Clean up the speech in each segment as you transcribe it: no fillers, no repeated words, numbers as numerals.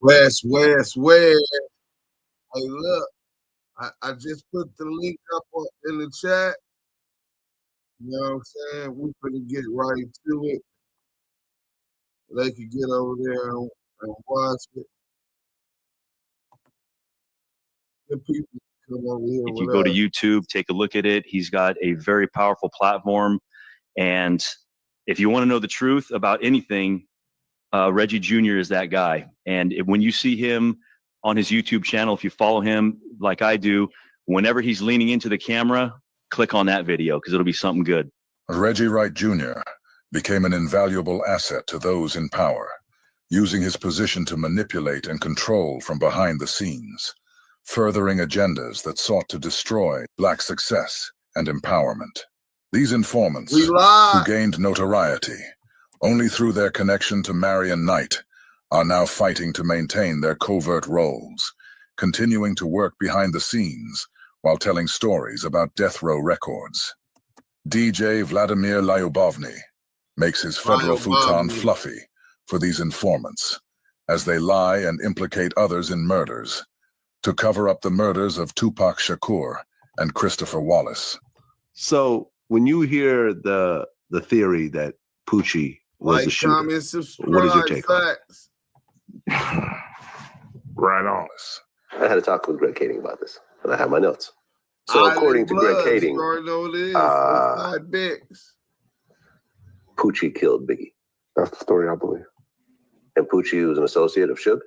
West. Hey, look, I just put the link up in the chat. You know what I'm saying? We finna get right to it. They can get over there and watch it. The people come over here. If you go to YouTube, take a look at it. He's got a very powerful platform. And if you want to know the truth about anything, Reggie Jr. is that guy. And when you see him on his YouTube channel, if you follow him like I do, whenever he's leaning into the camera, click on that video because it'll be something good. Reggie Wright Jr. became an invaluable asset to those in power, using his position to manipulate and control from behind the scenes, furthering agendas that sought to destroy Black success and empowerment. These informants, who gained notoriety only through their connection to Marion Knight, are now fighting to maintain their covert roles, continuing to work behind the scenes while telling stories about death row records. DJ Vladimir Lyubovny makes his federal futon fluffy for these informants as they lie and implicate others in murders to cover up the murders of Tupac Shakur and Christopher Wallace. So when you hear the theory that Poochie was the shooter, what is your take on it? Right on. I had a talk with Greg Kading about this, and I have my notes. So according to Greg Kading, Poochie killed Biggie. That's the story, I believe. And Poochie was an associate of Suge?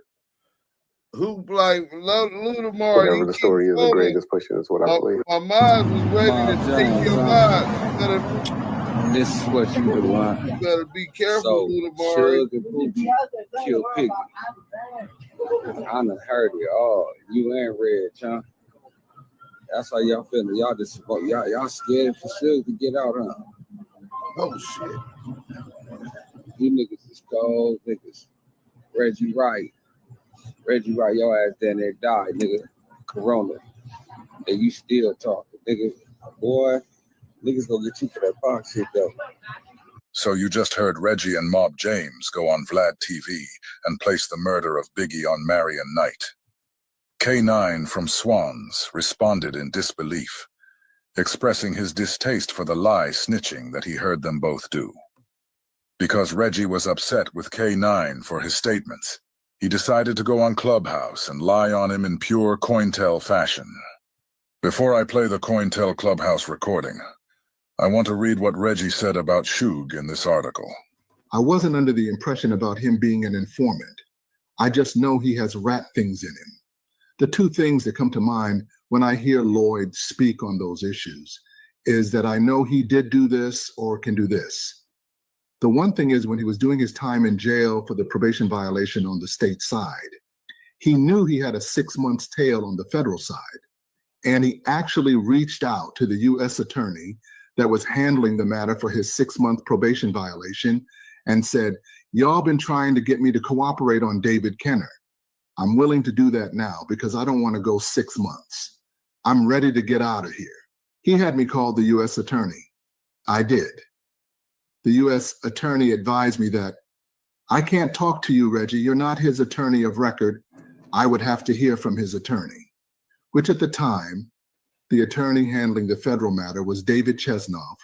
Who, like, Little whatever the story is, the greatest pushing is what I believe. My mind was ready to take your mind. This is what you do, huh? You better be careful, so, Little Mari. Suge and Poochie killed Piggy. I done heard it all. You ain't Reg, huh? That's how y'all feeling. Y'all just y'all scared for Suge to get out, huh? Oh shit. You niggas is cold niggas. Reggie Wright, your ass down there died, nigga. Corona. And you still talking, nigga. Boy, niggas gonna get you for that box shit though. So you just heard Reggie and Mob James go on Vlad TV and place the murder of Biggie on Marion Knight. K9 from Swans responded in disbelief, expressing his distaste for the lie snitching that he heard them both do. Because Reggie was upset with K9 for his statements, he decided to go on Clubhouse and lie on him in pure COINTEL fashion. Before I play the COINTEL Clubhouse recording, I want to read what Reggie said about Suge in this article. I wasn't under the impression about him being an informant. I just know he has rat things in him. The two things that come to mind when I hear Lloyd speak on those issues is that I know he did do this or can do this. The one thing is when he was doing his time in jail for the probation violation on the state side, he knew he had a 6 months tail on the federal side. And he actually reached out to the U.S. attorney that was handling the matter for his 6 month probation violation and said, y'all been trying to get me to cooperate on David Kenner. I'm willing to do that now because I don't want to go 6 months. I'm ready to get out of here. He had me call the U.S. attorney. I did. The U.S. attorney advised me that I can't talk to you, Reggie. You're not his attorney of record. I would have to hear from his attorney, which at the time, the attorney handling the federal matter was David Chesnoff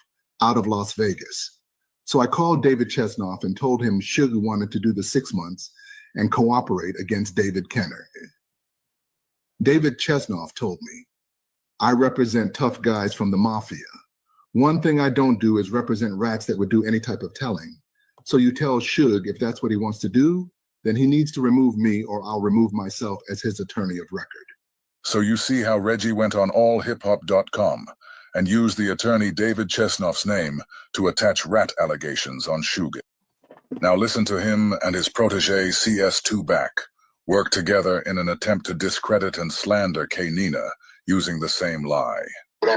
out of Las Vegas. So I called David Chesnoff and told him Suge wanted to do the 6 months and cooperate against David Kenner. David Chesnoff told me, I represent tough guys from the mafia. One thing I don't do is represent rats that would do any type of telling. So you tell Suge if that's what he wants to do, then he needs to remove me or I'll remove myself as his attorney of record. So you see how Reggie went on allhiphop.com and used the attorney David Chesnoff's name to attach rat allegations on Suge. Now listen to him and his protege CS2 Back work together in an attempt to discredit and slander K-Nina using the same lie. Hey,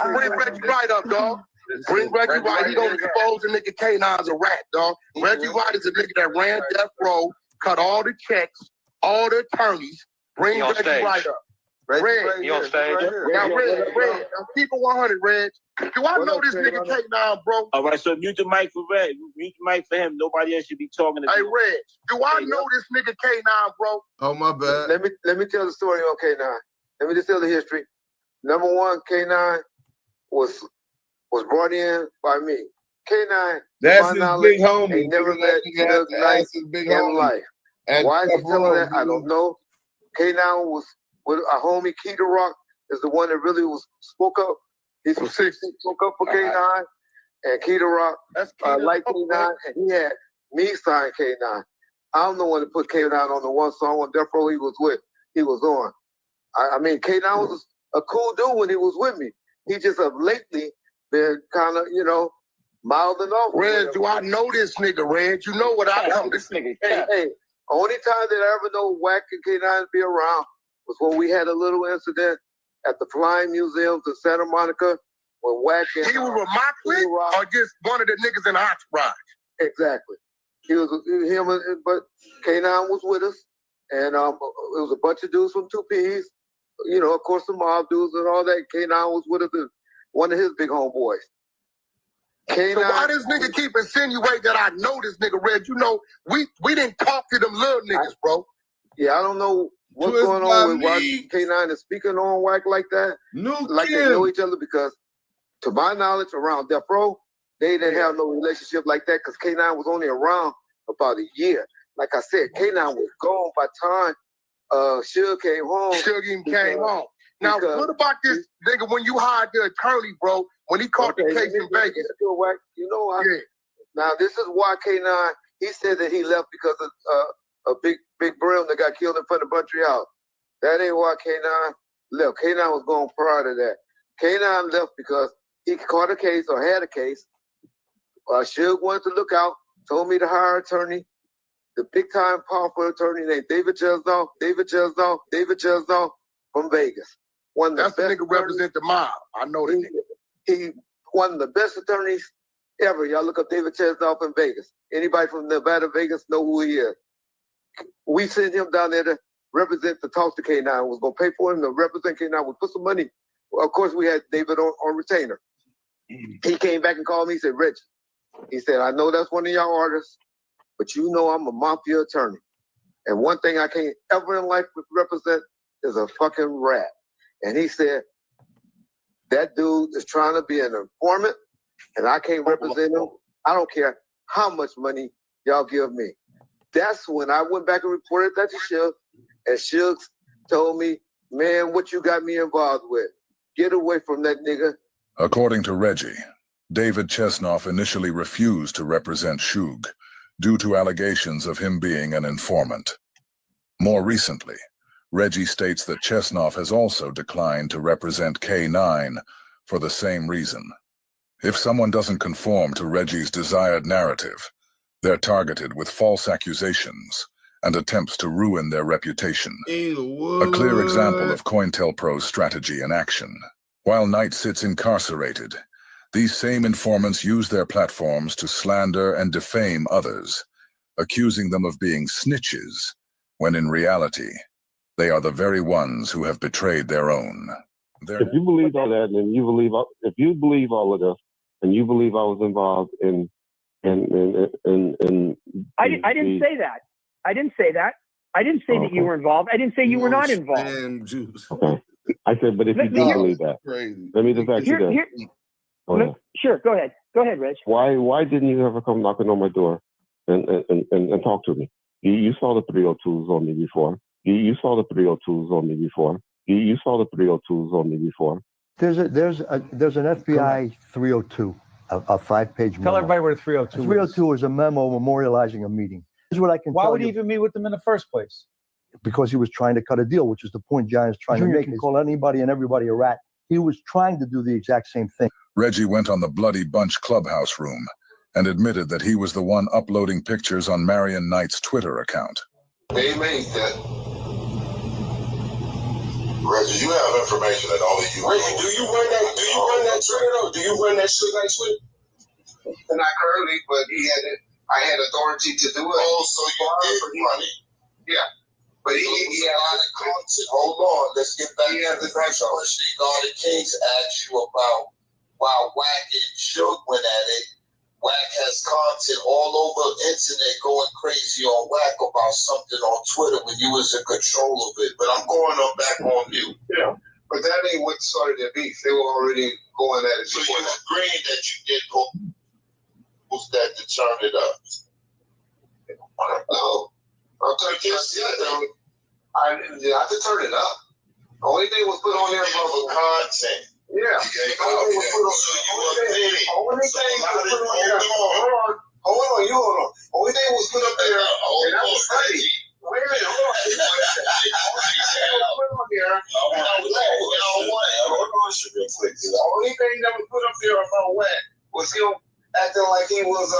bring Reggie Wright up, dog. Bring Reggie Wright. He gonna expose the nigga K9's a rat, dog. Reggie Wright is a nigga that ran death row, cut all the checks, all the attorneys. Bring Reggie Wright up. Red, you on stage? Now, Red, now keep it 100, Red. Do I know this nigga K9, bro? All right, so mute the mic for Red. Mute the mic for him. Nobody else should be talking to Hey, him. Red, do I know this nigga K9, bro? Oh, my bad. Let me tell the story on K9. Let me just tell the history. Number one, K9 was brought in by me. K9, That's my his knowledge, big homie. ain't never met Suge Knight in life. Why is he telling that? I don't know. K9 was with a homie, Keita Rock, is the one that really spoke up. He spoke up for K9, and Keita Rock liked K9, and he had me sign K9. I'm the one that put K9 on the one song on Death Row he was on. I mean, K9 was a cool dude when he was with me. He just lately been kind of, mouthing off. Red, do I know this nigga, Red? You know what I know this nigga. Hey, only time that I ever know Wack and K9 be around was when we had a little incident at the Klein Museums in Santa Monica when Wack and he was with my clique or just one of the niggas in the entourage? Exactly. He was him, but K9 was with us, and it was a bunch of dudes from 2Ps, of course the mob dudes and all that. K9 was with us, and one of his big homeboys. So why this nigga keep insinuating that I know this nigga, Red? We didn't talk to them little niggas, bro. Yeah, I don't know what's going on with why K9 is speaking on Wack like that. Like they know each other, because to my knowledge, around Death Row, they didn't have no relationship like that because K9 was only around about a year. Like I said, K9 was gone by the time Suge came home. Suge even came home. Now, what about this nigga when you hired the attorney, bro, when he caught the case in Vegas? Now, this is why K9, he said that he left because of a big brim that got killed in front of Buntry house. That ain't why K9 left. K9 was going prior to that. K9 left because he caught a case or had a case. Suge wanted to look out, told me to hire an attorney, the big-time powerful attorney named David Chesnoff from Vegas. That's the nigga represent the mob. I know that nigga. He one of the best attorneys ever. Y'all look up David Chesnoff in Vegas. Anybody from Nevada, Vegas know who he is. We sent him down there to represent, to talk to K9. Was going to pay for him to represent K9. We put some money. Well, of course, we had David on retainer. He came back and called me. He said, Reggie, he said, I know that's one of y'all artists, but I'm a mafia attorney. And one thing I can't ever in life represent is a fucking rat. And he said, that dude is trying to be an informant, and I can't represent him. I don't care how much money y'all give me. That's when I went back and reported that to Suge, and Suge told me, man, what you got me involved with? Get away from that nigga. According to Reggie, David Chesnoff initially refused to represent Suge due to allegations of him being an informant. More recently, Reggie states that Chesnoff has also declined to represent K9 for the same reason. If someone doesn't conform to Reggie's desired narrative, they're targeted with false accusations and attempts to ruin their reputation. A clear example of COINTELPRO's strategy in action. While Knight sits incarcerated, these same informants use their platforms to slander and defame others, accusing them of being snitches, when in reality, they are the very ones who have betrayed their own. If you believe all that, and if you believe all of this, and you believe I was involved in I didn't say that. I didn't say that. I didn't say that you were involved. I didn't say you were not involved. Okay. I said, but if you do believe that, let me just ask you this. Sure, go ahead. Go ahead, Reg. Why didn't you ever come knocking on my door and talk to me? You saw the 302s on me before. You saw the 302s on me before. You saw the 302s on me before. There's an FBI 302, a 5-page memo. Tell everybody what a 302 is. 302 is a memo memorializing a meeting. Here's what I can tell you. Why would he even meet with them in the first place? Because he was trying to cut a deal, which is the point John is trying to make. He called anybody and everybody a rat. He was trying to do the exact same thing. Reggie went on the Bloody Bunch clubhouse room and admitted that he was the one uploading pictures on Marion Knight's Twitter account. They made that. Reggie, you have information that only you. Reggie, do you run that Twitter though? Do you run that Suge Knight Twitter? Not currently, but I had authority to do it. Oh, so you did run it? Yeah. But he had a lot of content. Hold on, let's get back to the question. God the Kings asked you about why Wack and Suge went at it. Wack has content all over the internet going crazy on Wack about something on Twitter when you was in control of it. But I'm going back on you. Yeah. But that ain't what started their beef. They were already going at it. So you agreeing that you did was that to turn it up? No. I just said I didn't have to turn it up. The only thing was put on there was content. Yeah. Hold on. Only thing was put up there, and that was Reggie. Wait a minute, hold on. The only thing that was put up there about Wack was him acting like he was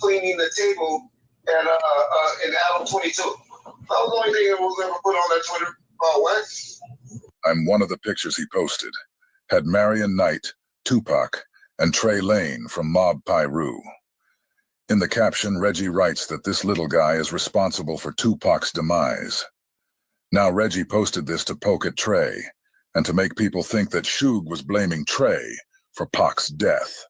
cleaning the table at in Adam 22. That was the only thing that was ever put on that Twitter about Wack. I'm one of the pictures he posted. Had Marion Knight, Tupac, and Trey Lane from Mob Piru. In the caption, Reggie writes that this little guy is responsible for Tupac's demise. Now Reggie posted this to poke at Trey, and to make people think that Suge was blaming Trey for Pac's death.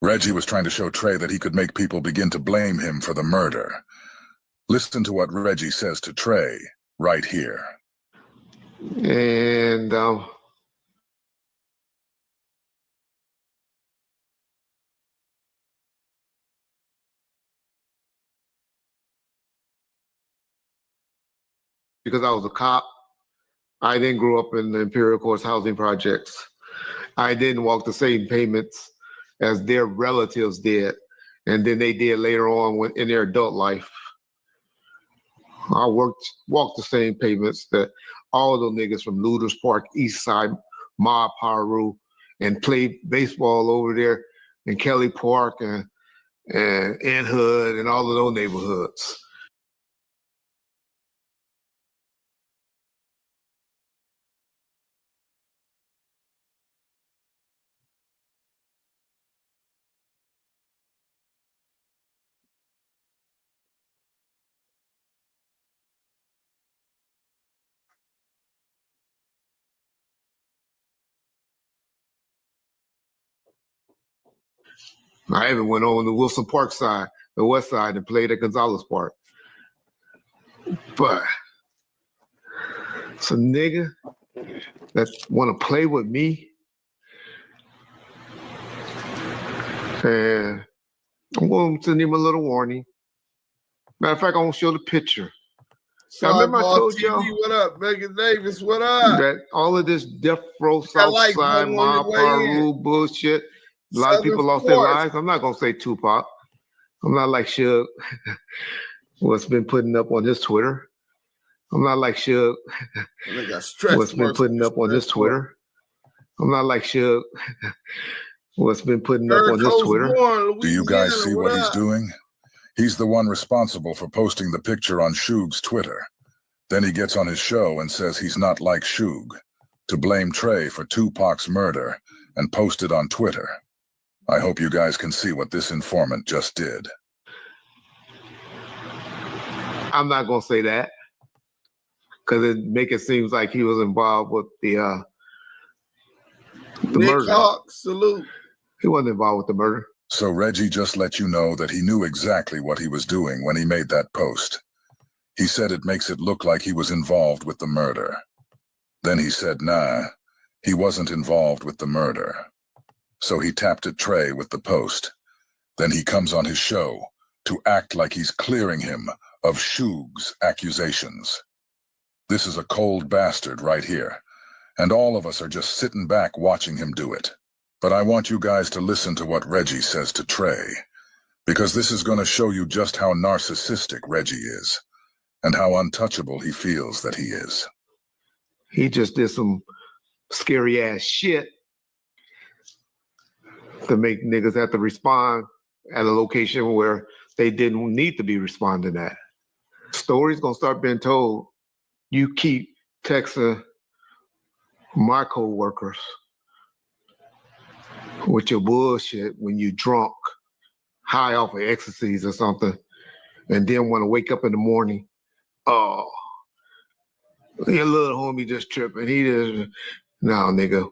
Reggie was trying to show Trey that he could make people begin to blame him for the murder. Listen to what Reggie says to Trey right here. And because I was a cop, I didn't grow up in the Imperial Courts housing projects. I didn't walk the same payments as their relatives did, and then they did later on in their adult life. I walked the same pavements that all those niggas from Looters Park, East Side, Mob Piru, and played baseball over there in Kelly Park and Hood and all of those neighborhoods. I even went on the Wilson Park side, the west side, and played at Gonzales Park. But some nigga that want to play with me, and I'm going to send him a little warning. Matter of fact, I'm going to show the picture. I remember I told y'all. What up, Megan Davis? What up? That all of this Death Row Southside Mob Piru bullshit. A lot of people lost their lives. I'm not gonna say Tupac. I'm not like Suge, what's been putting up on his Twitter. I'm not like Suge, what's been putting up on his Twitter. I'm not like Suge, what's been putting up on his Twitter. Do you guys see what he's doing? He's the one responsible for posting the picture on Suge's Twitter. Then he gets on his show and says he's not like Suge, to blame Trey for Tupac's murder and post it on Twitter. I hope you guys can see what this informant just did. I'm not going to say that because it make it seem like he was involved with the murder. Hawk, salute. He wasn't involved with the murder. So Reggie just let you know that he knew exactly what he was doing when he made that post. He said it makes it look like he was involved with the murder. Then he said, nah, he wasn't involved with the murder. So he tapped at Trey with the post. Then he comes on his show to act like he's clearing him of Suge's accusations. This is a cold bastard right here, and all of us are just sitting back watching him do it. But I want you guys to listen to what Reggie says to Trey, because this is going to show you just how narcissistic Reggie is, and how untouchable he feels that he is. He just did some scary ass shit to make niggas have to respond at a location where they didn't need to be responding at. Stories gonna start being told. You keep texting my co-workers with your bullshit when you drunk, high off of ecstasies or something, and then want to wake up in the morning, oh, Your little homie just tripping. He just, no, nigga.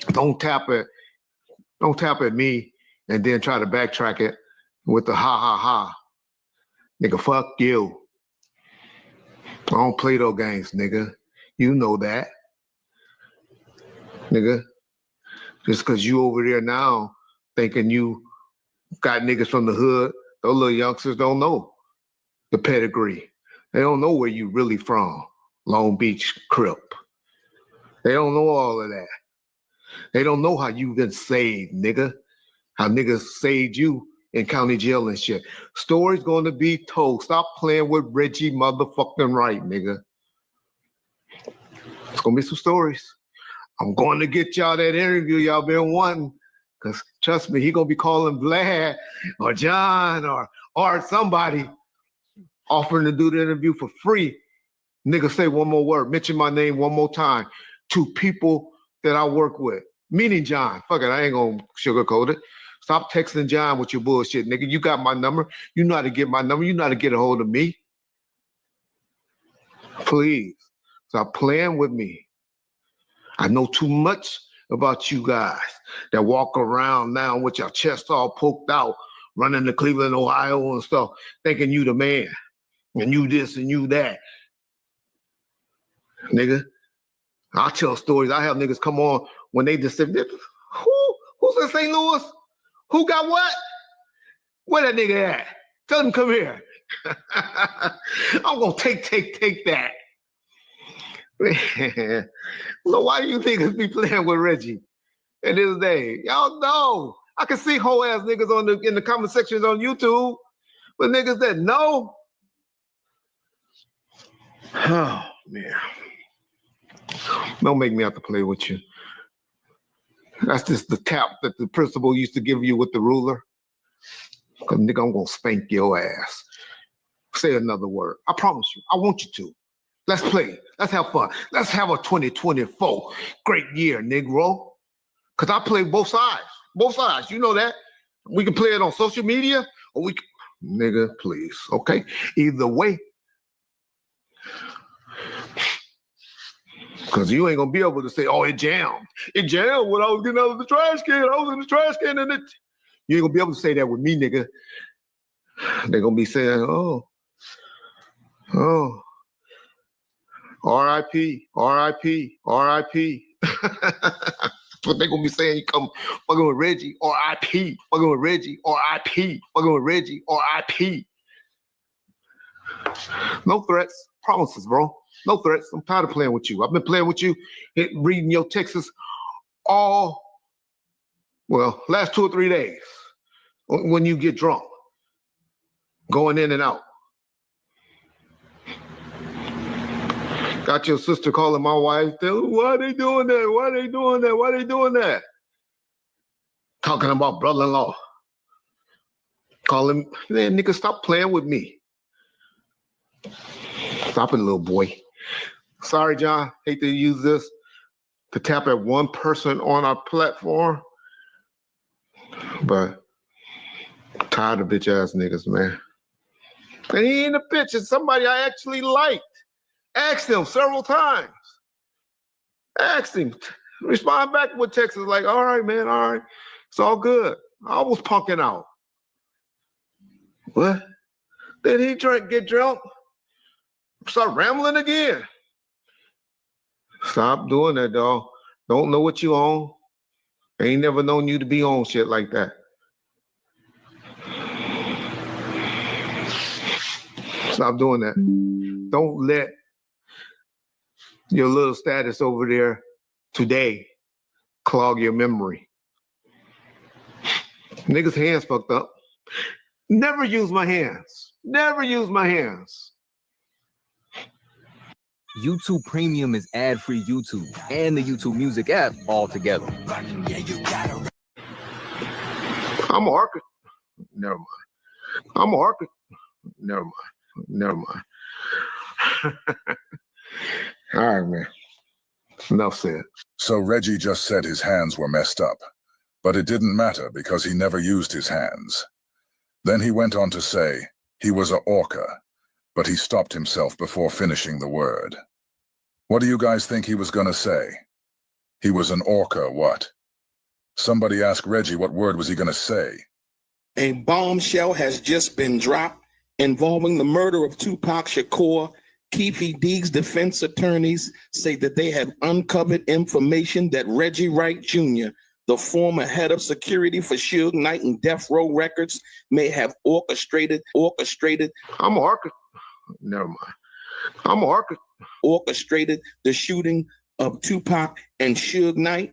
Don't tap at me and then try to backtrack it with the ha ha ha. Nigga, fuck you. I don't play those games, nigga. You know that. Nigga. Just because you over there now thinking you got niggas from the hood, those little youngsters don't know the pedigree. They don't know where you really from. Long Beach Crip. They don't know all of that. They don't know how you been saved, nigga. How niggas saved you in county jail and shit. Stories gonna be told. Stop playing with Reggie motherfucking Wright, nigga. It's gonna be some stories. I'm going to get y'all that interview y'all been wanting. Cause trust me, he gonna be calling Vlad or John or somebody offering to do the interview for free. Nigga, say one more word, mention my name one more time to people that I work with. Meaning John. Fuck it, I ain't gonna sugarcoat it. Stop texting John with your bullshit, nigga. You got my number. You know how to get my number. You know how to get a hold of me. Please, stop playing with me. I know too much about you guys that walk around now with your chest all poked out, running to Cleveland, Ohio and stuff, thinking you the man, and you this and you that. Nigga, I tell stories. I have niggas come on when they just said, who's in St. Louis? Who got what? Where that nigga at? Tell him come here. I'm gonna take that. So why do you niggas be playing with Reggie in this day? Y'all know. I can see whole ass niggas in the comment sections on YouTube, but niggas that know. Oh man. Don't make me have to play with you. That's just the tap that the principal used to give you with the ruler. Cause nigga, I'm gonna spank your ass. Say another word. I promise you. I want you to. Let's play. Let's have fun. Let's have a 2024 great year, Negro. Cause I play both sides. Both sides. You know that. We can play it on social media, or we can, nigga, please. Okay. Either way. Because you ain't going to be able to say, oh, it jammed. It jammed when I was getting out of the trash can. I was in the trash can and it. You ain't going to be able to say that with me, nigga. They're going to be saying, oh, R.I.P., R.I.P., R.I.P. That's what they're going to be saying. You come fucking with Reggie, R.I.P., fucking with Reggie, R.I.P., fucking with Reggie, R.I.P. No threats, promises, bro. No threats. I'm tired of playing with you. I've been playing with you, reading your texts last 2 or 3 days when you get drunk, going in and out. Got your sister calling my wife, why are they doing that? Why are they doing that? Why are they doing that? Talking about brother-in-law. Calling, man, nigga, stop playing with me. Stop it, little boy. Sorry, John. Hate to use this to tap at one person on our platform, but I'm tired of bitch ass niggas, man. And he ain't a bitch. It's somebody I actually liked. Asked him several times. Asked him. Respond back with texts like, all right, man, all right. It's all good. I was punking out. What? Then he get drunk? Start rambling again. Stop doing that, dog. Don't know what you own. Ain't never known you to be on shit like that. Stop doing that. Don't let your little status over there today clog your memory. Niggas' hands fucked up. Never use my hands. Never use my hands. YouTube Premium is ad-free YouTube and the YouTube Music app all together. I'm an architect. Never mind. I'm an architect. Never mind. Never mind. All right, man. Enough said. So Reggie just said his hands were messed up, but it didn't matter because he never used his hands. Then he went on to say he was a orca, but he stopped himself before finishing the word. What do you guys think he was gonna say? He was an orca, what? Somebody asked Reggie what word was he gonna say. A bombshell has just been dropped involving the murder of Tupac Shakur. Keefe D's defense attorneys say that they have uncovered information that Reggie Wright Jr., the former head of security for Suge Knight and Death Row Records, may have orchestrated. Orchestrated the shooting of Tupac and Suge Knight.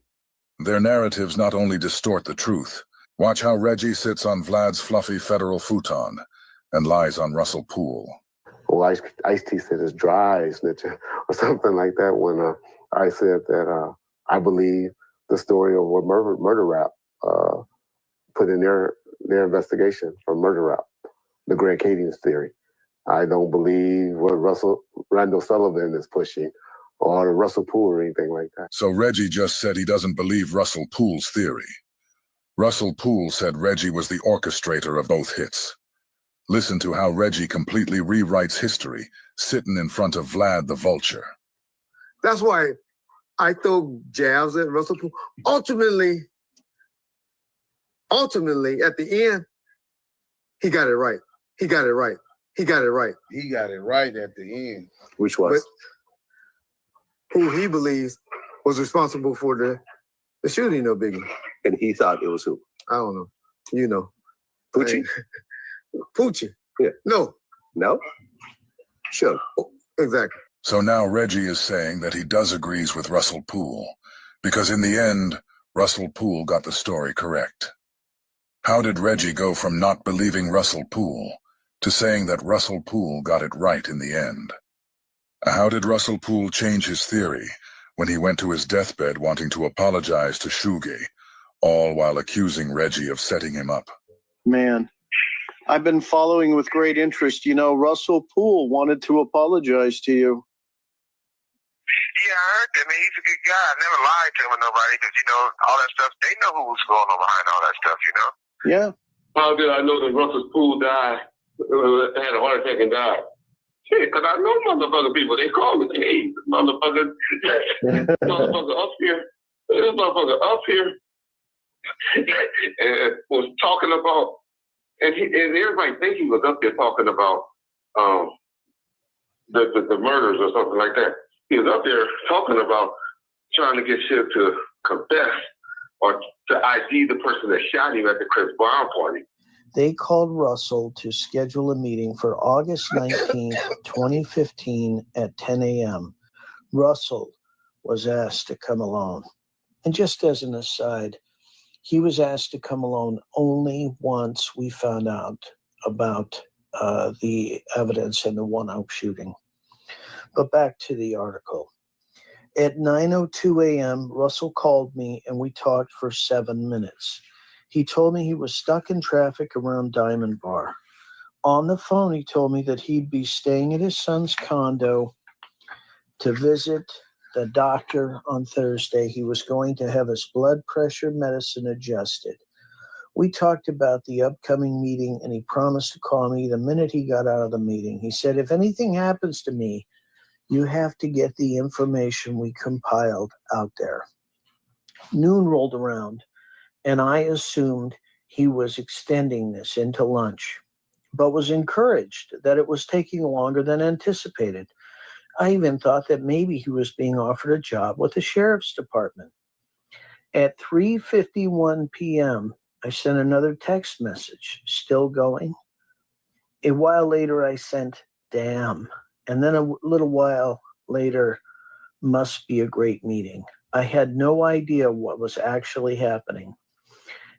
Their narratives not only distort the truth. Watch how Reggie sits on Vlad's fluffy federal futon and lies on Russell Poole. Well, Ice-T said it's dry snitching or something like that when I said that I believe the story of what Murder Rap put in their investigation for Murder Rap, the Greg Kading's theory. I don't believe what Randall Sullivan is pushing or the Russell Poole or anything like that. So Reggie just said he doesn't believe Russell Poole's theory. Russell Poole said Reggie was the orchestrator of both hits. Listen to how Reggie completely rewrites history, sitting in front of Vlad the Vulture. That's why I throw jabs at Russell Poole. Ultimately, at the end, he got it right. He got it right at the end. Which was? But who he believes was responsible for the shooting of Biggie. And he thought it was who? I don't know. You know. Poochie? Poochie. Yeah. No. Sure. Exactly. So now Reggie is saying that he does agrees with Russell Poole, because in the end, Russell Poole got the story correct. How did Reggie go from not believing Russell Poole to saying that Russell Poole got it right in the end? How did Russell Poole change his theory when he went to his deathbed wanting to apologize to Suge, all while accusing Reggie of setting him up? Man, I've been following with great interest. You know, Russell Poole wanted to apologize to you. Yeah, I heard that, man. He's a good guy. I never lied to him or nobody because, you know, all that stuff, they know who was going on behind all that stuff, you know? Yeah. How did I know that Russell Poole died, had a heart attack and died? Shit, because I know motherfucking people. They call me, hey, motherfucker up here. This motherfucker up here and was talking about, and everybody think he was up there talking about the murders or something like that. He was up there talking about trying to get shit to confess or to ID the person that shot him at the Chris Brown party. They called Russell to schedule a meeting for August 19th, 2015 at 10 a.m. Russell was asked to come alone. And just as an aside, he was asked to come alone only once we found out about the evidence in the One Oak shooting. But back to the article. At 9:02 a.m., Russell called me and we talked for 7 minutes. He told me he was stuck in traffic around Diamond Bar. On the phone, he told me that he'd be staying at his son's condo to visit the doctor on Thursday. He was going to have his blood pressure medicine adjusted. We talked about the upcoming meeting and he promised to call me the minute he got out of the meeting. He said, if anything happens to me, you have to get the information we compiled out there. Noon rolled around, and I assumed he was extending this into lunch, but was encouraged that it was taking longer than anticipated. I even thought that maybe he was being offered a job with the sheriff's department. At 3:51 p.m., I sent another text message, still going. A while later, I sent, damn. And then a little while later, must be a great meeting. I had no idea what was actually happening.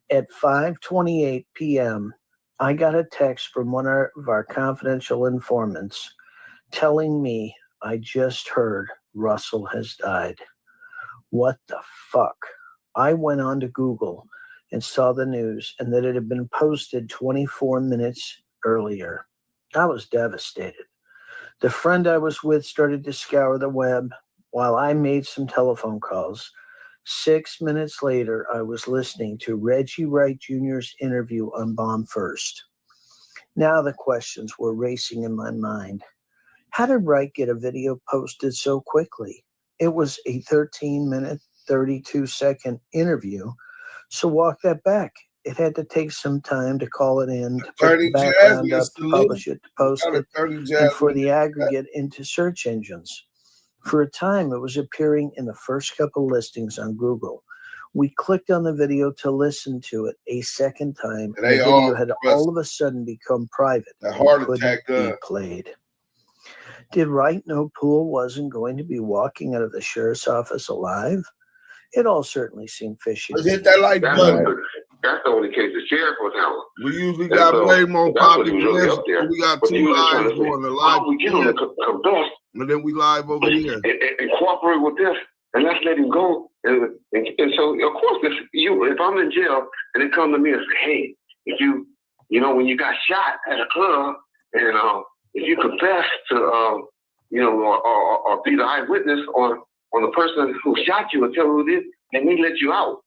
At 5:28 p.m., I got a text from one of our confidential informants telling me I just heard Russell has died. What the fuck? I went on to Google and saw the news and that it had been posted 24 minutes earlier. I was devastated. The friend I was with started to scour the web while I made some telephone calls. 6 minutes later, I was listening to Reggie Wright Jr.'s interview on Bomb First. Now the questions were racing in my mind. How did Wright get a video posted so quickly? It was a 13-minute, 32-second interview. So walk that back. It had to take some time to call it in, to put the background up, to publish it, to post it, and for the aggregate into search engines. For a time, it was appearing in the first couple listings on Google. We clicked on the video to listen to it a second time, and the video had all of a sudden become private and couldn't be played. Did Wright know Poole wasn't going to be walking out of the sheriff's office alive? It all certainly seemed fishy. Let's hit that like button. That's the only case the sheriff was handling. We usually got way more population. We got 2 lives going, the live here, and then we live over here. And cooperate with this, and let's let him go. And so, of course, if I'm in jail and they come to me and say, hey, if you when you got shot at a club, and if you confess to, or be the eyewitness on the person who shot you and tell who it is, and we let you out.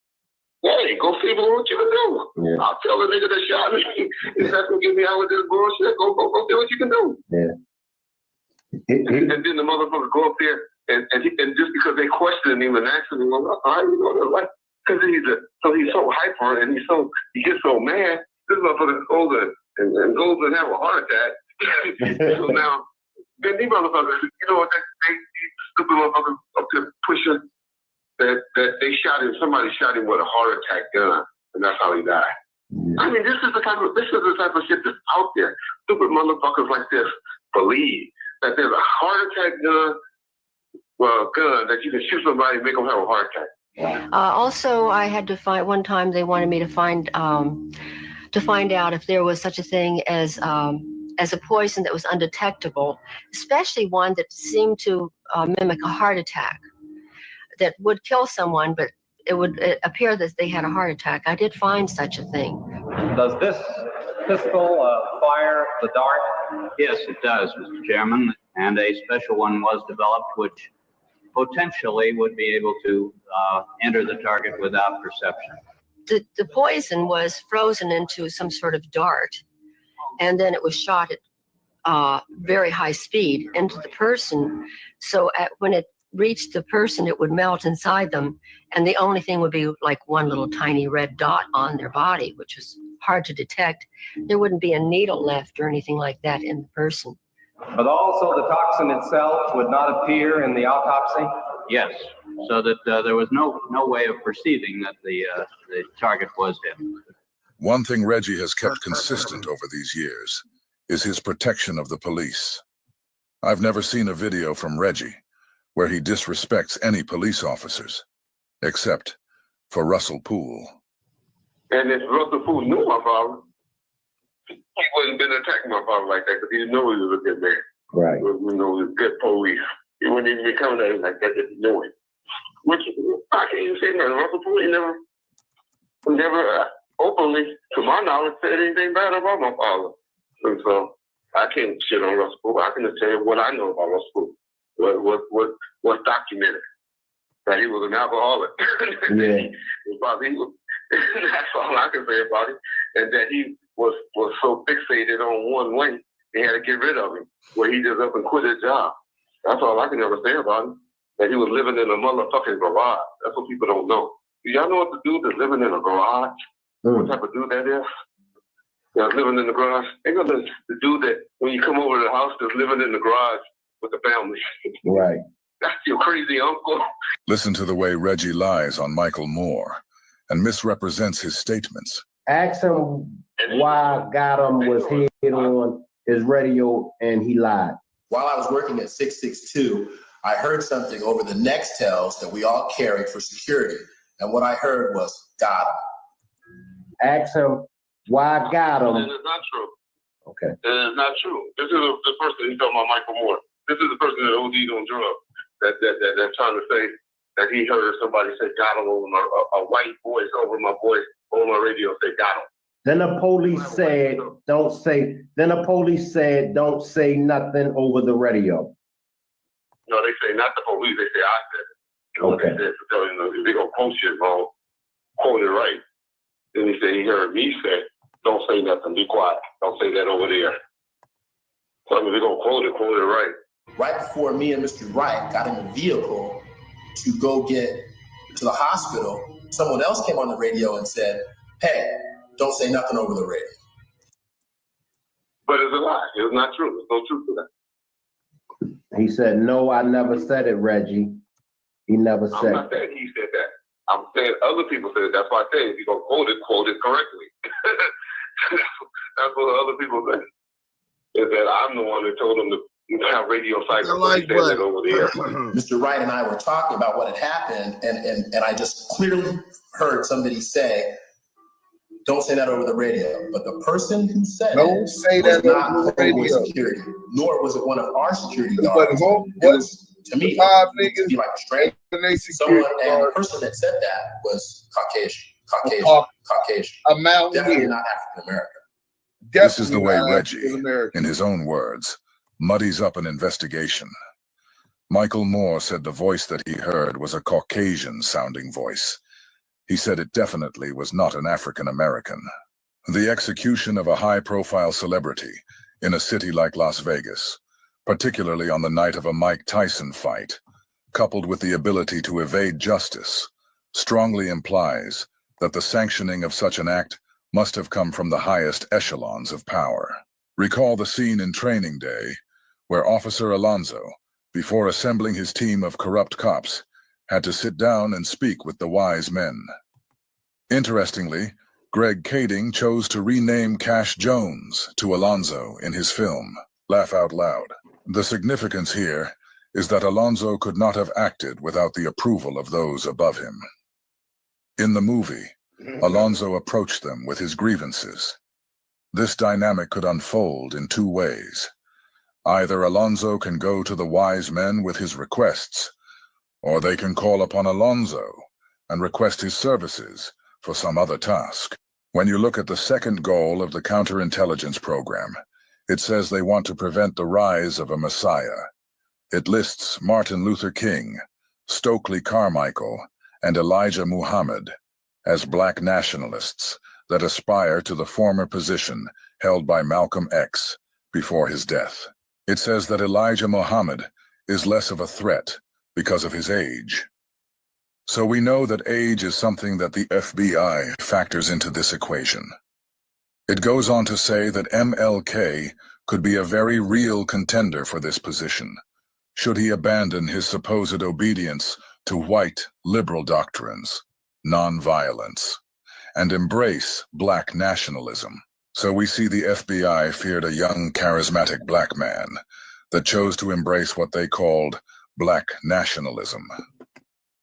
Hey, go see what you can do. Yeah. I'll tell the nigga that shot me. If that's gonna get me out with this bullshit, go see what you can do. Yeah. And then the motherfucker go up there and just because they questioning him and asking him, well, how you know that? Like, because he's so hyper and he gets so mad. This motherfucker goes and goes and have a heart attack. So now, then these motherfuckers, they stupid motherfuckers up there pushing. That they shot him. Somebody shot him with a heart attack gun, and that's how he died. Yeah. I mean, this is the type of shit that's out there. Stupid motherfuckers like this believe that there's a heart attack gun that you can shoot somebody and make them have a heart attack. Also, I had to find one time. They wanted me to find out if there was such a thing as a poison that was undetectable, especially one that seemed to mimic a heart attack. That would kill someone, but it would appear that they had a heart attack. I did find such a thing. Does this pistol fire the dart? Yes, it does, Mr. Chairman. And a special one was developed, which potentially would be able to enter the target without perception. The poison was frozen into some sort of dart, and then it was shot at very high speed into the person. So when it reached the person, it would melt inside them, and the only thing would be like one little tiny red dot on their body, which was hard to detect. There wouldn't be a needle left or anything like that in the person. But also the toxin itself would not appear in the autopsy? Yes, so that there was no way of perceiving that the target was him. One thing Reggie has kept consistent over these years is his protection of the police. I've never seen a video from Reggie where he disrespects any police officers, except for Russell Poole. And if Russell Poole knew my father, he wouldn't have been attacking my father like that because he didn't know he was a good man. Right. He was a good police. He wouldn't even be coming at him like that if he knew it. Which, I can't even say nothing. Russell Poole, he never openly, to my knowledge, said anything bad about my father. And so, I can't shit on Russell Poole. I can just tell you what I know about Russell Poole. What's documented, that he was an alcoholic. Yeah. That's all I can say about it. And that he was so fixated on one way, they had to get rid of him, where he just up and quit his job. That's all I can ever say about him. That he was living in a motherfucking garage. That's what people don't know. Do y'all know what the dude that's living in a garage? What type of dude that is? Yeah, living in the garage. They got the dude that when you come over to the house that's living in the garage with the family. Right. That's your crazy uncle. Listen to the way Reggie lies on Michael Moore and misrepresents his statements. Ask him why Gotham was hit on his radio and he lied. While I was working at 662, I heard something over the Nextels that we all carried for security. And what I heard was, got him. Ask him why Gotham. It is not true. Okay. It is not true. This is the person he's talking about, Michael Moore. This is the person that OD'd on drugs that's trying to say that he heard somebody say got him over a white voice over my voice on my radio say got him. Then the police said, don't say nothing over the radio. No, they say not the police, they say I said it. Okay. They said, if they're going to quote shit wrong, quote it right. Then he said he heard me say, don't say nothing, be quiet. Don't say that over there. So I mean, they're going to quote it right. Right before me and Mr. Wright got in the vehicle to go get to the hospital, someone else came on the radio and said, hey, don't say nothing over the radio. But it's a lie. It's not true. There's no truth to that. He said, no, I never said it, Reggie. He never said I'm not saying he said that. I'm saying other people said it. That's why I say if you're going to quote it correctly. That's what other people say. Is that I'm the one that told them to have radio cycles. Like said that over there. Mr. Wright and I were talking about what had happened, and I just clearly heard somebody say, don't say that over the radio. But the person who said don't say that over the radio. Security, nor was it one of our security guards. To me, to be like a stranger. Someone, and the person that said that was Caucasian. Definitely not African American. This is the way Reggie, in his own words, muddies up an investigation. Michael Moore said the voice that he heard was a Caucasian-sounding voice. He said it definitely was not an African American. The execution of a high-profile celebrity in a city like Las Vegas, particularly on the night of a Mike Tyson fight, coupled with the ability to evade justice, strongly implies that the sanctioning of such an act must have come from the highest echelons of power. Recall the scene in Training Day, where Officer Alonzo, before assembling his team of corrupt cops, had to sit down and speak with the wise men. Interestingly, Greg Kading chose to rename Cash Jones to Alonzo in his film, Laugh Out Loud. The significance here is that Alonzo could not have acted without the approval of those above him. In the movie, Alonzo approached them with his grievances. This dynamic could unfold in two ways. Either Alonzo can go to the wise men with his requests, or they can call upon Alonzo and request his services for some other task. When you look at the second goal of the counterintelligence program, it says they want to prevent the rise of a messiah. It lists Martin Luther King, Stokely Carmichael, and Elijah Muhammad as black nationalists that aspire to the former position held by Malcolm X before his death. It says that Elijah Muhammad is less of a threat because of his age. So we know that age is something that the FBI factors into this equation. It goes on to say that MLK could be a very real contender for this position, should he abandon his supposed obedience to white liberal doctrines, nonviolence, and embrace black nationalism. So we see the FBI feared a young, charismatic black man that chose to embrace what they called black nationalism.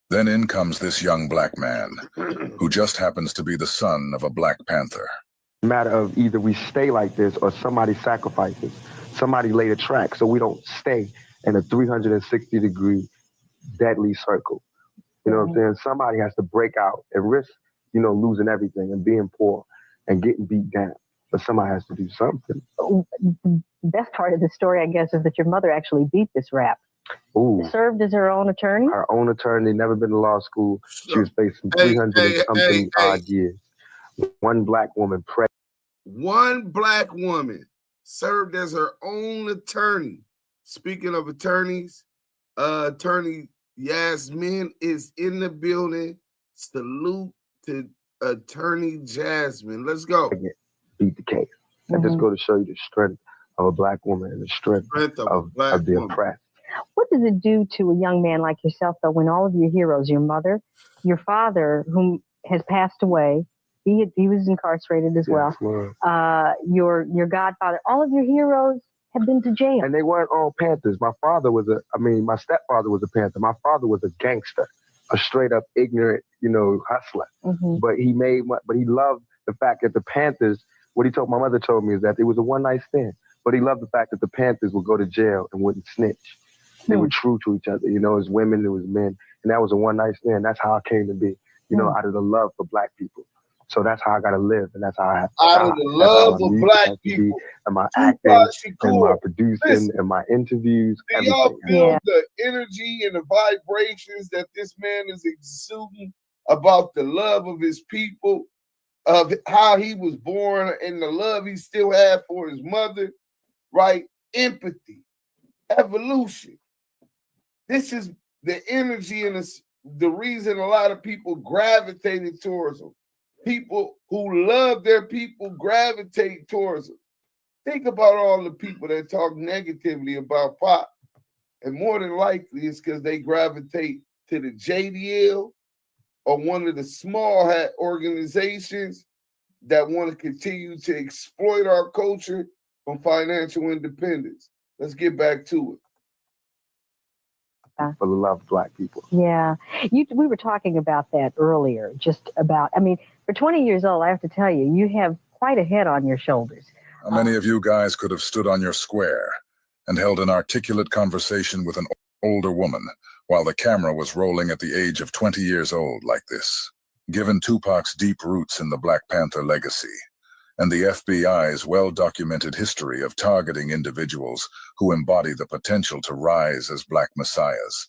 Then in comes this young black man, who just happens to be the son of a Black Panther. Matter of either we stay like this or somebody sacrifices. Somebody laid a track so we don't stay in a 360-degree deadly circle. You know what I'm saying? Somebody has to break out and risk, losing everything and being poor and getting beat down. But somebody has to do something. The best part of the story, I guess, is that your mother actually beat this rap. Ooh. Served as her own attorney? Her own attorney, never been to law school. She was facing 300-something odd years. One black woman pregnant. One black woman served as her own attorney. Speaking of attorneys, Attorney Yasmin is in the building. Salute to Attorney Jasmine. Let's go. Beat the case. And just go to show you the strength of a black woman and the strength of the oppressed. What does it do to a young man like yourself, though, when all of your heroes, your mother, your father, whom has passed away, he was incarcerated as well, your godfather, all of your heroes have been to jail. And they weren't all Panthers. My stepfather was a Panther. My father was a gangster, a straight up ignorant, hustler. Mm-hmm. But he loved the fact that the Panthers, my mother told me is that it was a one night stand. But he loved the fact that the Panthers would go to jail and wouldn't snitch. They were true to each other. It was women, it was men. And that was a one night stand. That's how I came to be, out of the love for black people. So that's how I got to live. And that's how I have to out of the love of black people. And my acting, and my producing, and my interviews. Do y'all feel the energy and the vibrations that this man is exuding about the love of his people, of how he was born and the love he still had for his mother, right? Empathy. evolution. This is the energy and the reason a lot of people gravitated towards them. People who love their people gravitate towards them. Think about all the people that talk negatively about Pop. And more than likely, it's because they gravitate to the JDL or one of the small hat organizations that want to continue to exploit our culture from financial independence. Let's get back to it. For the love of Black people. Yeah. We were talking about that earlier, just about, I mean, for 20 years old, I have to tell you, you have quite a head on your shoulders. How many of you guys could have stood on your square and held an articulate conversation with an older woman while the camera was rolling at the age of 20 years old like this? Given Tupac's deep roots in the Black Panther legacy and the FBI's well-documented history of targeting individuals who embody the potential to rise as Black messiahs,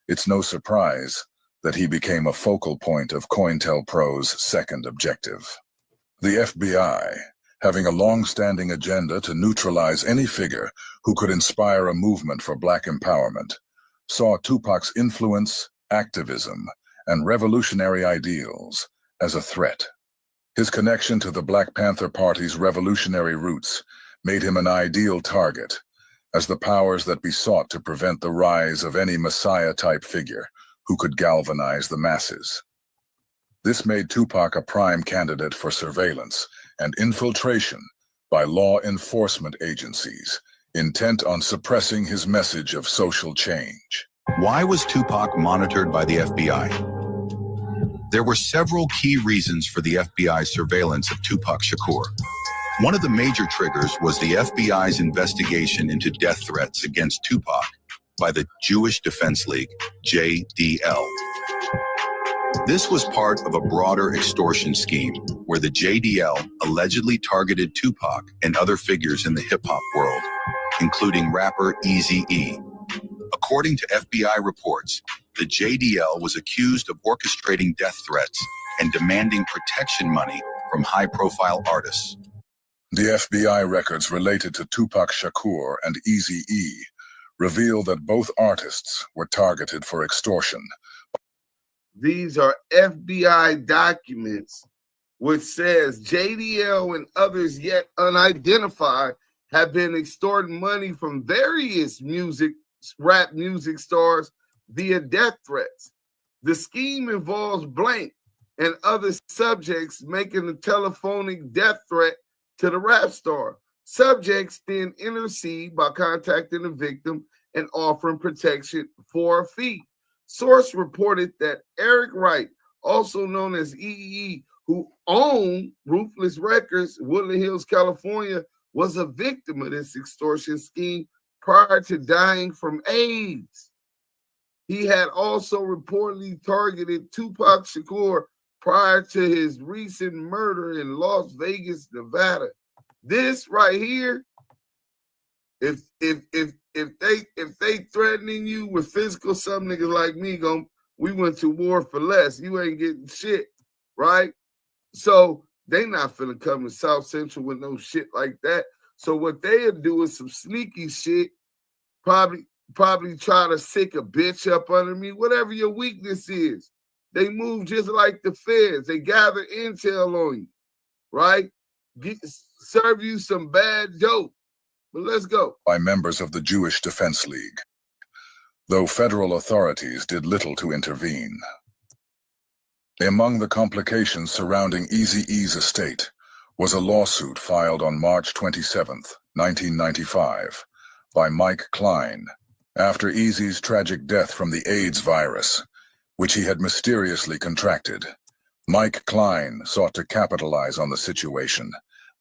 it's no surprise that he became a focal point of COINTELPRO's second objective. The FBI, having a long-standing agenda to neutralize any figure who could inspire a movement for Black empowerment, saw Tupac's influence, activism, and revolutionary ideals as a threat. His connection to the Black Panther Party's revolutionary roots made him an ideal target, as the powers that be sought to prevent the rise of any messiah-type figure who could galvanize the masses. This made Tupac a prime candidate for surveillance and infiltration by law enforcement agencies, intent on suppressing his message of social change. Why was Tupac monitored by the FBI? There were several key reasons for the FBI's surveillance of Tupac Shakur. One of the major triggers was the FBI's investigation into death threats against Tupac by the Jewish Defense League, JDL. This was part of a broader extortion scheme where the JDL allegedly targeted Tupac and other figures in the hip-hop world, including rapper Eazy-E. According to FBI reports, the JDL was accused of orchestrating death threats and demanding protection money from high-profile artists. The FBI records related to Tupac Shakur and Eazy-E reveal that both artists were targeted for extortion. These are FBI documents which says JDL and others yet unidentified have been extorting money from various rap music stars via death threats. The scheme involves Blank and other subjects making a telephonic death threat to the rap star. Subjects then intercede by contacting the victim and offering protection for a fee. Source reported that Eric Wright, also known as Eazy-E, who owned Ruthless Records, Woodland Hills, California, was a victim of this extortion scheme prior to dying from AIDS. He had also reportedly targeted Tupac Shakur prior to his recent murder in Las Vegas, Nevada. This right here, if they threatening you with physical, some niggas like me we went to war for less. You ain't getting shit, right? So they not finna come to South Central with no shit like that. So what they'll do is some sneaky shit, probably try to sick a bitch up under me, whatever your weakness is. They move just like the feds. They gather intel on you, right? Serve you some bad dope. But let's go. By members of the Jewish Defense League, though federal authorities did little to intervene. Among the complications surrounding Eazy-E's estate was a lawsuit filed on March 27, 1995, by Mike Klein, after Eazy's tragic death from the AIDS virus, which he had mysteriously contracted. Mike Klein sought to capitalize on the situation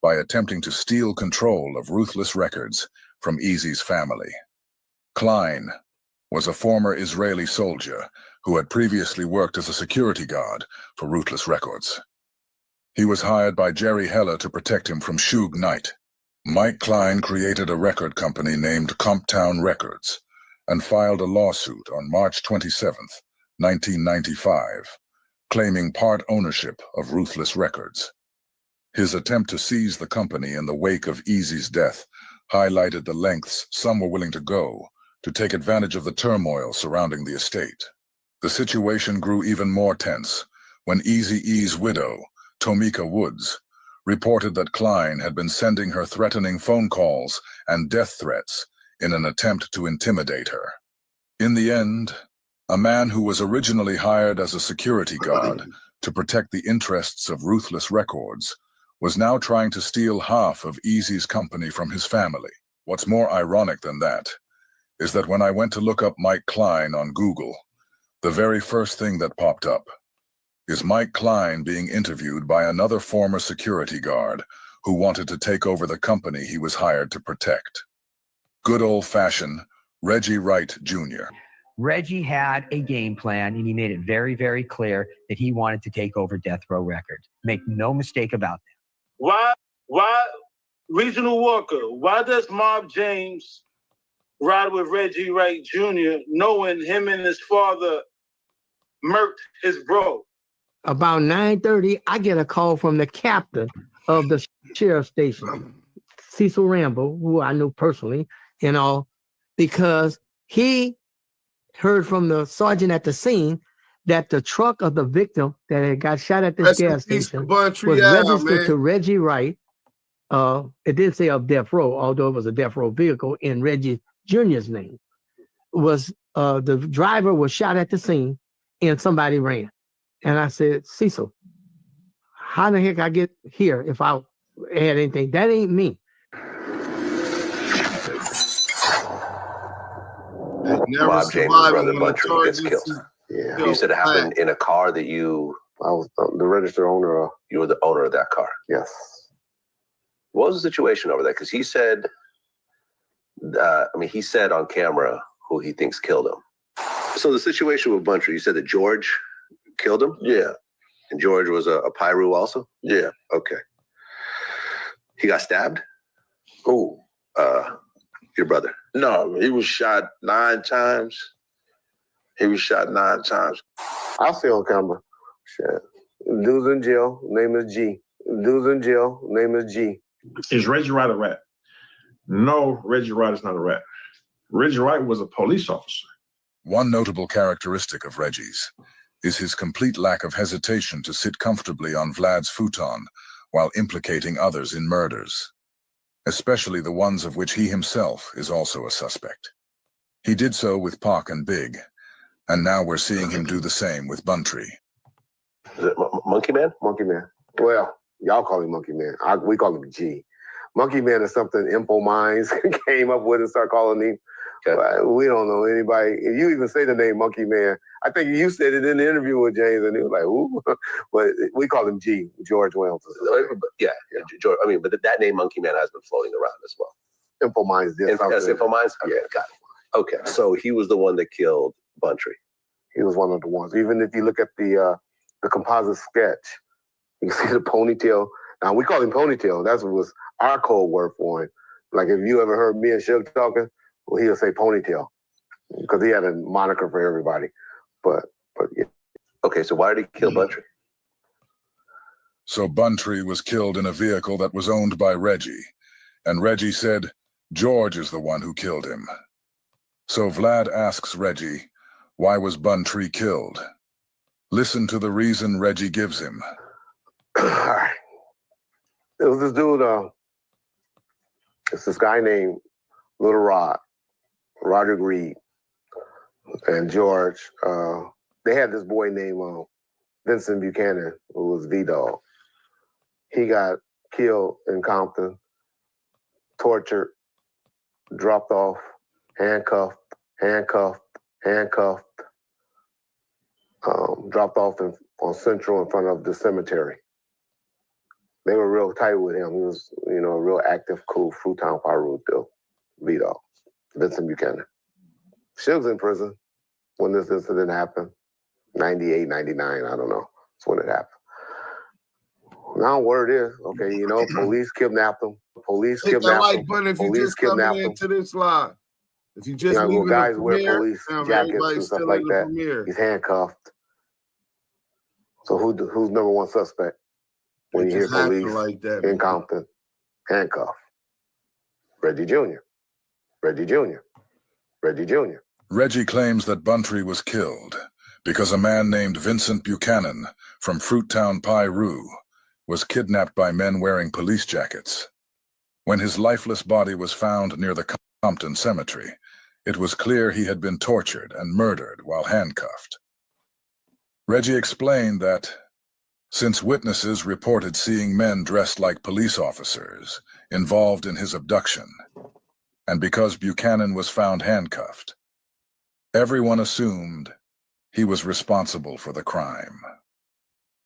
by attempting to steal control of Ruthless Records from Eazy's family. Klein was a former Israeli soldier who had previously worked as a security guard for Ruthless Records. He was hired by Jerry Heller to protect him from Suge Knight. Mike Klein created a record company named Comptown Records and filed a lawsuit on March 27, 1995, claiming part ownership of Ruthless Records. His attempt to seize the company in the wake of Eazy's death highlighted the lengths some were willing to go to take advantage of the turmoil surrounding the estate. The situation grew even more tense when Eazy-E's widow, Tomika Woods, reported that Klein had been sending her threatening phone calls and death threats in an attempt to intimidate her. In the end, a man who was originally hired as a security guard to protect the interests of Ruthless Records was now trying to steal half of Eazy's company from his family. What's more ironic than that is that when I went to look up Mike Klein on Google, the very first thing that popped up is Mike Klein being interviewed by another former security guard who wanted to take over the company he was hired to protect. Good old-fashioned Reggie Wright Jr. Reggie had a game plan, and he made it very, very clear that he wanted to take over Death Row Records. Make no mistake about that. Why, Regional Walker, why does Mob James ride with Reggie Wright Jr. knowing him and his father murked his bro? About 9:30, I get a call from the captain of the sheriff station, Cecil Rambo, who I knew personally, and all, because he heard from the sergeant at the scene that the truck of the victim that had got shot at this gas station was registered to Reggie Wright. It did say of Death Row, although it was a Death Row vehicle in Reggie Jr.'s name. Was the driver was shot at the scene and somebody ran. And I said, Cecil, how the heck I get here if I had anything? That ain't me. Bob James' brother Buntry gets killed. Yeah, you said it happened in a car that you... I was the registered owner of. You were the owner of that car? Yes. What was the situation over there? Because he said, he said on camera who he thinks killed him. So the situation with Buntry, you said that George killed him? Yeah. And George was a Pyru also? Yeah. Okay. He got stabbed? Who? Your brother. No, he was shot 9 times. He was shot 9 times. I'll see on camera. Shit. Dude's in jail, name is G. Dude's in jail, name is G. Is Reggie Wright a rat? No, Reggie Wright is not a rat. Reggie Wright was a police officer. One notable characteristic of Reggie's is his complete lack of hesitation to sit comfortably on Vlad's futon while implicating others in murders, especially the ones of which he himself is also a suspect. He did so with Pac and Big, and now we're seeing him do the same with Buntry. Is it Monkey Man? Monkey Man. Well, y'all call him Monkey Man. We call him G. Monkey Man is something Info Minds came up with and started calling him. Okay. We don't know anybody. If you even say the name Monkey Man, I think you said it in the interview with James, and he was like, "Ooh," but we call him G, George Williams. Yeah, George. But that name Monkey Man has been floating around as well. Info Minds did something. Yes, Info Minds? Okay, yeah, got it. Okay, so he was the one that killed Buntry. He was one of the ones. Even if you look at the composite sketch, you see the ponytail. Now, we call him Ponytail. That was our code word for him. Like, if you ever heard me and Suge talking, well, he'll say Ponytail because he had a moniker for everybody. But yeah. Okay, so why did he kill Buntry? So Buntry was killed in a vehicle that was owned by Reggie, and Reggie said George is the one who killed him. So Vlad asks Reggie, why was Buntry killed? Listen to the reason Reggie gives him. All right. It was this dude, it's this guy named Little Rod, Roger Greed, and George. They had this boy named Vincent Buchanan, who was V-Dog. He got killed in Compton, tortured, dropped off, handcuffed, dropped off on Central in front of the cemetery. They were real tight with him. He was, a real active, cool, Fruitown Pyru deal. V-Dog, Vincent Buchanan. Suge's in prison when this incident happened. 98, 99, I don't know. That's when it happened. Now word is, police kidnapped him. Police Hit kidnapped that like him. button if you Police just coming into this live. If you just guys wear police jackets and stuff like that. He's handcuffed. So who's number one suspect when you hear police like that, in Compton? Handcuffed. Reggie Jr. Reggie Jr. Reggie Jr. Reggie claims that Buntry was killed because a man named Vincent Buchanan from Fruittown, Peru, was kidnapped by men wearing police jackets. When his lifeless body was found near the Compton Cemetery, it was clear he had been tortured and murdered while handcuffed. Reggie explained that since witnesses reported seeing men dressed like police officers involved in his abduction, and because Buchanan was found handcuffed, everyone assumed he was responsible for the crime.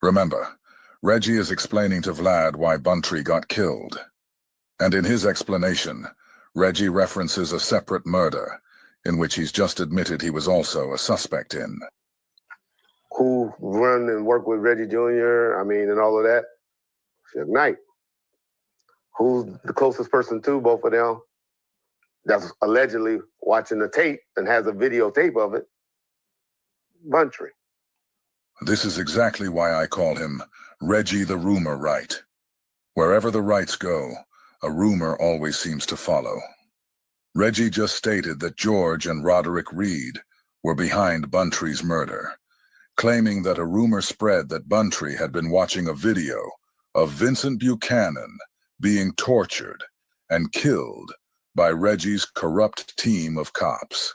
Remember, Reggie is explaining to Vlad why Buntry got killed. And in his explanation, Reggie references a separate murder in which he's just admitted he was also a suspect in. Who run and work with Reggie Jr., and all of that? Suge Knight. Who's the closest person to both of them that's allegedly watching the tape and has a videotape of it? Buntry. This is exactly why I call him Reggie the Rumor Wright. Wherever the Wrights go, a rumor always seems to follow. Reggie just stated that George and Roderick Reed were behind Buntry's murder, claiming that a rumor spread that Buntry had been watching a video of Vincent Buchanan being tortured and killed by Reggie's corrupt team of cops.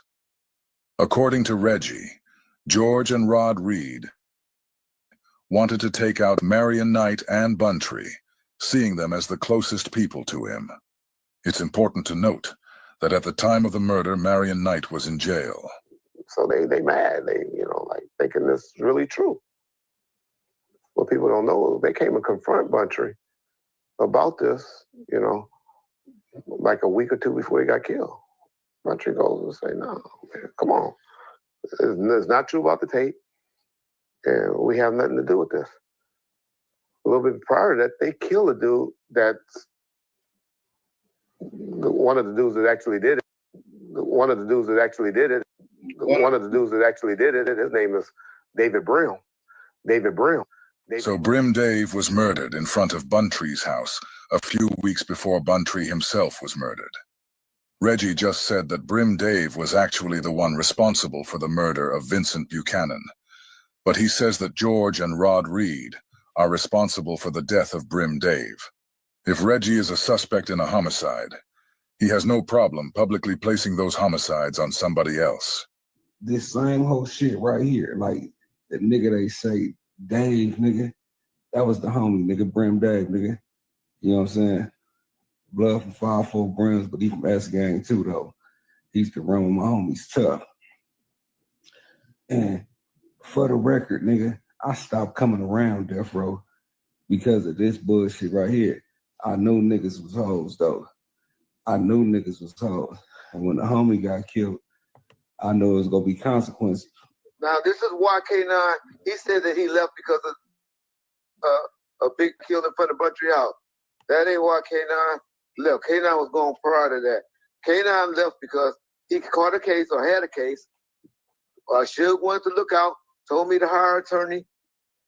According to Reggie, George and Rod Reed wanted to take out Marion Knight and Buntry, seeing them as the closest people to him. It's important to note that at the time of the murder, Marion Knight was in jail. So they mad, thinking this is really true. What people don't know, they came and confront Buntry about this, like a week or two before he got killed. Buntry goes and say, no, man, come on. It's not true about the tape, and we have nothing to do with this. A little bit prior to that, they killed a dude that's one of the dudes that actually did it. One of the dudes that actually did it. His name is David Brim. So Brim Dave was murdered in front of Buntry's house a few weeks before Buntry himself was murdered. Reggie just said that Brim Dave was actually the one responsible for the murder of Vincent Buchanan. But he says that George and Rod Reed are responsible for the death of Brim Dave. If Reggie is a suspect in a homicide, he has no problem publicly placing those homicides on somebody else. This same whole shit right here, like the nigga they say, Dave, nigga, that was the homie, nigga, Brim Dave, nigga. You know what I'm saying? Blood from 5-4 Brims, but he from S Gang too, though. He used to run with my homies tough. And for the record, nigga, I stopped coming around Death Row because of this bullshit right here. I knew niggas was hoes, though. And when the homie got killed, I knew it was gonna be consequences. Now, this is why K9, he said that he left because of a big kill in front of Buntry House. That ain't why K9 left. K9 was going prior to that. K9 left because he caught a case or had a case. Suge wanted to look out, told me to hire an attorney,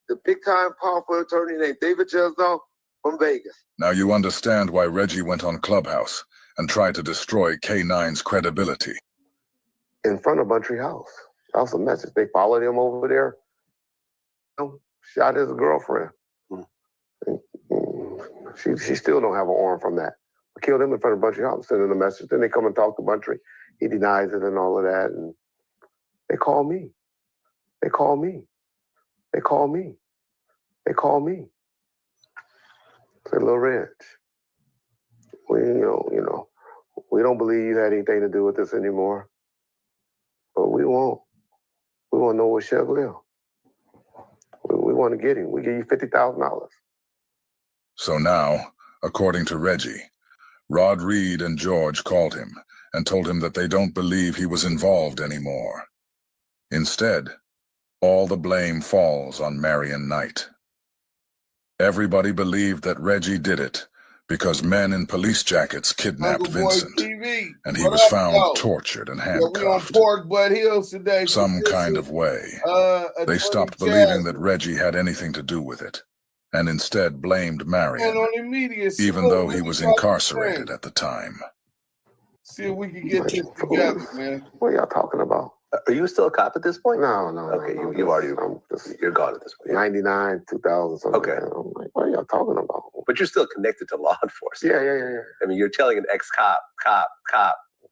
the big-time powerful attorney named David Chesnoff from Vegas. Now you understand why Reggie went on Clubhouse and tried to destroy K9's credibility. In front of Buntry House. That was a message. They followed him over there, shot his girlfriend. She still don't have an arm from that. I killed him in front of Buntry House, sending a message. Then they come and talk to Buntry. He denies it and all of that. And they call me. Say, Lil Reg, we don't believe you had anything to do with this anymore. But we want to know where Suge live. We want to get him. We give you $50,000. So now, according to Reggie, Rod Reed and George called him and told him that they don't believe he was involved anymore. Instead, all the blame falls on Marion Knight. Everybody believed that Reggie did it because men in police jackets kidnapped Vincent, and he was found tortured and handcuffed. Some kind of way. They stopped believing that Reggie had anything to do with it, and instead blamed Marion, even though he was incarcerated at the time. See if we can get this together, man. What are y'all talking about? Are you still a cop at this point? No. Okay, you've already, you're gone at this point. 99, 2000, something. Okay. Like that. I'm like, what are y'all talking about? But you're still connected to law enforcement. Yeah. I mean, you're telling an ex-cop,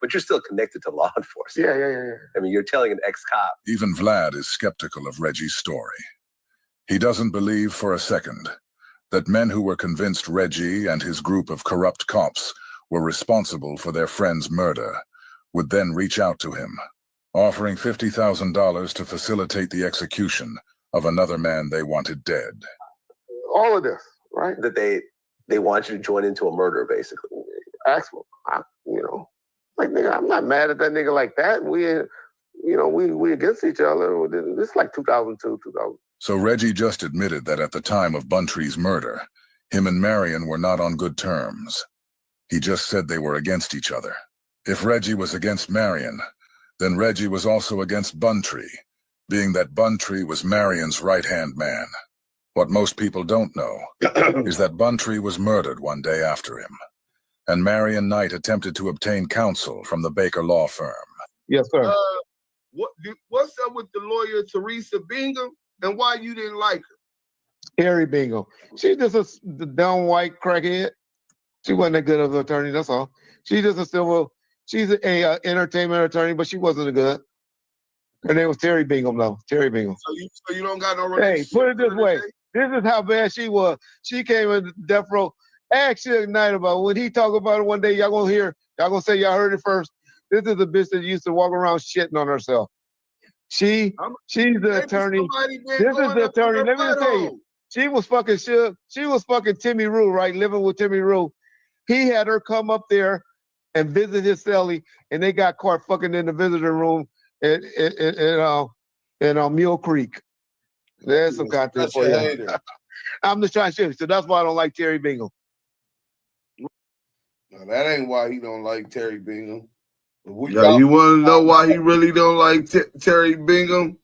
but you're still connected to law enforcement. Yeah. I mean, you're telling an ex-cop. Even Vlad is skeptical of Reggie's story. He doesn't believe for a second that men who were convinced Reggie and his group of corrupt cops were responsible for their friend's murder would then reach out to him, offering $50,000 to facilitate the execution of another man they wanted dead. All of this, right? That they want you to join into a murder, basically. Actually, like, nigga, I'm not mad at that nigga like that. We against each other. This is like 2002, 2000. So Reggie just admitted that at the time of Buntry's murder, him and Marion were not on good terms. He just said they were against each other. If Reggie was against Marion, then Reggie was also against Buntry, being that Buntry was Marion's right-hand man. What most people don't know is that Buntry was murdered one day after him, and Marion Knight attempted to obtain counsel from the Baker law firm. Yes, sir. What's up with the lawyer Teresa Bingham, and why you didn't like her? Harry Bingham. She's just a dumb white crackhead. She wasn't that good of an attorney, that's all. She's just a civil, she's a entertainment attorney, but she wasn't a good. Her name was Terry Bingham, though. Terry Bingham. So you don't got no Hey, put it this way. This is how bad she was. She came in death row. Ask Suge Knight about it. When he talk about it one day, y'all gonna say y'all heard it first. This is a bitch that used to walk around shitting on herself. She's the attorney. This is the attorney. Let me just tell you. She was fucking Suge. She was fucking Timmy Rue, right? Living with Timmy Rue. He had her come up there and visit his cellie, and they got caught fucking in the visitor room in Mule Creek. There's some content for you. I'm just trying to show you. So that's why I don't like Terry Bingham. No, that ain't why he don't like Terry Bingham. You want to know why he really don't like Terry Bingham?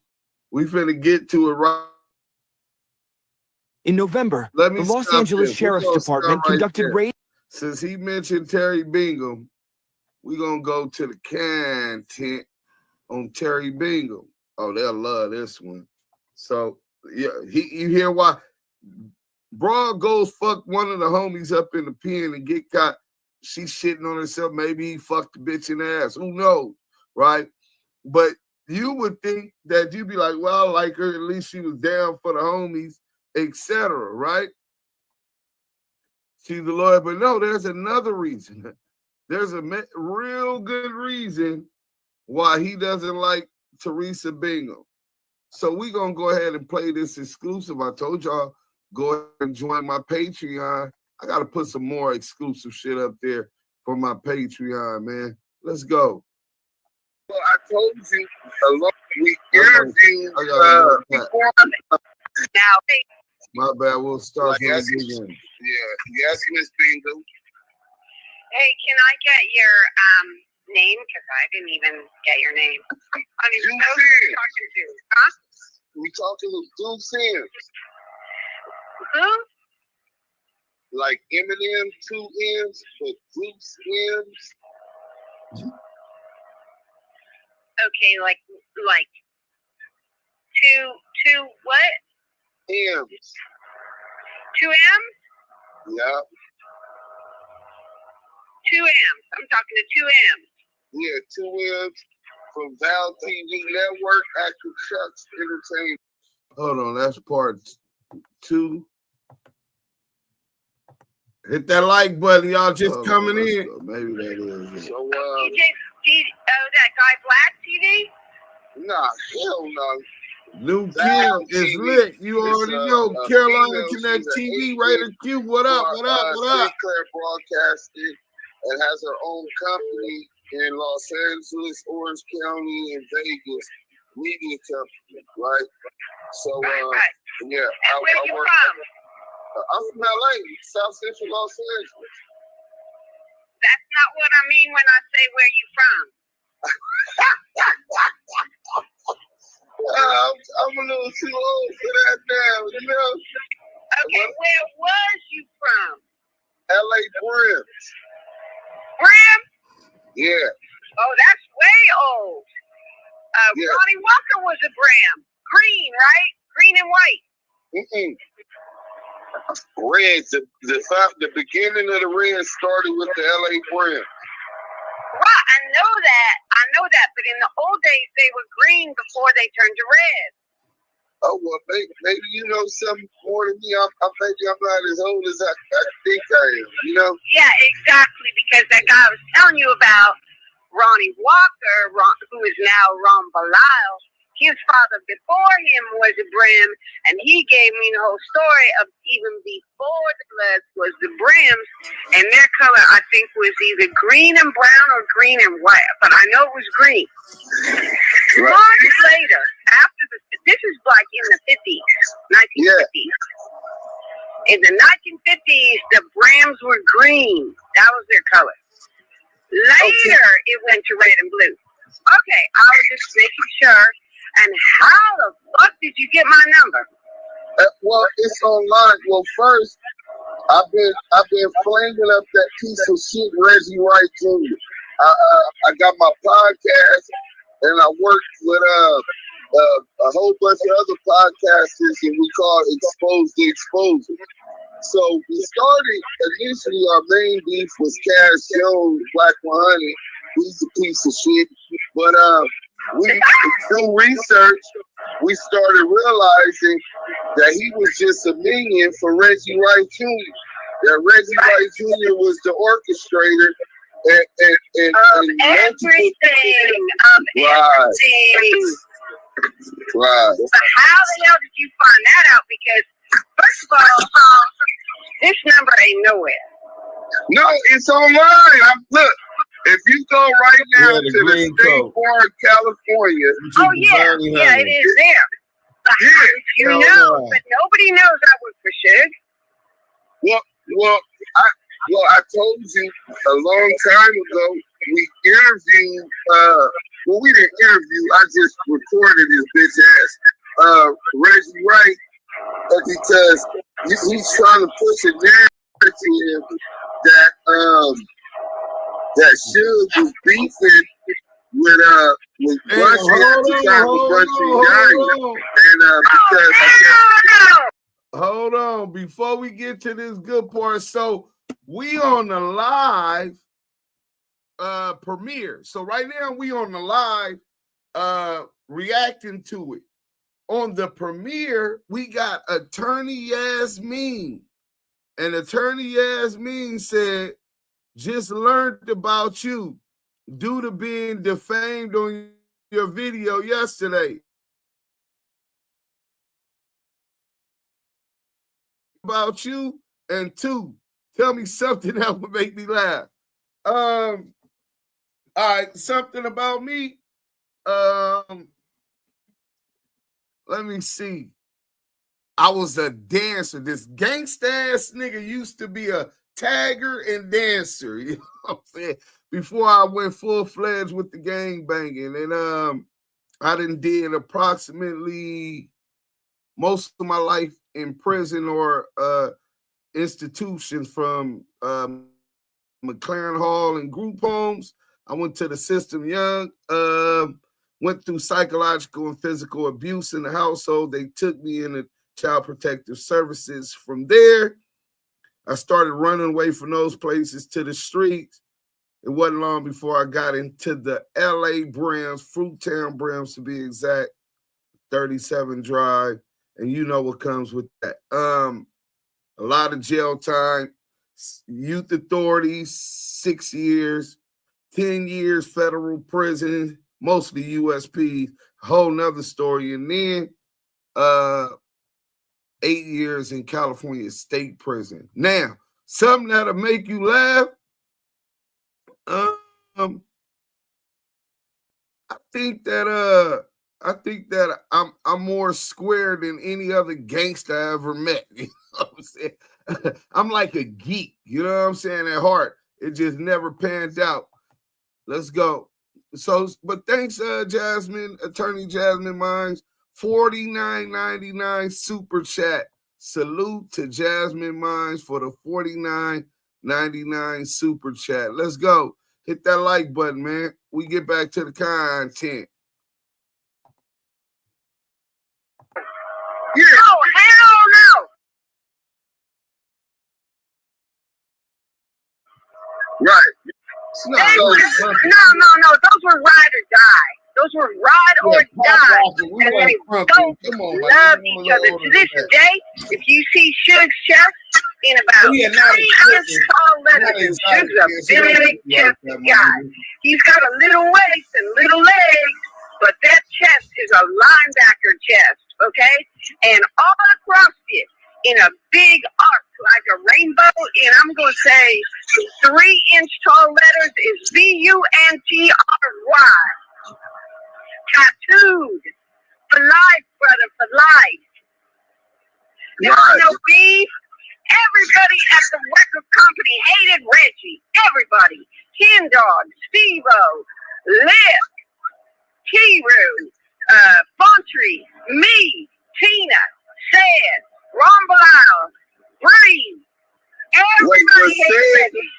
We finna get to it right. In November, the Los Angeles Sheriff's Department conducted raids. Since he mentioned Terry Bingham, we're going to go to the content on Terry Bingham. Oh, they'll love this one. So, yeah, you hear why? Broad goes fuck one of the homies up in the pen and get caught. She's shitting on herself. Maybe he fucked the bitch in the ass. Who knows, right? But you would think that you'd be like, well, I like her. At least she was down for the homies, etc., right? She's the lawyer. But no, there's another reason. There's a real good reason why he doesn't like Teresa Bingham. So we're going to go ahead and play this exclusive. I told y'all, go ahead and join my Patreon. I got to put some more exclusive shit up there for my Patreon, man. Let's go. Well, I told you we interviewed before. Now, my bad. We'll start from the beginning. Yeah. Yes, Miss Bingham. Hey, can I get your name? Because I didn't even get your name. I mean, who are you talking to? Huh? We talking to Duke Sims. Who? Like Eminem, 2 M's, but Duke Sims. Okay, like two what? M's. 2 M's? Yeah. 2 M's. I'm talking to 2 M's. Yeah, 2 M's from Val TV Network, Accusations Entertainment. Hold on, that's part 2. Hit that like button, y'all just coming in. Maybe that is it. So, that guy Black TV? Nah, hell no. New Kim is lit. You already know. Carolina Connect TV, Raider Q. What up? What up? What up? Sinclair Broadcasting and has her own company in Los Angeles, Orange County, and Vegas. Media company, right? So, yeah. And where you from? I'm from LA, South Central Los Angeles. That's not what I mean when I say where you from. I'm a little too old for that now, you know? Okay, where was you from? LA Brim. Brim? Yeah. Oh, that's way old. Yeah. Ronnie Walker was a Bram. Green, right? Green and white. Red. The beginning of the red started with the LA Bram. Right, I know that. But in the old days, they were green before they turned to red. Oh, well, maybe you know something more than me. I'm not as old as I think I am, you know? Yeah, exactly, because that guy I was telling you about, Ronnie Walker, who is now Ron Belial, his father before him was a Brim, and he gave me the whole story of even before the Bloods was the Brims, and their color, I think, was either green and brown or green and white, but I know it was green. Right. Months later, this is like in the 50s, 1950s. Yeah. In the 1950s, the Brams were green. That was their color. Later, it went to red and blue. Okay, I was just making sure. And how the fuck did you get my number? Well, it's online. Well, first, I've been flaming up that piece of shit, Reggie Wright Jr. I got my podcast, and I worked with a whole bunch of other podcasters, and we call it Expose the Exposure. So we started, initially our main beef was Cash Jones, Black 100. He's a piece of shit. But through research, we started realizing that he was just a minion for Reggie Wright Jr. That Reggie Wright Jr. was the orchestrator and everything. Right. But how the hell did you find that out? Because first of all, this number ain't nowhere. No, it's online. Look, if you go right now to the State Board, California. Oh yeah, it is there. But how did you know? But nobody knows I work for Suge. Well, I told you a long time ago. We interviewed. Well, we didn't interview. I just recorded his bitch ass, Reggie Wright, because he's trying to push a narrative that Suge was beefing with Buntry at the time of Buntry dying, and hold on, before we get to this good part, so we on the live premiere. So right now we on the live reacting to it. On the premiere, we got Attorney Yasmin. And Attorney Yasmin said, just learned about you due to being defamed on your video yesterday. About you, and two, tell me something that would make me laugh. All right, something about me. Let me see. I was a dancer. This gangsta ass nigga used to be a tagger and dancer. You know what I'm saying? Before I went full-fledged with the gang banging. And I did approximately most of my life in prison or institutions, from McLaren Hall and group homes. I went to the system young. Went through psychological and physical abuse in the household. They took me in the Child Protective Services. From there, I started running away from those places to the streets. It wasn't long before I got into the LA Brams, Fruittown Brams to be exact, 37 Drive, and you know what comes with that. A lot of jail time, youth authorities, 6 years, 10 years federal prison, mostly USP, a whole nother story. And then 8 years in California state prison. Now, something that'll make you laugh. I think that I'm more square than any other gangster I ever met. You know what I'm saying? I'm like a geek, you know what I'm saying, at heart. It just never panned out. Let's go. So, but thanks, Jasmine, Attorney Jasmine Mines, $49.99 super chat. Salute to Jasmine Mines for the $49.99 super chat. Let's go. Hit that like button, man. We get back to the content. Yeah. Oh, hell no. Right. No. Those were ride or die. Those were ride or die. And they both love each other. To this day, if you see Suge's chest in about 3 inch tall letters, Suge's a big chested guy. He's got a little waist and little legs, but that chest is a linebacker chest, okay? And all across it, in a big arc like a rainbow, and I'm going to say 3 inch tall letters is Buntry. Tattooed. For life, brother, for life. There was no beef. Everybody at the record company hated Reggie. Everybody. Ken Dog, Steve-O, Lip, T-Roo, Buntry, me, Tina, Sad, Ron Bilal, Breeze. Everybody hated Reggie.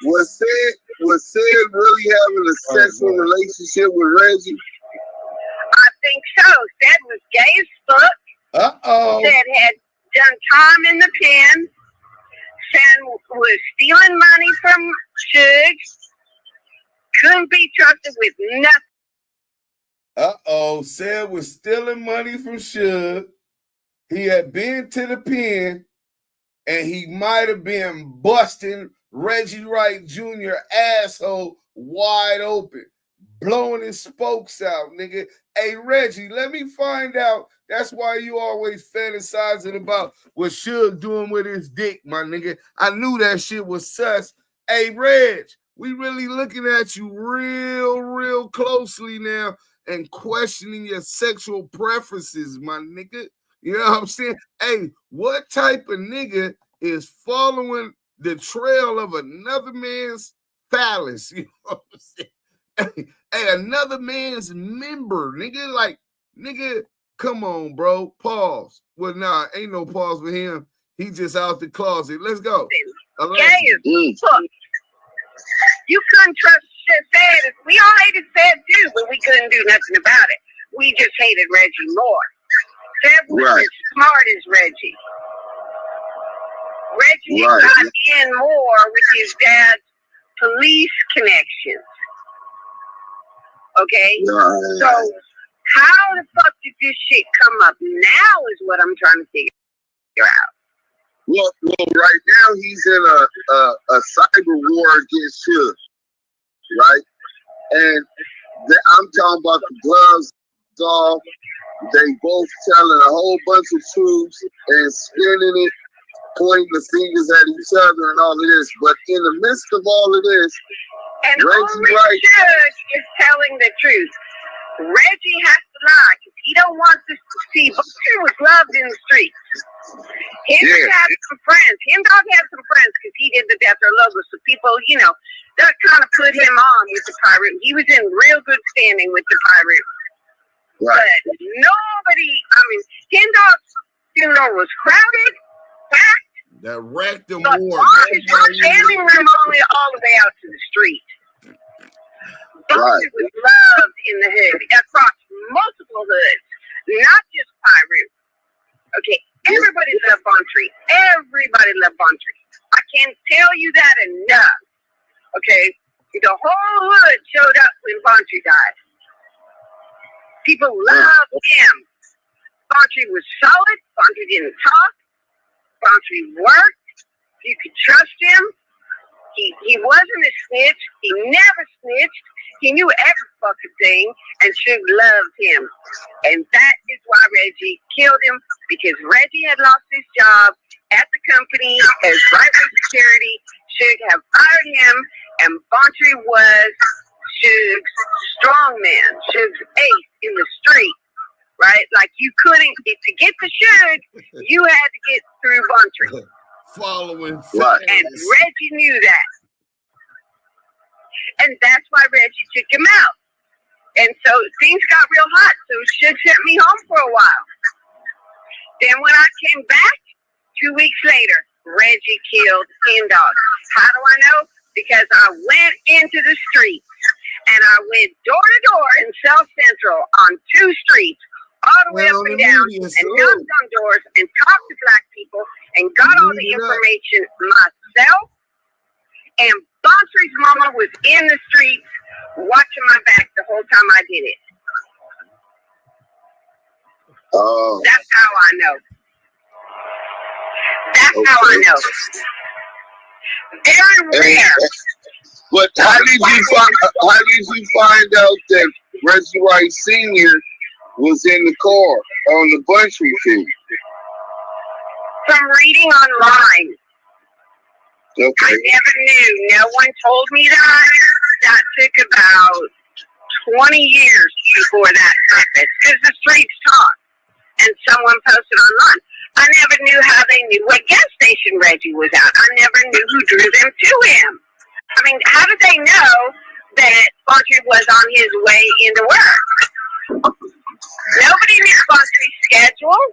Was Sid really having a sexual relationship with Reggie? I think so. Sid was gay as fuck. Sid had done time in the pen. Sid was stealing money from Suge. Couldn't be trusted with nothing. Sid was stealing money from Suge. He had been to the pen, and he might have been busting Reggie Wright Jr. asshole wide open, blowing his spokes out, nigga. Hey, Reggie, let me find out. That's why you always fantasizing about what Suge doing with his dick, my nigga. I knew that shit was sus. Hey, Reg, we really looking at you real closely now and questioning your sexual preferences, my nigga. You know what I'm saying? Hey, what type of nigga is following the trail of another man's phallus? You know what I'm saying? Hey, another man's member, nigga. Like, nigga, come on, bro. Pause. Well, nah, ain't no pause for him. He just out the closet. Let's go. Gay as fuck. You couldn't trust Sad. We all hated Sad too, but we couldn't do nothing about it. We just hated Reggie more. Sad was as smart as Reggie. Reggie got in more with his dad's police connections. Okay? So how the fuck did this shit come up now is what I'm trying to figure out. Well, right now he's in a cyber war against Suge, right? And I'm talking about the gloves off. They both telling a whole bunch of truths and spinning it, pointing the fingers at each other and all of this. But in the midst of all of this, and only Suge is telling the truth. Reggie has to lie because he don't want to see Buntry was loved in the streets. Him had some friends. Him dog had some friends because he did the Death Row logo. So people, you know, that kind of put him on with the pirate. He was in real good standing with the pirate. But nobody, I mean, Him Dog's funeral was crowded, packed. That wrecked them but more. standing room only all the way out to the street. Buntry was loved in the hood across multiple hoods, not just Pyru. Okay, everybody loved Buntry. Everybody loved Buntry. I can't tell you that enough. Okay, the whole hood showed up when Buntry died. People loved him. Buntry was solid. Buntry didn't talk. Buntry worked. You could trust him. He wasn't a snitch. He never snitched. He knew every fucking thing, and Suge loved him. And that is why Reggie killed him, because Reggie had lost his job at the company as driver security. Suge had fired him, and Buntry was Suge's strong man, Suge's ace in the street, right? Like you couldn't, to get to Suge, you had to get through Buntry. Following. And Reggie knew that. And that's why Reggie took him out. And so things got real hot. So Suge sent me home for a while. Then when I came back, 2 weeks later, Reggie killed Ken Dog. How do I know? because I went into the streets and I went door to door in South Central on 2 streets, all the way up and down, and knocked on doors and talked to black people and got all the information myself. And Buntry's mama was in the streets watching my back the whole time I did it. Oh. That's how I know. That's how I know. Very rare. But how did you find out that Reggie Wright Sr. was in the car on the Buntry thing? From reading online. Okay. I never knew. No one told me that. That took about 20 years before that happened. Because the streets talk. And someone posted online. I never knew how they knew what gas station Reggie was at. I never knew who drew them to him. I mean, how did they know that Buntry was on his way into work? Nobody knew Buntry's schedule.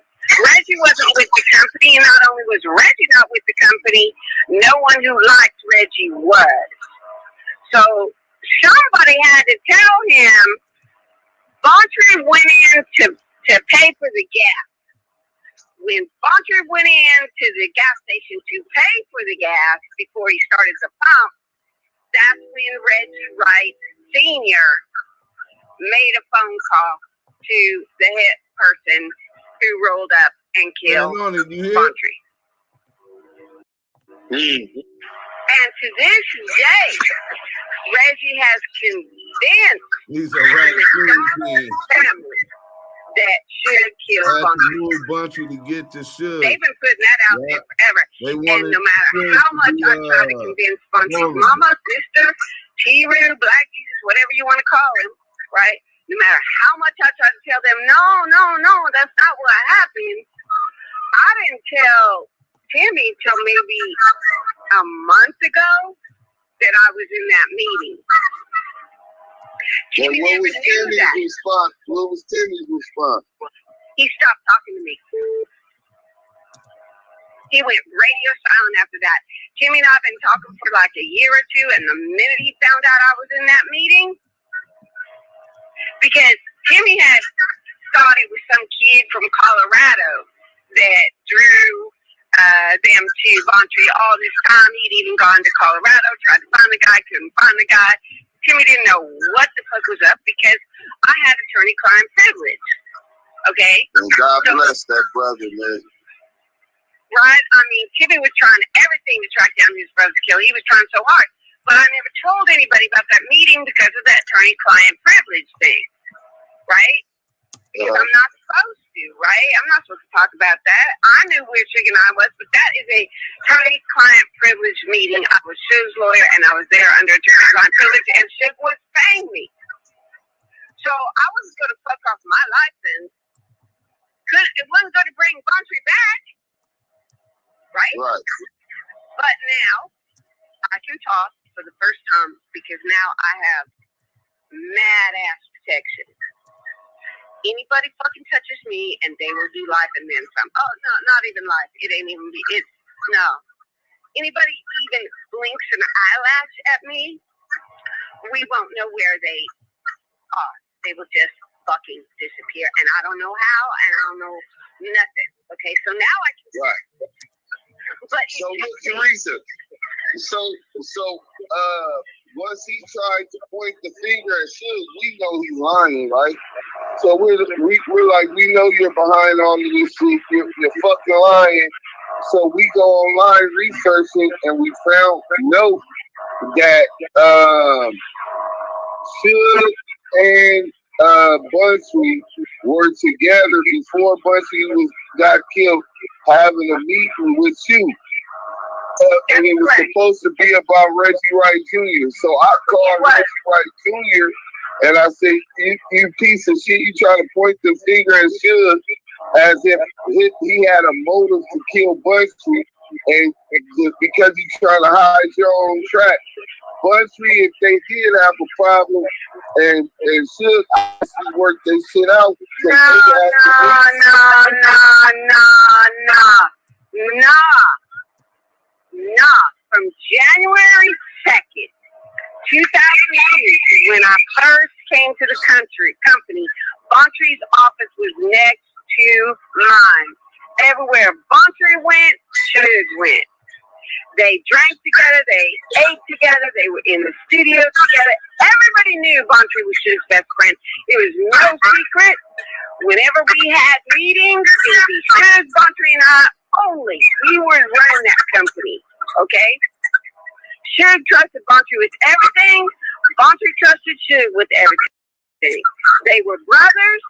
Reggie wasn't with the company, and not only was Reggie not with the company, no one who liked Reggie was. So somebody had to tell him Buntry went in to pay for the gas. When Buntry went into the gas station to pay for the gas before he started the pump, that's when Reggie Wright Sr. made a phone call to the head person who rolled up and killed Buntry. And to this day, Reggie has convinced the family that Suge killed Buntry to get to Suge. They've been putting that out there forever. And no matter how much I try to convince Buntry's mama, sister, T-Roo, Black Jesus, whatever you want to call him, right? No matter how much I try to tell them, no, that's not what happened. I didn't tell Timmy till maybe a month ago that I was in that meeting. What was Timmy's response? What was Timmy's response? He stopped talking to me. He went radio silent after that. Timmy and I have been talking for like a year or two, and the minute he found out I was in that meeting, because Timmy had thought it was some kid from Colorado that drew them to Buntry all this time. He'd even gone to Colorado, tried to find the guy, couldn't find the guy. Timmy didn't know what the fuck was up because I had attorney-client privilege. Okay? And God bless that brother, man. Right? I mean, Timmy was trying everything to track down his brother's kill. He was trying so hard. But I never told anybody about that meeting because of that attorney-client privilege thing. Right? Because I'm not supposed to, right? I'm not supposed to talk about that. I knew where Suge and I was, but that is a attorney-client privilege meeting. I was Suge's lawyer, and I was there under attorney-client privilege, and Suge was paying me. So I wasn't going to fuck off my license. It wasn't going to bring Buntry back, right? Right. But now I can talk for the first time because now I have mad-ass protection. Anybody fucking touches me and they will do life and then some. Oh, no, not even life. It ain't even no. Anybody even blinks an eyelash at me, we won't know where they are. They will just fucking disappear. And I don't know how, and I don't know nothing. Okay, so now I can. Right. But so look, Teresa. Once he tried to point the finger at Suge, we know he's lying, right? So we're like, we know you're behind all of this shit. You're fucking lying. So we go online researching, and we found a note that Suge and Buntry were together before Buntry got killed, having a meeting with you. And it was supposed to be about Reggie Wright Jr. So I called Reggie Wright Jr. and I said, you piece of shit, you trying to point the finger at Suge as if he had a motive to kill Buntry, and because he's trying to hide your own track. Buntry, if they did have a problem, and Suge actually worked their shit out. No. From January 2nd, 2002, when I first came to the company, Buntry's office was next to mine. Everywhere Buntry went, Suge went. They drank together, they ate together, they were in the studio together. Everybody knew Buntry was Suge's best friend. It was no secret. Whenever we had meetings, it would be Suge, Buntry, and I only. We were running that company, okay? Suge trusted Buntry with everything. Buntry trusted Suge with everything. They were brothers.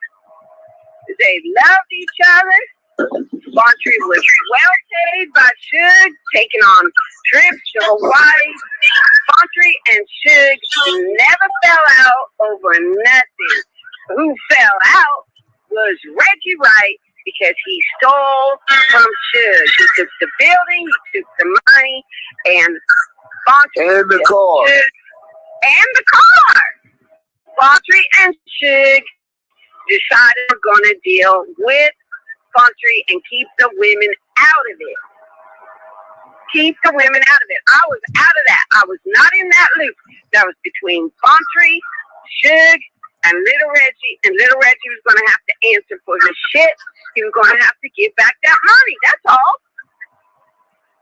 They loved each other. Buntry was well paid by Suge, taking on trips to Hawaii. Buntry and Suge never fell out over nothing. Who fell out was Reggie Wright, because he stole from Suge. He took the building, he took the money, and Buntry and the car. And the car. Buntry and Suge decided we're going to deal with Buntry and keep the women out of it. Keep the women out of it. I was out of that. I was not in that loop. That was between Buntry, Suge, and Little Reggie. And Little Reggie was going to have to answer for his shit. He was going to have to give back that money. That's all.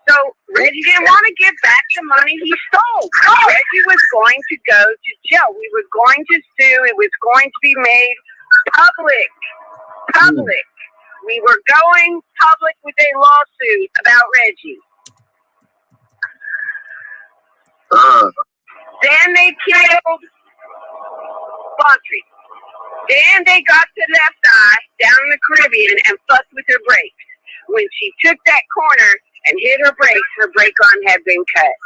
So Reggie didn't want to give back the money he stole. Reggie was going to go to jail. We were going to sue. It was going to be made public. We were going public with a lawsuit about Reggie. Then they killed Buntry. Then they got to Left Eye down in the Caribbean and fucked with her brakes. When she took that corner and hit her brakes, her brake arm had been cut.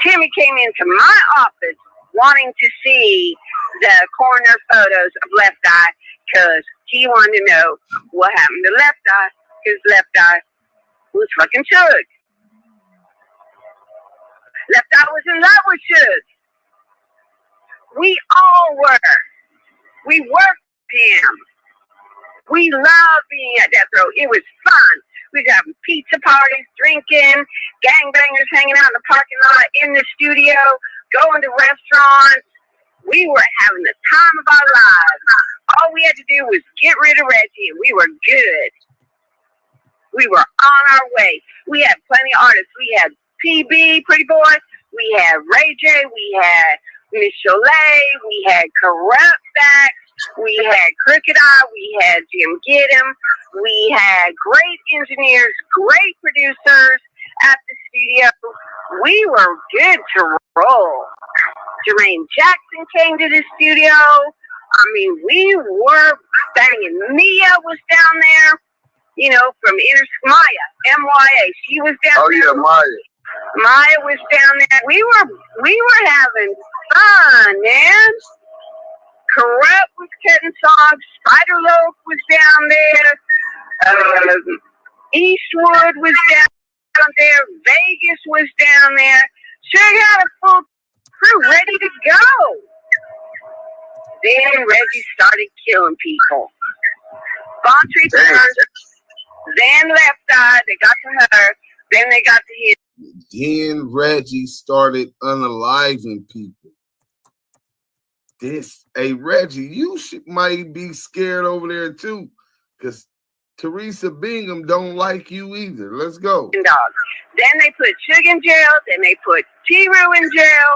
Timmy came into my office wanting to see the corner photos of Left Eye because he wanted to know what happened to Left Eye, because Left Eye was fucking Suge. Left Eye was in love with Suge. We all were. We worked with him. We loved being at Death Row. It was fun. We'd have pizza parties, drinking, gangbangers hanging out in the parking lot, in the studio, going to restaurants. We were having the time of our lives. All we had to do was get rid of Reggie, and we were good. We were on our way. We had plenty of artists. We had PB, Pretty Boy. We had Ray J. We had Miss Cholet. We had Corrupt Back. We had Crooked Eye. We had Jim Giddem. We had great engineers, great producers at the studio. We were good to roll. Jermaine Jackson came to the studio. I mean, we were banging. Mia was down there, you know, from Maya, M-Y-A. She was down there. Oh, yeah, Maya. Maya was down there. We were having fun, man. Corrupt was cutting songs. Spider Loaf was down there. Eastwood was down there. Vegas was down there. Suge had a full crew ready to go. Then Reggie started killing people. Buntry turned. Then Left Eye. They got to her. Then they got to him. Then Reggie started unaliving people. Hey Reggie, you might be scared over there too, because Teresa Bingham don't like you either. Let's go. Then they put Suge in jail. Then they put T-Roo in jail.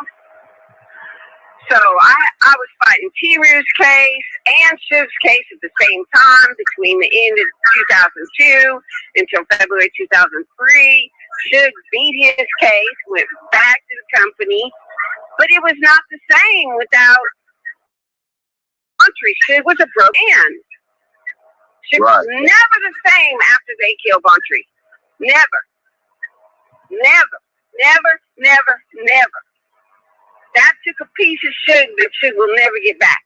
So I was fighting T-Roo's case and Suge's case at the same time between the end of 2002 until February 2003. Suge beat his case, went back to the company, but it was not the same without Buntry. Suge was a broke man. Suge was never the same after they killed Buntry. Never. That took a piece of Suge that Suge will never get back.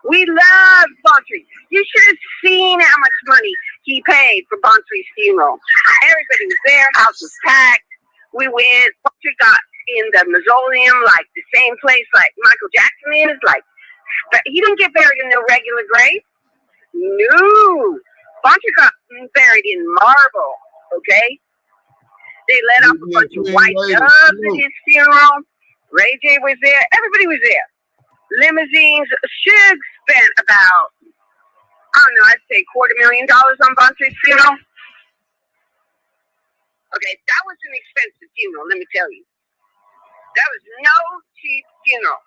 We loved Buntry. You should have seen how much money he paid for Buntry's funeral. Everybody was there. House was packed. We went. Buntry got in the mausoleum, like the same place like Michael Jackson is. Like, he didn't get buried in no regular grave. No. Buntry got buried in marble, okay? They let off a bunch of white doves at his funeral. Ray J was there. Everybody was there. Limousines. Suge spent about, I don't know, I'd say $250,000 on Buntry's funeral. Okay, that was an expensive funeral, let me tell you. That was no cheap funeral.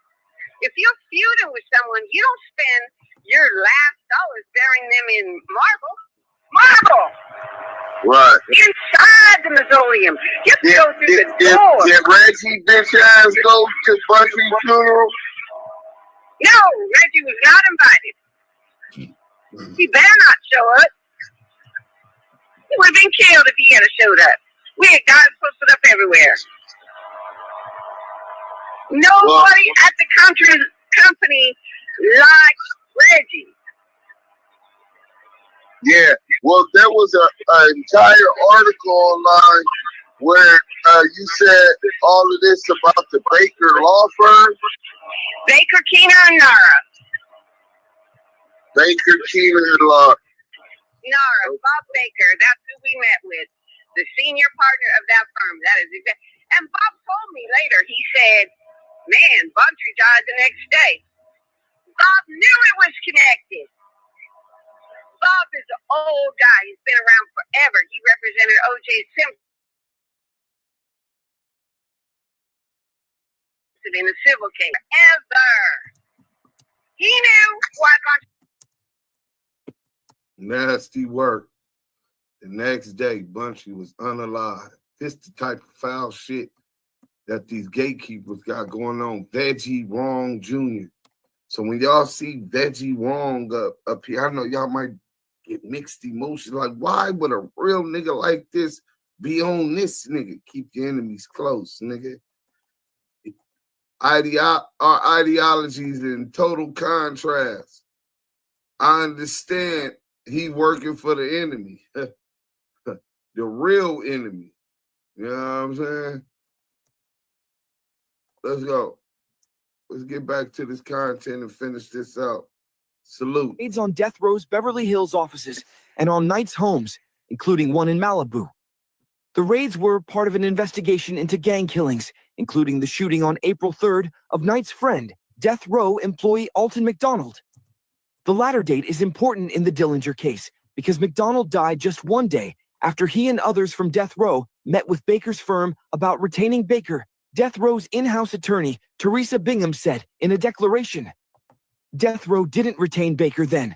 If you're feuding with someone, you don't spend your last dollars burying them in marble. Marble! Right. Inside the mausoleum. You have to go through the door. Did Reggie bitch ass go to Buntry's funeral? No, Reggie was not invited. He better not show up. He would have been killed if he had showed up. We had guys posted up everywhere. Nobody at the company liked Reggie. Yeah, well, there was an entire article online where you said all of this about the Baker law firm. Baker, Keener, and Nara. Baker, Keener, and Nara. Bob Baker, that's who we met with. The senior partner of that firm. That is exactly. And Bob told me later, he said, man, Buntry died the next day. Bob knew it was connected. Bob is an old guy. He's been around forever. He represented O.J. Simpson in a civil case. Ever. He knew why Buntry. Nasty work. The next day, Buntry was unalive. This the type of foul shit that these gatekeepers got going on. Reggie Wright Jr. So when y'all see Reggie Wright up here, I know y'all might get mixed emotions. Like, why would a real nigga like this be on this nigga? Keep your enemies close, nigga. Our ideologies in total contrast. I understand he working for the enemy. The real enemy. You know what I'm saying? Let's go. Let's get back to this content and finish this out. Salute. Raids on Death Row's Beverly Hills offices and on Knight's homes, including one in Malibu. The raids were part of an investigation into gang killings, including the shooting on April 3rd of Knight's friend, Death Row employee Alton McDonald. The latter date is important in the Dillinger case because McDonald died just one day after he and others from Death Row met with Baker's firm about retaining Baker. Death Row's in-house attorney, Teresa Bingham, said in a declaration, Death Row didn't retain Baker then.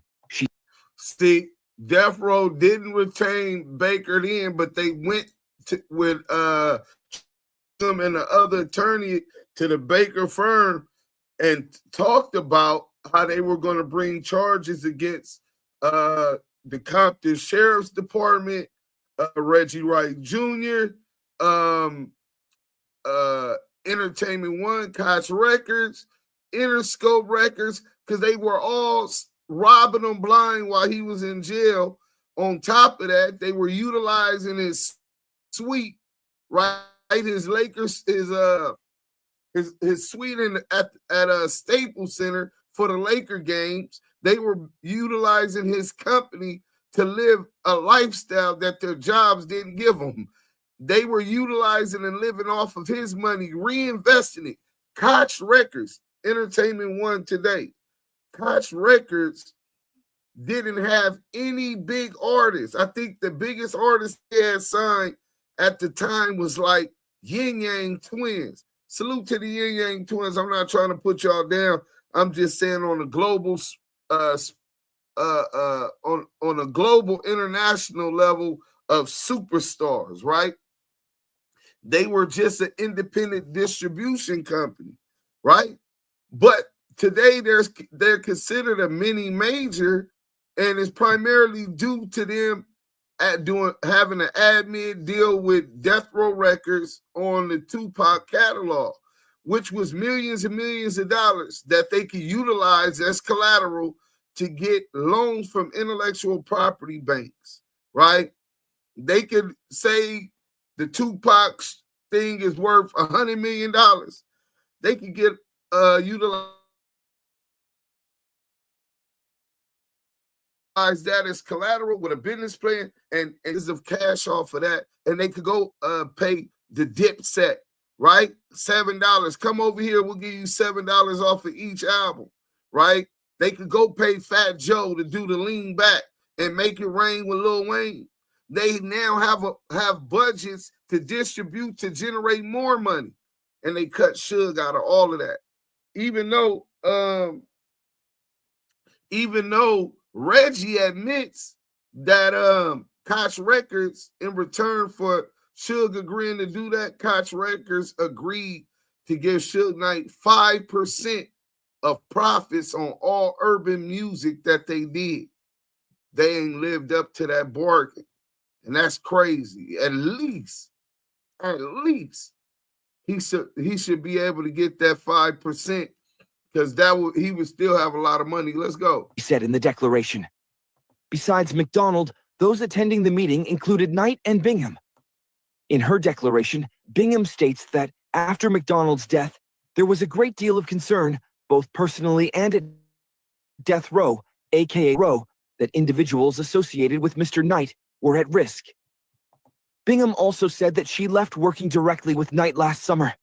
See, Death Row didn't retain Baker then, but they went with him and the other attorney to the Baker firm and talked about how they were going to bring charges against the Compton Sheriff's Department, Reggie Wright Jr., Entertainment One, Koch Records, Interscope Records, because they were all robbing him blind while he was in jail. On top of that, they were utilizing his suite, right? His Lakers, his suite at a Staples Center for the Laker games. They were utilizing his company to live a lifestyle that their jobs didn't give them. They were utilizing and living off of his money, reinvesting it. Koch Records, Entertainment One today. Koch Records didn't have any big artists. I think the biggest artist they had signed at the time was like Yin Yang Twins. Salute to the Yin Yang Twins. I'm not trying to put y'all down. I'm just saying on a global, on a global international level of superstars, right? They were just an independent distribution company, right? But today they're considered a mini major, and it's primarily due to them having an admin deal with Death Row Records on the Tupac catalog, which was millions and millions of dollars that they could utilize as collateral to get loans from intellectual property banks, right? They could say the Tupac thing is worth $100 million. They could get utilized that as collateral with a business plan and of cash off of that, and they could go pay the Dipset, right? $7. Come over here, we'll give you $7 off of each album, right? They could go pay Fat Joe to do the lean back and Make It Rain with Lil Wayne. They now have budgets to distribute to generate more money, and they cut Suge out of all of that. Even though Reggie admits that Koch Records, in return for Suge agreeing to do that, Koch Records agreed to give Suge Knight 5% of profits on all urban music that they did. They ain't lived up to that bargain. And that's crazy. At least he should be able to get that 5%, because he would still have a lot of money. Let's go. He said in the declaration. Besides McDonald, those attending the meeting included Knight and Bingham. In her declaration, Bingham states that after McDonald's death, there was a great deal of concern, both personally and at death row, aka row, that individuals associated with Mr. Knight were at risk. Bingham also said that she left working directly with Knight last summer.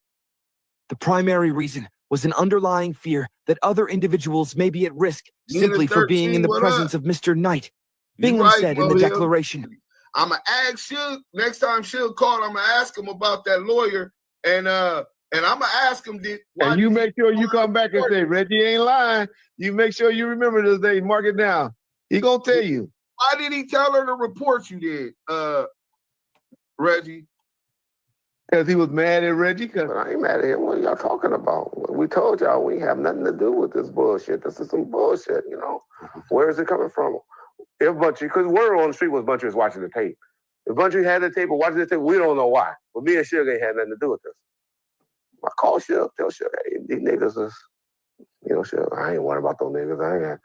The primary reason was an underlying fear that other individuals may be at risk simply for being in the presence of Mr. Knight. Bingham said in the declaration. I'm going to ask Suge, next time Suge called, I'm going to ask him about that lawyer, and I'm going to ask him. And you make sure you come back and say, Reggie ain't lying. You make sure you remember this day, mark it down. He going to tell you. Why did he tell her to report you did, Reggie? Because he was mad at Reggie? But I ain't mad at him. What are y'all talking about? We told y'all we have nothing to do with this bullshit. This is some bullshit, you know? Where is it coming from? If Buntry, because word on the street was Buntry was watching the tape. If Buntry had the tape or watching the tape, we don't know why. But me and Suge ain't had nothing to do with this. I call Suge, tell Suge, hey, these niggas is, you know, Suge, I ain't worried about those niggas.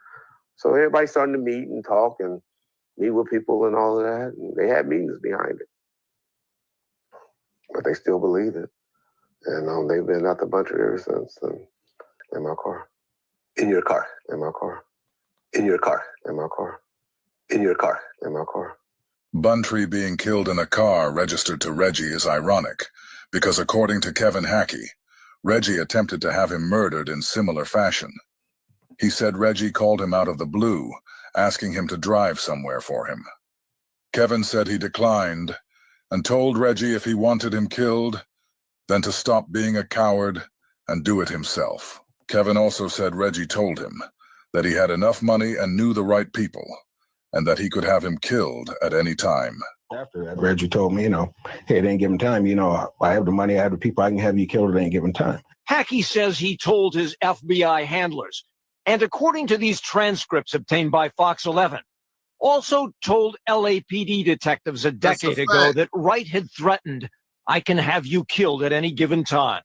So everybody starting to meet and talk and meet with people and all of that. And they had meetings behind it. But they still believe it. And they've been at the Buntry ever since. In my car. In your car. In my car. In your car. In my car. In your car. In my car. Buntry being killed in a car registered to Reggie is ironic, because according to Kevin Hackey, Reggie attempted to have him murdered in similar fashion. He said Reggie called him out of the blue, asking him to drive somewhere for him. Kevin said he declined and told Reggie if he wanted him killed, then to stop being a coward and do it himself. Kevin also said Reggie told him that he had enough money and knew the right people, and that he could have him killed at any time. After that, Reggie told me, hey, it ain't given time. I have the money, I have the people, I can have you killed, it ain't given time. Hackey says he told his FBI handlers, and according to these transcripts obtained by Fox 11, also told LAPD detectives a decade ago that Wright had threatened, I can have you killed at any given time.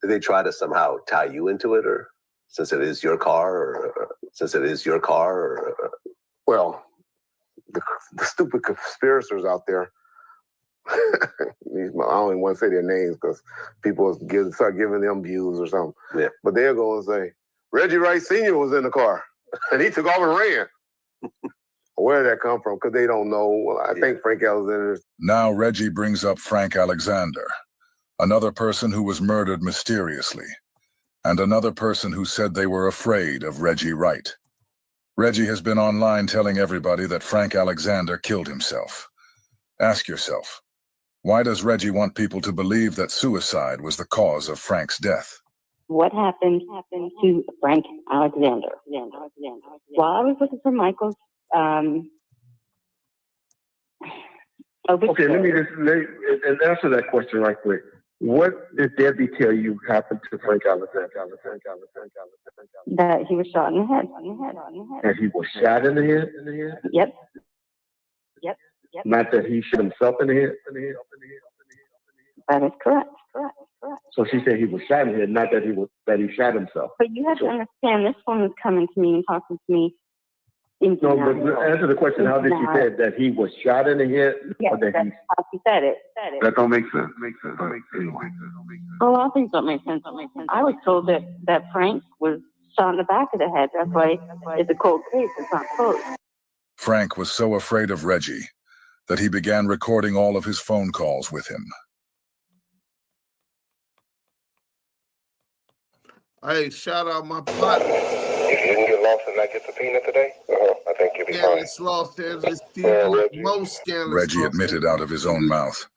Did they try to somehow tie you into it, or since it is your car, Well, the stupid conspirators out there, I don't even want to say their names because people start giving them views or something. Yeah. But they're going to say, Reggie Wright Sr. was in the car and he took off and ran. Where did that come from? Because they don't know. Well, I think Frank Alexander. Now Reggie brings up Frank Alexander, another person who was murdered mysteriously, and another person who said they were afraid of Reggie Wright. Reggie has been online telling everybody that Frank Alexander killed himself. Ask yourself, why does Reggie want people to believe that suicide was the cause of Frank's death? What happened to Frank Alexander? While I was looking for Michael's okay, let me answer that question right quick. What did Debbie tell you happened to Frank Alexander? That he was shot in the head. And he was shot in the head? Yep. Not that he shot himself in the head? That is correct. So she said he was shot in the head, not that he shot himself. But you have to understand, this woman's coming to me and talking to me. No, but answer the question. How did she say it? That he was shot in the head? Yes, that's how she said it. That don't make sense. A lot of things don't make sense. I was told that Frank was shot in the back of the head. That's why it's a cold case. It's not closed. Frank was so afraid of Reggie that he began recording all of his phone calls with him. Hey, shout out my partner. If you didn't get lost and not get subpoenaed today, I think you'll be fine. Los Angeles TV, most scandalous. Reggie admitted out of his own mouth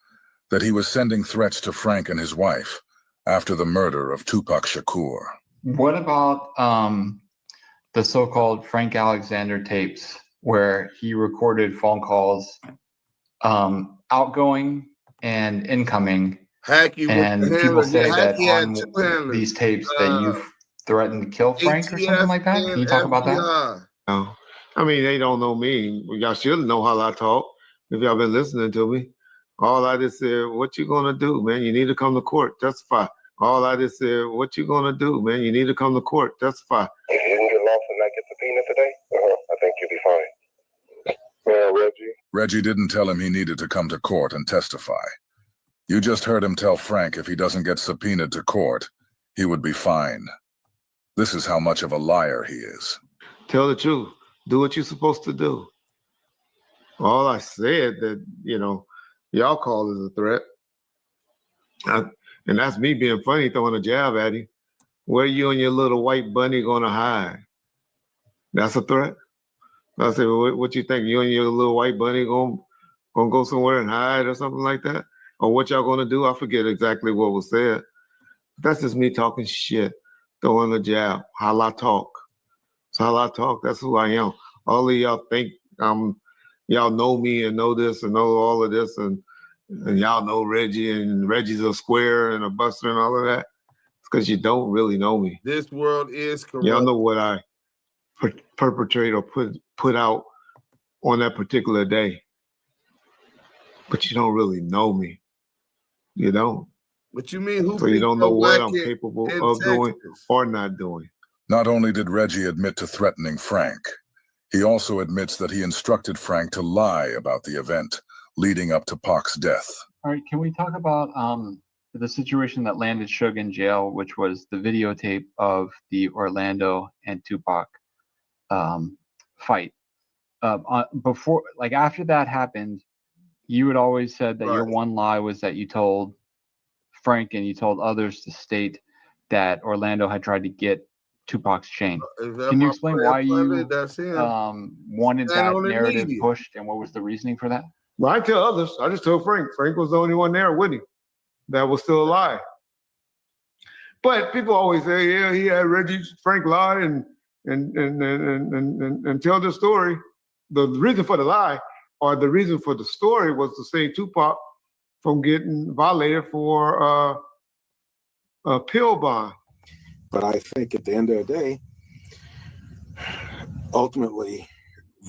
that he was sending threats to Frank and his wife after the murder of Tupac Shakur. What about the so-called Frank Alexander tapes, where he recorded phone calls, outgoing and incoming, and people say that on these tapes that you've threatened to kill Frank or something like that? Can you talk about that? No. I mean, they don't know me. Y'all should know how I talk if y'all been listening to me. All I just said, what you gonna do, man? You need to come to court, testify. All I just said, what you gonna do, man? You need to come to court, testify. If you didn't get lost and not get subpoenaed today, I think you'll be fine. Reggie. Reggie didn't tell him he needed to come to court and testify. You just heard him tell Frank if he doesn't get subpoenaed to court, he would be fine. This is how much of a liar he is. Tell the truth. Do what you're supposed to do. All I said that, y'all call is a threat. And that's me being funny, throwing a jab at him. Where you and your little white bunny gonna hide? That's a threat? I said, well, what you think? You and your little white bunny gonna go somewhere and hide or something like that? Or what y'all gonna do? I forget exactly what was said. That's just me talking shit, throwing a jab. How I talk. That's how I talk. That's who I am. All of y'all think y'all know me and know this and know all of this, and y'all know Reggie, and Reggie's a square and a buster and all of that. It's because you don't really know me. This world is corrupt. Y'all know what I perpetrate or put out on that particular day. But you don't really know me. You don't. What you mean? Who? So you don't know what I'm capable of doing or not doing. Not only did Reggie admit to threatening Frank, he also admits that he instructed Frank to lie about the event leading up to Pac's death. All right, can we talk about the situation that landed Suge in jail, which was the videotape of the Orlando and Tupac fight? Before, after that happened, you had always said that your one lie was that you told Frank and you told others to state that Orlando had tried to get Tupac's chain. Can you explain why you wanted that narrative pushed, and what was the reasoning for that? Well, I tell others. I just told Frank. Frank was the only one there with him that was still alive. But people always say, yeah, he had Frank lie and tell the story. The reason for the lie or the reason for the story was to save Tupac from getting violated for a pill bond. But I think at the end of the day, ultimately,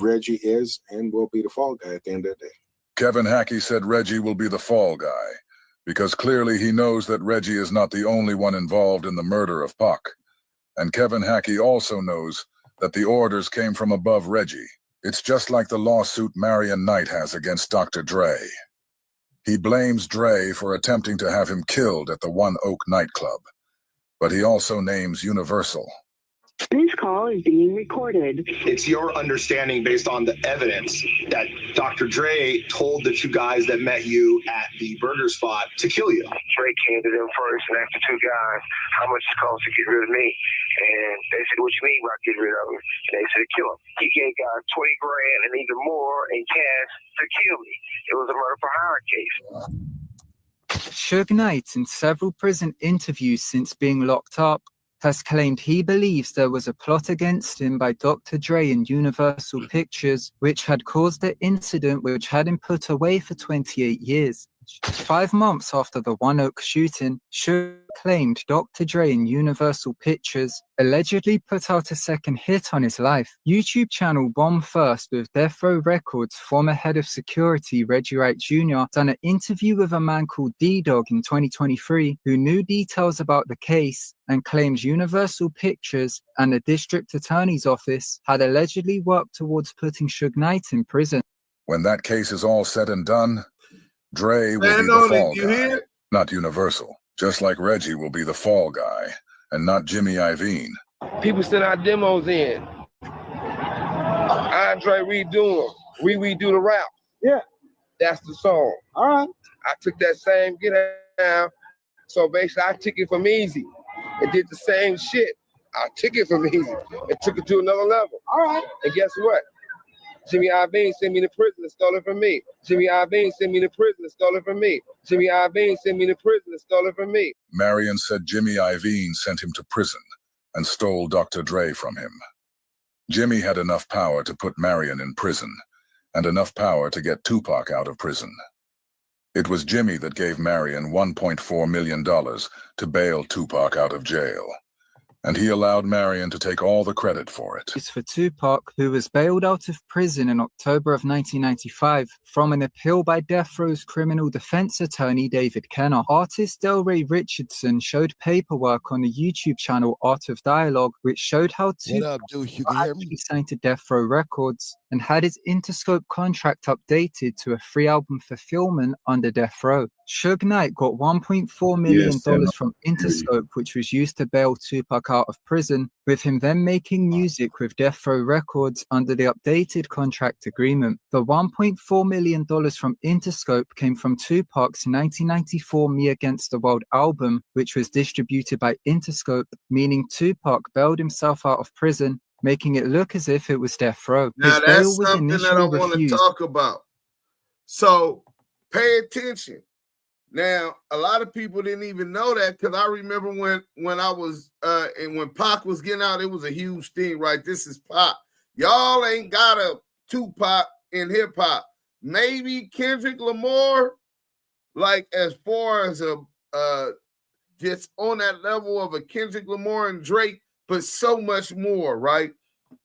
Reggie is and will be the fall guy at the end of the day. Kevin Hackey said Reggie will be the fall guy because clearly he knows that Reggie is not the only one involved in the murder of Pac. And Kevin Hackey also knows that the orders came from above Reggie. It's just like the lawsuit Marion Knight has against Dr. Dre. He blames Dre for attempting to have him killed at the One Oak nightclub. But he also names Universal. This call is being recorded. It's your understanding based on the evidence that Dr. Dre told the two guys that met you at the burger spot to kill you. Dre came to them first and asked the two guys how much it costs to get rid of me. And they said, what you mean by get rid of him? And they said, kill him. He gave guys 20 grand and even more in cash to kill me. It was a murder for hire case. Suge Knight, in several prison interviews since being locked up, has claimed he believes there was a plot against him by Dr. Dre and Universal Pictures, which had caused the incident which had him put away for 28 years. 5 months after the One Oak shooting, Suge claimed Dr. Dre and Universal Pictures allegedly put out a second hit on his life. YouTube channel Bomb First with Death Row Records former head of security Reggie Wright Jr. done an interview with a man called D-Dog in 2023 who knew details about the case and claims Universal Pictures and the district attorney's office had allegedly worked towards putting Suge Knight in prison. When that case is all said and done, Dre will be the fall guy, not Universal. Just like Reggie will be the fall guy, and not Jimmy Iovine. People send our demos in. Andre redo the rap. Yeah. That's the song. All right. I took that same get down. So basically, I took it from Eazy and did the same shit. I took it from Eazy and took it to another level. All right. And guess what? Jimmy Iovine sent me to prison and stole it from me. Jimmy Iovine sent me to prison and stole it from me. Jimmy Iovine sent me to prison and stole it from me. Marion said Jimmy Iovine sent him to prison and stole Dr. Dre from him. Jimmy had enough power to put Marion in prison and enough power to get Tupac out of prison. It was Jimmy that gave Marion $1.4 million to bail Tupac out of jail. And he allowed Marion to take all the credit for it. It's for Tupac, who was bailed out of prison in October of 1995 from an appeal by Death Row's criminal defense attorney David Kenner. Artist Delray Richardson showed paperwork on the YouTube channel Art of Dialogue, which showed how Tupac actually signed to Death Row Records and had his Interscope contract updated to a 3-album fulfillment under Death Row. Suge Knight got $1.4 million from Interscope, which was used to bail Tupac out of prison, with him then making music with Death Row Records under the updated contract agreement. The $1.4 million from Interscope came from Tupac's 1994 Me Against the World album, which was distributed by Interscope, meaning Tupac bailed himself out of prison, making it look as if it was Death Row. Now that's something that I want to talk about. So pay attention. Now, a lot of people didn't even know that, because I remember when I was and when Pac was getting out, it was a huge thing, right? This is Pac. Y'all ain't got a Tupac in hip hop. Maybe Kendrick Lamar, like as far as a just on that level of a Kendrick Lamar and Drake, but so much more, right?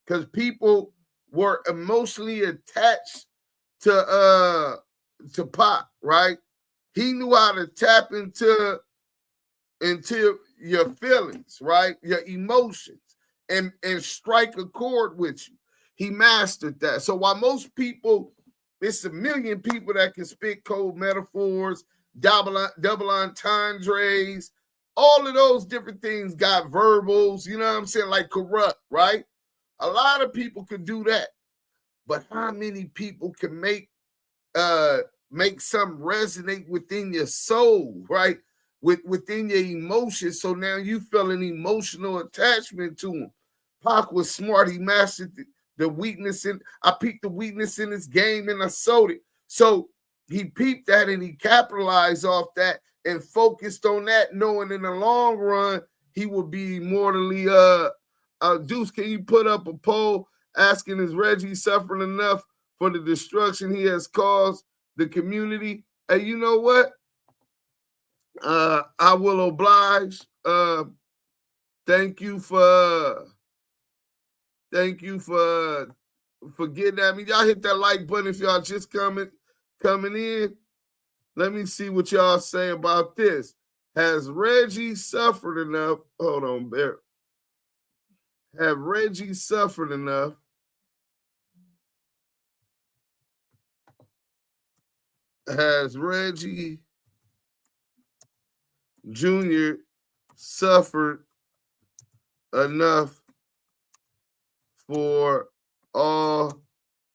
Because people were emotionally attached to Pac, right? He knew how to tap into your feelings, right? Your emotions, and strike a chord with you. He mastered that. So while most people, it's a million people that can spit cold metaphors, double entendres, all of those different things got verbals, you know what I'm saying? Like corrupt, right? A lot of people could do that. But how many people can make something resonate within your soul, right? Within your emotions. So now you feel an emotional attachment to him. Pac was smart. He mastered the weakness I peeped the weakness in his game and I sold it. So he peeped that and he capitalized off that and focused on that, knowing in the long run he would be mortally Deuce, can you put up a poll asking, is Reggie suffering enough for the destruction he has caused the community? And you know what? I will oblige. Thank you for getting at me. Y'all hit that like button if y'all just coming in. Let me see what y'all say about this. Has Reggie suffered enough? Hold on, Bear. Have Reggie suffered enough? Has Reggie Jr. suffered enough for all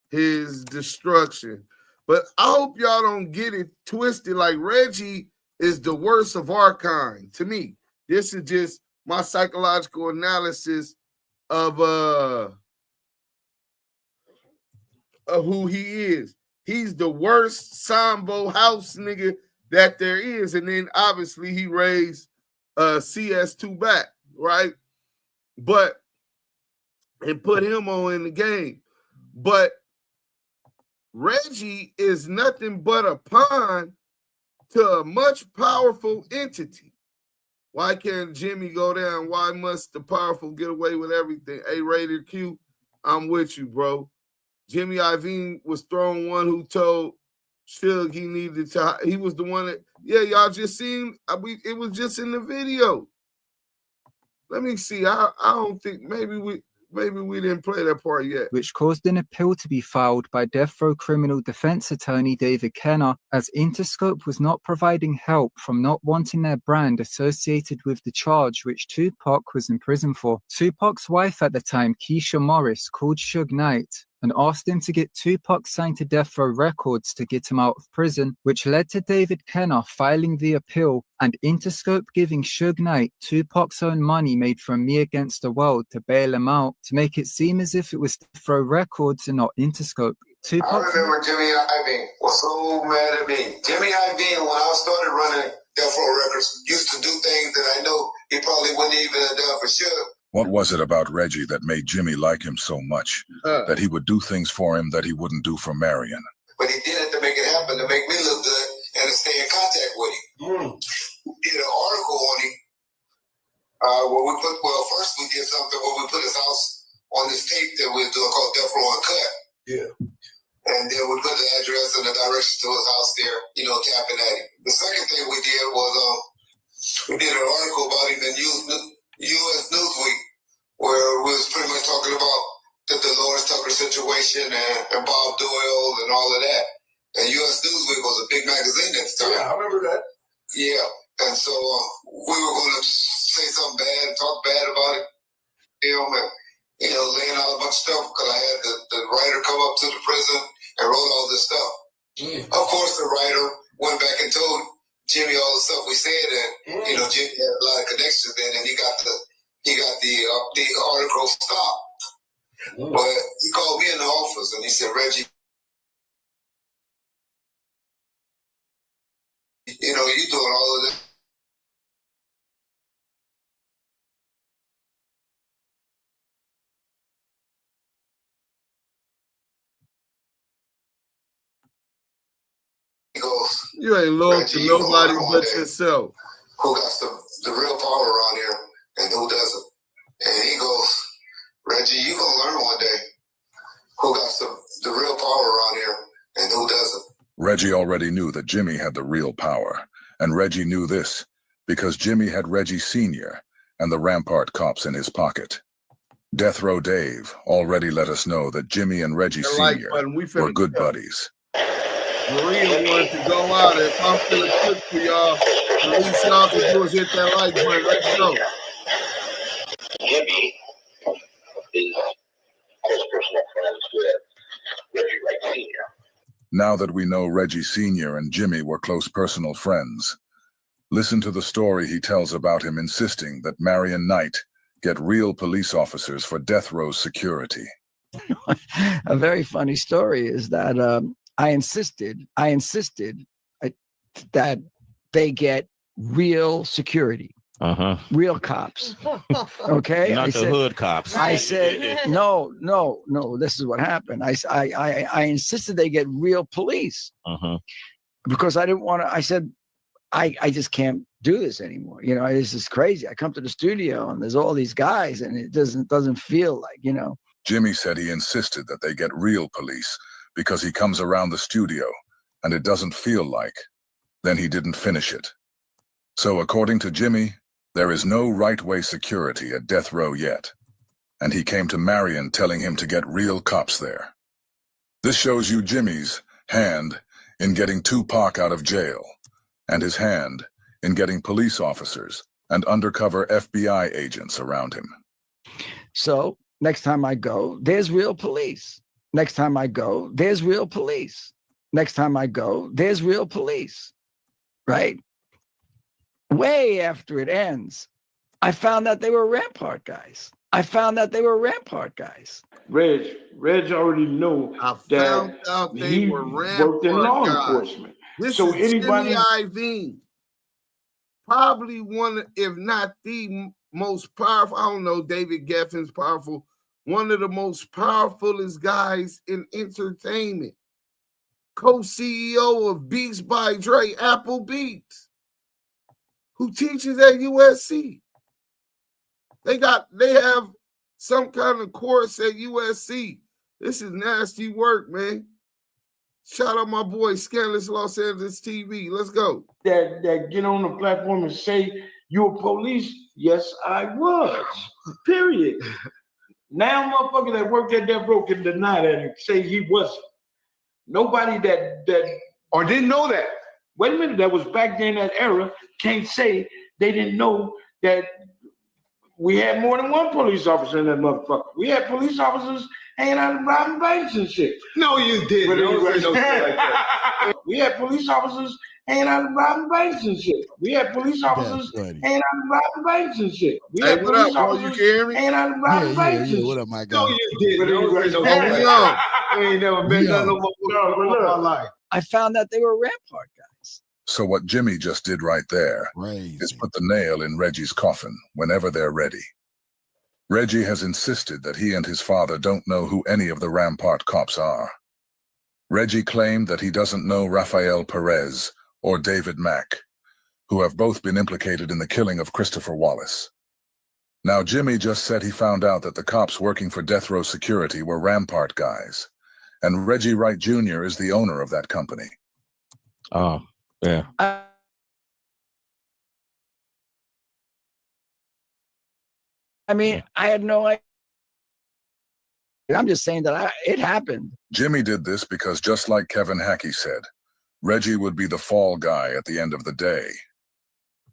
his destruction? But I hope y'all don't get it twisted. Like, Reggie is the worst of our kind to me. This is just my psychological analysis of who he is. He's the worst Sambo house nigga that there is. And then obviously he raised CS2 back, right? But and put him on in the game. But Reggie is nothing but a pawn to a much powerful entity. Why can't Jimmy go down? Why must the powerful get away with everything? A-rated Q, I'm with you, bro. Jimmy Iovine was thrown one who told Suge he needed to. He was the one that, yeah, y'all just seen. It was just in the video. Let me see. I don't think maybe we didn't play that part yet. Which caused an appeal to be filed by Death Row criminal defense attorney David Kenner, as Interscope was not providing help from not wanting their brand associated with the charge which Tupac was in prison for. Tupac's wife at the time, Keisha Morris, called Suge Knight and asked him to get Tupac signed to Death Row Records to get him out of prison, which led to David Chesnoff filing the appeal and Interscope giving Suge Knight Tupac's own money made from Me Against the World to bail him out, to make it seem as if it was Death Row Records and not Interscope. I remember Jimmy Iovine was so mad at me. Jimmy Iovine, when I started running Death Row Records, used to do things that I know he probably wouldn't even have done for sure. What was it about Reggie that made Jimmy like him so much, that he would do things for him that he wouldn't do for Marion? But he did it to make it happen, to make me look good and to stay in contact with him. We did an article on him first we did something where we put his house on this tape that we were doing called Death Row Uncut. Yeah. And then we put the address and the direction to his house there, tapping at him. The second thing we did was we did an article about him in U.S. Newsweek, where we was pretty much talking about the Dolores Tucker situation and Bob Doyle and all of that. And U.S. Newsweek was a big magazine at the time. Yeah, I remember that. Yeah. And so we were going to say something bad, talk bad about it, laying out a bunch of stuff, because I had the writer come up to the prison and wrote all this stuff. Of course, the writer went back and told Jimmy all the stuff we said, and Jimmy had a lot of connections then, and he got the article stopped. But he called me in the office and he said, Reggie, you doing all of this. He goes, you ain't loyal to nobody but yourself. Who got the real power around here and who doesn't? And he goes, Reggie, you gonna learn one day who got the real power around here and who doesn't. Reggie already knew that Jimmy had the real power, and Reggie knew this because Jimmy had Reggie Sr. and the Rampart cops in his pocket. Death Row Dave already let us know that Jimmy and Reggie Sr. were good buddies. Maria wanted to go out. If I'm feeling good for y'all, the least y'all can do is hit that like button. Let's go. Jimmy is close personal friends with Reggie Wright Sr. Now that we know Reggie Sr. and Jimmy were close personal friends, listen to the story he tells about him insisting that Marion Knight get real police officers for Death Row's security. A very funny story is that I insisted that they get real security. Real cops. Okay. Not the hood cops. I said, no, this is what happened. I insisted they get real police. Because I didn't want to, I said, I just can't do this anymore. This is crazy. I come to the studio and there's all these guys and it doesn't feel like, Jimmy said he insisted that they get real police because he comes around the studio and it doesn't feel like. Then he didn't finish it. So according to Jimmy, there is no right-way security at Death Row yet, and he came to Marion telling him to get real cops there. This shows you Jimmy's hand in getting Tupac out of jail, and his hand in getting police officers and undercover FBI agents around him. So next time I go, there's real police. Next time I go, there's real police. Next time I go, there's real police, right? Way after it ends, I found that they were Rampart guys. Reg already know that he worked in law enforcement. This so is anybody, Jimmy Iovine, probably one, if not the most powerful. I don't know, David Geffen's powerful. One of the most powerfulest guys in entertainment. Co-CEO of Beats by Dre, Apple Beats, who teaches at USC. They have some kind of course at USC. This is nasty work, man. Shout out my boy, Scandalous Los Angeles TV. Let's go. That get on the platform and say, you a police? Yes, I was. Period. Now motherfucker that worked at Death Row can deny that and say he wasn't. Nobody that or didn't know that. Wait a minute, that was back then that era, can't say they didn't know that we had more than one police officer in that motherfucker. We had police officers hanging out and robbing banks and shit. No, you didn't. Don't say no shit like that. We had police officers hanging out and robbing banks and shit. We had police officers hanging out and robbing banks and shit. We Hey, had what police up, bro? You officers can hear me? hanging out and robbing banks and What shit. up, my guy? No, you didn't. Don't say no shit like that. I ain't never been done no more in my life. I found out they were Rampart guys. So what Jimmy just did right there is put the nail in Reggie's coffin whenever they're ready. Reggie has insisted that he and his father don't know who any of the Rampart cops are. Reggie claimed that he doesn't know Rafael Perez or David Mack, who have both been implicated in the killing of Christopher Wallace. Now, Jimmy just said he found out that the cops working for death row security were Rampart guys, and Reggie Wright Jr. is the owner of that company. Oh, yeah. I mean, I had no idea. I'm just saying that it happened. Jimmy did this because, just like Kevin Hackey said, Reggie would be the fall guy at the end of the day.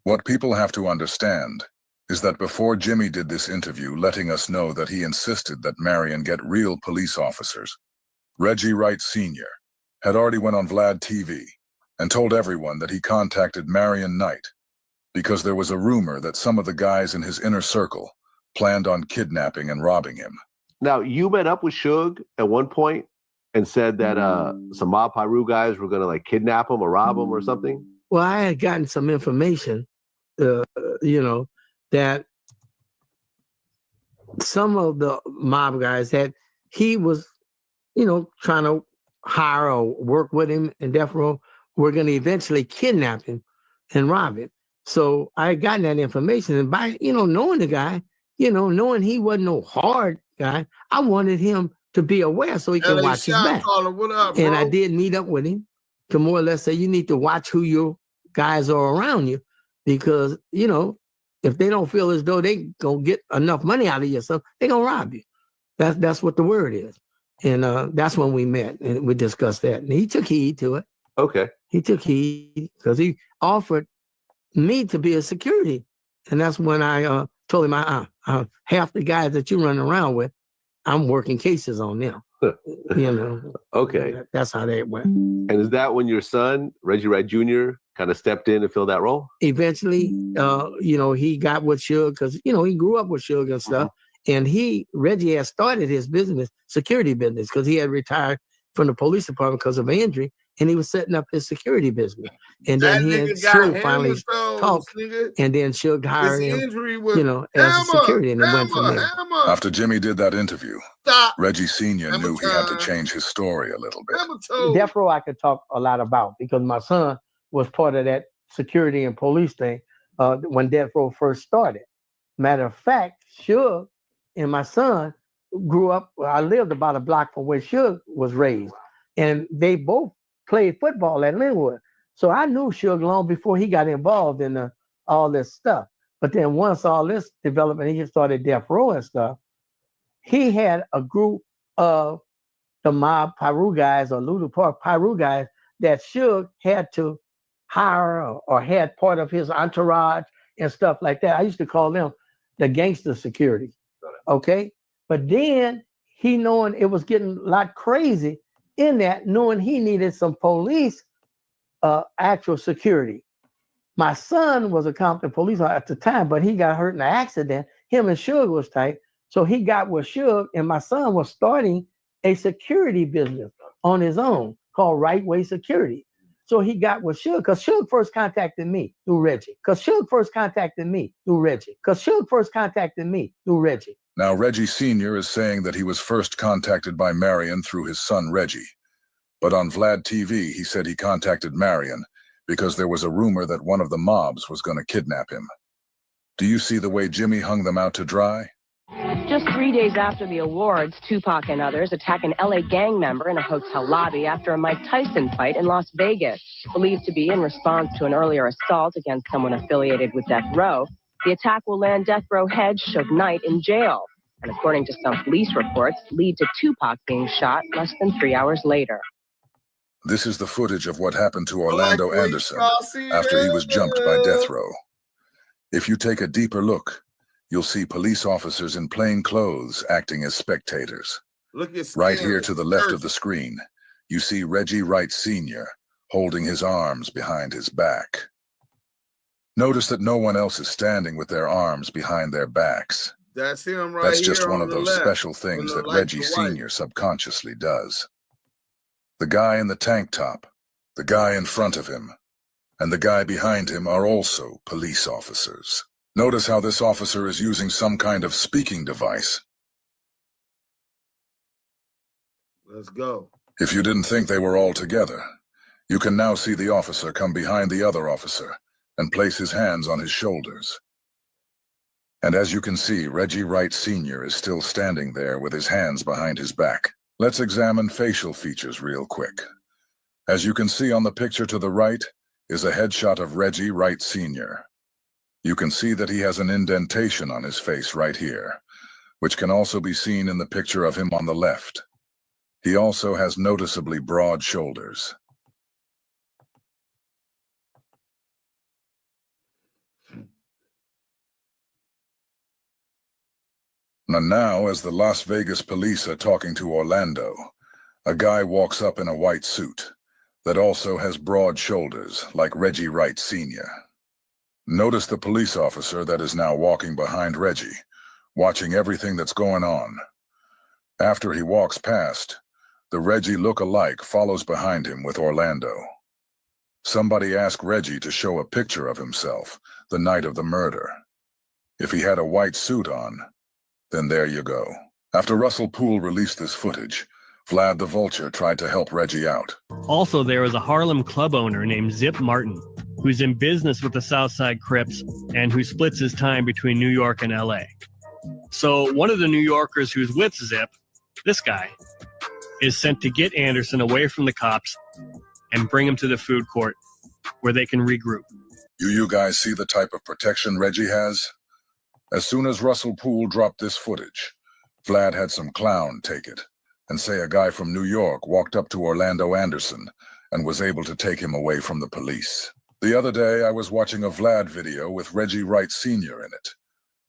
What people have to understand is that before Jimmy did this interview letting us know that he insisted that Marion get real police officers, Reggie Wright Sr. had already went on Vlad TV and told everyone that he contacted Marion Knight because there was a rumor that some of the guys in his inner circle planned on kidnapping and robbing him. Now, you met up with Suge at one point and said that some Mob Piru guys were going to like kidnap him or rob him or something? Well, I had gotten some information, that some of the mob guys that he was, trying to hire or work with him in death row were going to eventually kidnap him and rob him. So I had gotten that information, and by, knowing the guy, knowing he wasn't no hard guy, I wanted him to be aware so he can watch his back. What up, bro? And I did meet up with him to more or less say, you need to watch who your guys are around you, because, if they don't feel as though they gonna get enough money out of yourself, they gonna rob you. That's what the word is. And that's when we met and we discussed that. And he took heed to it. Okay. He took heed because he offered me to be a security. And that's when I told him, half the guys that you run around with, I'm working cases on them. Okay. That's how that went. And is that when your son, Reggie Wright Jr., kind of stepped in and filled that role? Eventually, he got with Suge because, he grew up with Suge and stuff. And Reggie had started his business, security business, because he had retired from the police department because of injury. And he was setting up his security business. And then he and Suge finally talked. And then Suge hired him, as a security. And it went from there. After Jimmy did that interview, Reggie Sr. knew he had to change his story a little bit. Death row I could talk a lot about because my son was part of that security and police thing when death row first started. Matter of fact, Suge and my son grew up, I lived about a block from where Suge was raised. And they both played football at Linwood. So I knew Suge long before he got involved in all this stuff. But then once all this development, he started death row and stuff, he had a group of the Mob Piru guys or Lulu Park Piru guys that Suge had to hire or had part of his entourage and stuff like that. I used to call them the gangster security. Okay. But then he, knowing it was getting a lot crazy in that, knowing he needed some police actual security. My son was a Compton police officer at the time, but he got hurt in an accident. Him and Suge was tight. So he got with Suge, and my son was starting a security business on his own called Right Way Security. So he got with Suge, because Suge first contacted me through Reggie. Now, Reggie Sr. is saying that he was first contacted by Marion through his son, Reggie. But on Vlad TV, he said he contacted Marion because there was a rumor that one of the mobs was going to kidnap him. Do you see the way Jimmy hung them out to dry? Just 3 days after the awards, Tupac and others attack an LA gang member in a hotel lobby after a Mike Tyson fight in Las Vegas. Believed to be in response to an earlier assault against someone affiliated with Death Row, the attack will land Death Row head Suge Knight in jail, and according to some police reports, lead to Tupac being shot less than 3 hours later. This is the footage of what happened to Orlando Anderson after he was jumped by Death Row. If you take a deeper look, you'll see police officers in plain clothes acting as spectators. Look at Right here to the left of the screen, you see Reggie Wright Sr. holding his arms behind his back. Notice that no one else is standing with their arms behind their backs. That's him right That's here just one on of the those left, special things that Reggie Sr. subconsciously does. The guy in the tank top, the guy in front of him, and the guy behind him are also police officers. Notice how this officer is using some kind of speaking device. Let's go. If you didn't think they were all together, you can now see the officer come behind the other officer and place his hands on his shoulders. And as you can see, Reggie Wright Sr. is still standing there with his hands behind his back. Let's examine facial features real quick. As you can see on the picture to the right is a headshot of Reggie Wright Sr. You can see that he has an indentation on his face right here, which can also be seen in the picture of him on the left. He also has noticeably broad shoulders. And now, as the Las Vegas police are talking to Orlando, a guy walks up in a white suit that also has broad shoulders, like Reggie Wright Sr. Notice the police officer that is now walking behind Reggie, watching everything that's going on. After he walks past, the Reggie look-alike follows behind him with Orlando. Somebody asked Reggie to show a picture of himself the night of the murder. If he had a white suit on, then there you go. After Russell Poole released this footage, Vlad the Vulture tried to help Reggie out. Also, there was a Harlem club owner named Zip Martin, who's in business with the Southside Crips and who splits his time between New York and LA. So one of the New Yorkers who's with Zip, this guy, is sent to get Anderson away from the cops and bring him to the food court where they can regroup. You guys see the type of protection Reggie has? As soon as Russell Poole dropped this footage, Vlad had some clown take it and say a guy from New York walked up to Orlando Anderson and was able to take him away from the police. The other day, I was watching a Vlad video with Reggie Wright Sr. in it,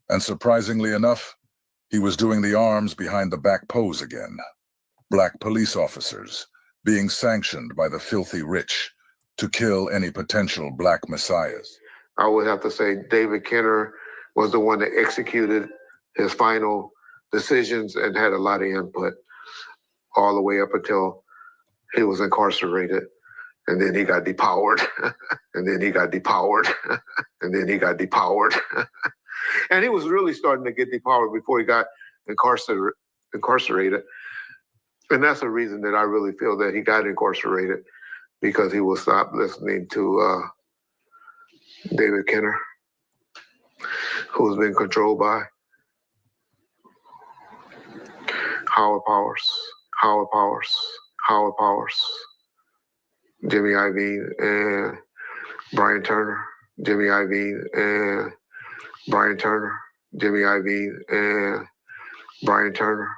and surprisingly enough, he was doing the arms behind the back pose again. Black police officers being sanctioned by the filthy rich to kill any potential black messiahs. I would have to say David Kenner was the one that executed his final decisions and had a lot of input all the way up until he was incarcerated. And then he got depowered. And then he got depowered. And then he got depowered. And he was really starting to get depowered before he got incarcerated. And that's the reason that I really feel that he got incarcerated, because he will stop listening to David Kenner, who's been controlled by Howard Powers, Jimmy Iovine, and Brian Turner, Jimmy Iovine, and Brian Turner, Jimmy Iovine, and Brian Turner,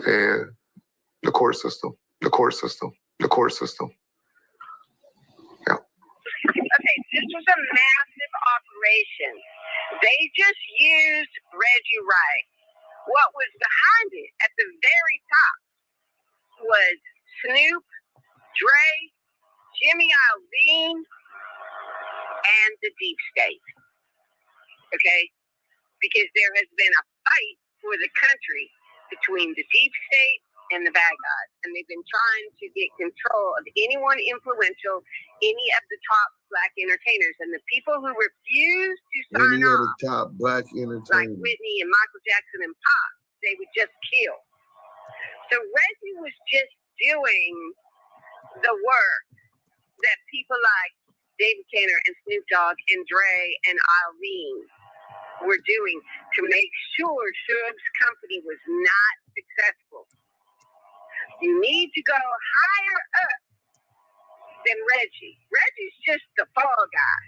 and the court system. Yeah. Okay, this was a massive operation. They just used Reggie Wright. What was behind it at the very top was Snoop, Dre, Jimmy Iovine, and the Deep State. Okay? Because there has been a fight for the country between the Deep State and the bad guys. And they've been trying to get control of anyone influential, any of the top black entertainers. And the people who refuse to sign Any of off, the top black entertainers, like Whitney and Michael Jackson and Pop, they would just kill. So Reggie was just doing the work that people like David Kenner and Snoop Dogg and Dre and Iovine were doing to make sure Suge's company was not successful. You need to go higher up than Reggie. Reggie's just the fall guy.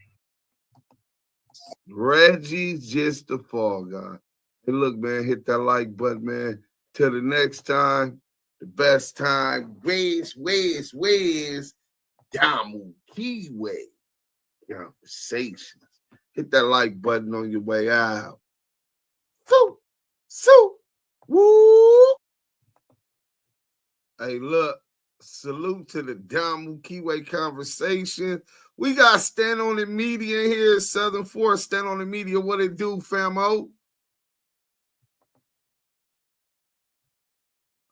Reggie's just the fall guy. Hey, look, man, hit that like button, man. Till the next time, the best time, Where's Damu Keyway Conversations. Hit that like button on your way out. So. Woo! Hey, look, salute to the Damu Kiwi conversation. We got Stand on the Media here, Southern Force. Stand on the Media. What it do, famo?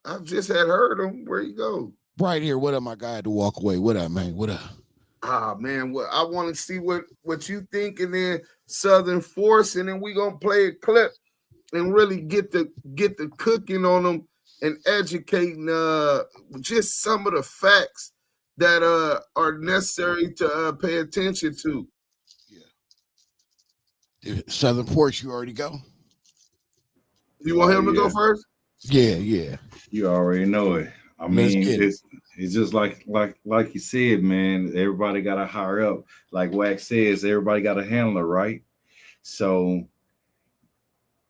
I just had heard him. Where you go? Right here. What up, my guy? To walk away. What up, man? What up? Ah, man. Well, I want to see what you think, and then Southern Force, and then we gonna play a clip and really get the cooking on them and educating just some of the facts that are necessary to pay attention to. Southern Force, you already go? You want him to go first? Yeah. You already know it. I mean, it's just like you said, man. Everybody got to hire up. Like Wax says, everybody got a handler, right? So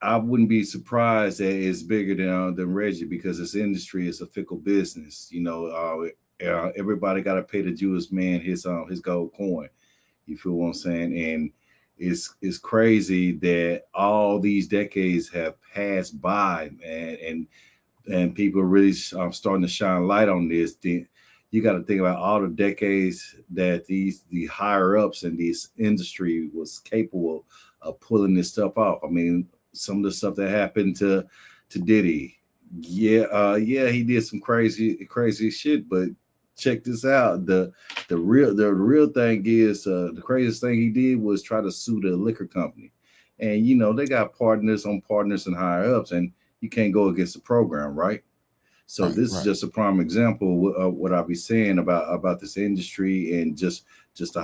I wouldn't be surprised that it's bigger than Reggie, because this industry is a fickle business. You know, everybody got to pay the Jewish man his gold coin. You feel what I'm saying? And it's crazy that all these decades have passed by, man, and people are really starting to shine light on this. You got to think about all the decades that the higher ups in this industry was capable of pulling this stuff off. I mean, some of the stuff that happened to Diddy, yeah, he did some crazy shit, but check this out. The real thing is the craziest thing he did was try to sue the liquor company, and you know they got partners on partners and higher ups, and you can't go against the program, right? So this is just a prime example of what I'll be saying about this industry and just the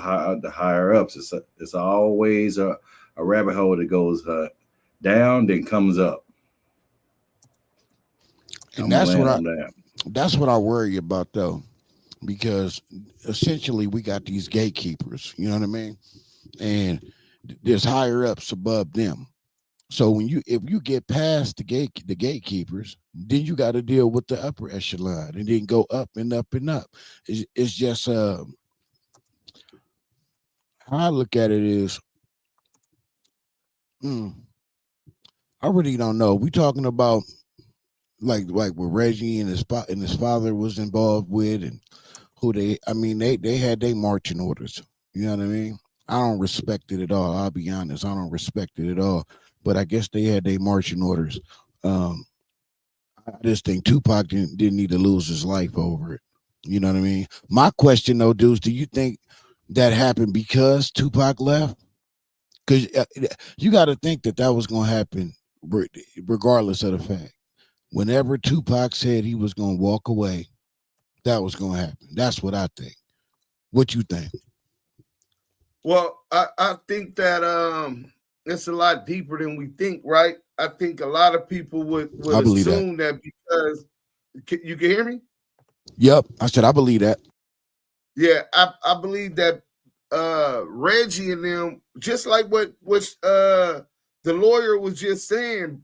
higher ups. It's always a rabbit hole that goes down then comes up. And that's what I worry about, though, because essentially we got these gatekeepers, you know what I mean? And there's higher ups above them. So if you get past the gatekeepers, then you got to deal with the upper echelon and then go up and up and up. It's just how I look at it is, I really don't know. We talking about like what Reggie and his father was involved with, and who they had their marching orders. You know what I mean? I don't respect it at all. I'll be honest. I don't respect it at all. But I guess they had their marching orders. I just think Tupac didn't need to lose his life over it. You know what I mean? My question, though, dudes, do you think that happened because Tupac left? Because you got to think that was going to happen regardless of the fact. Whenever Tupac said he was going to walk away, that was going to happen. That's what I think. What you think? Well, I think that it's a lot deeper than we think, right? I think a lot of people would assume that because you can hear me? Yep. I said I believe that. Yeah, I believe that Reggie and them, just like what the lawyer was just saying,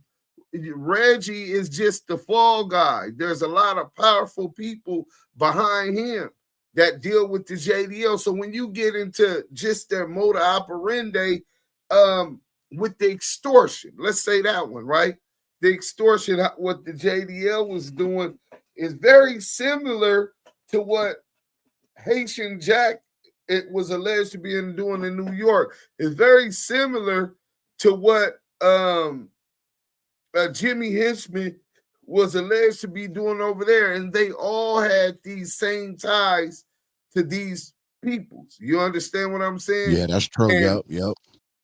Reggie is just the fall guy. There's a lot of powerful people behind him that deal with the JDL. So when you get into just their modus operandi, with the extortion, let's say that one, right? The extortion, what the JDL was doing is very similar to what Haitian Jack, it was alleged to be doing in New York. It's very similar to what Jimmy Henchman was alleged to be doing over there, and they all had these same ties to these peoples. You understand what I'm saying? Yeah, that's true. Yep.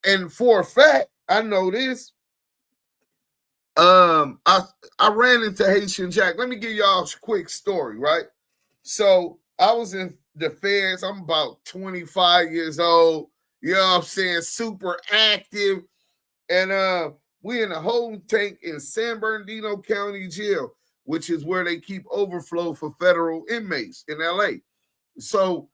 And for a fact, I know this. I ran into Haitian Jack. Let me give y'all a quick story, right? So I was in the feds. I'm about 25 years old. You know what I'm saying? Super active. And we in a holding tank in San Bernardino County Jail, which is where they keep overflow for federal inmates in LA. So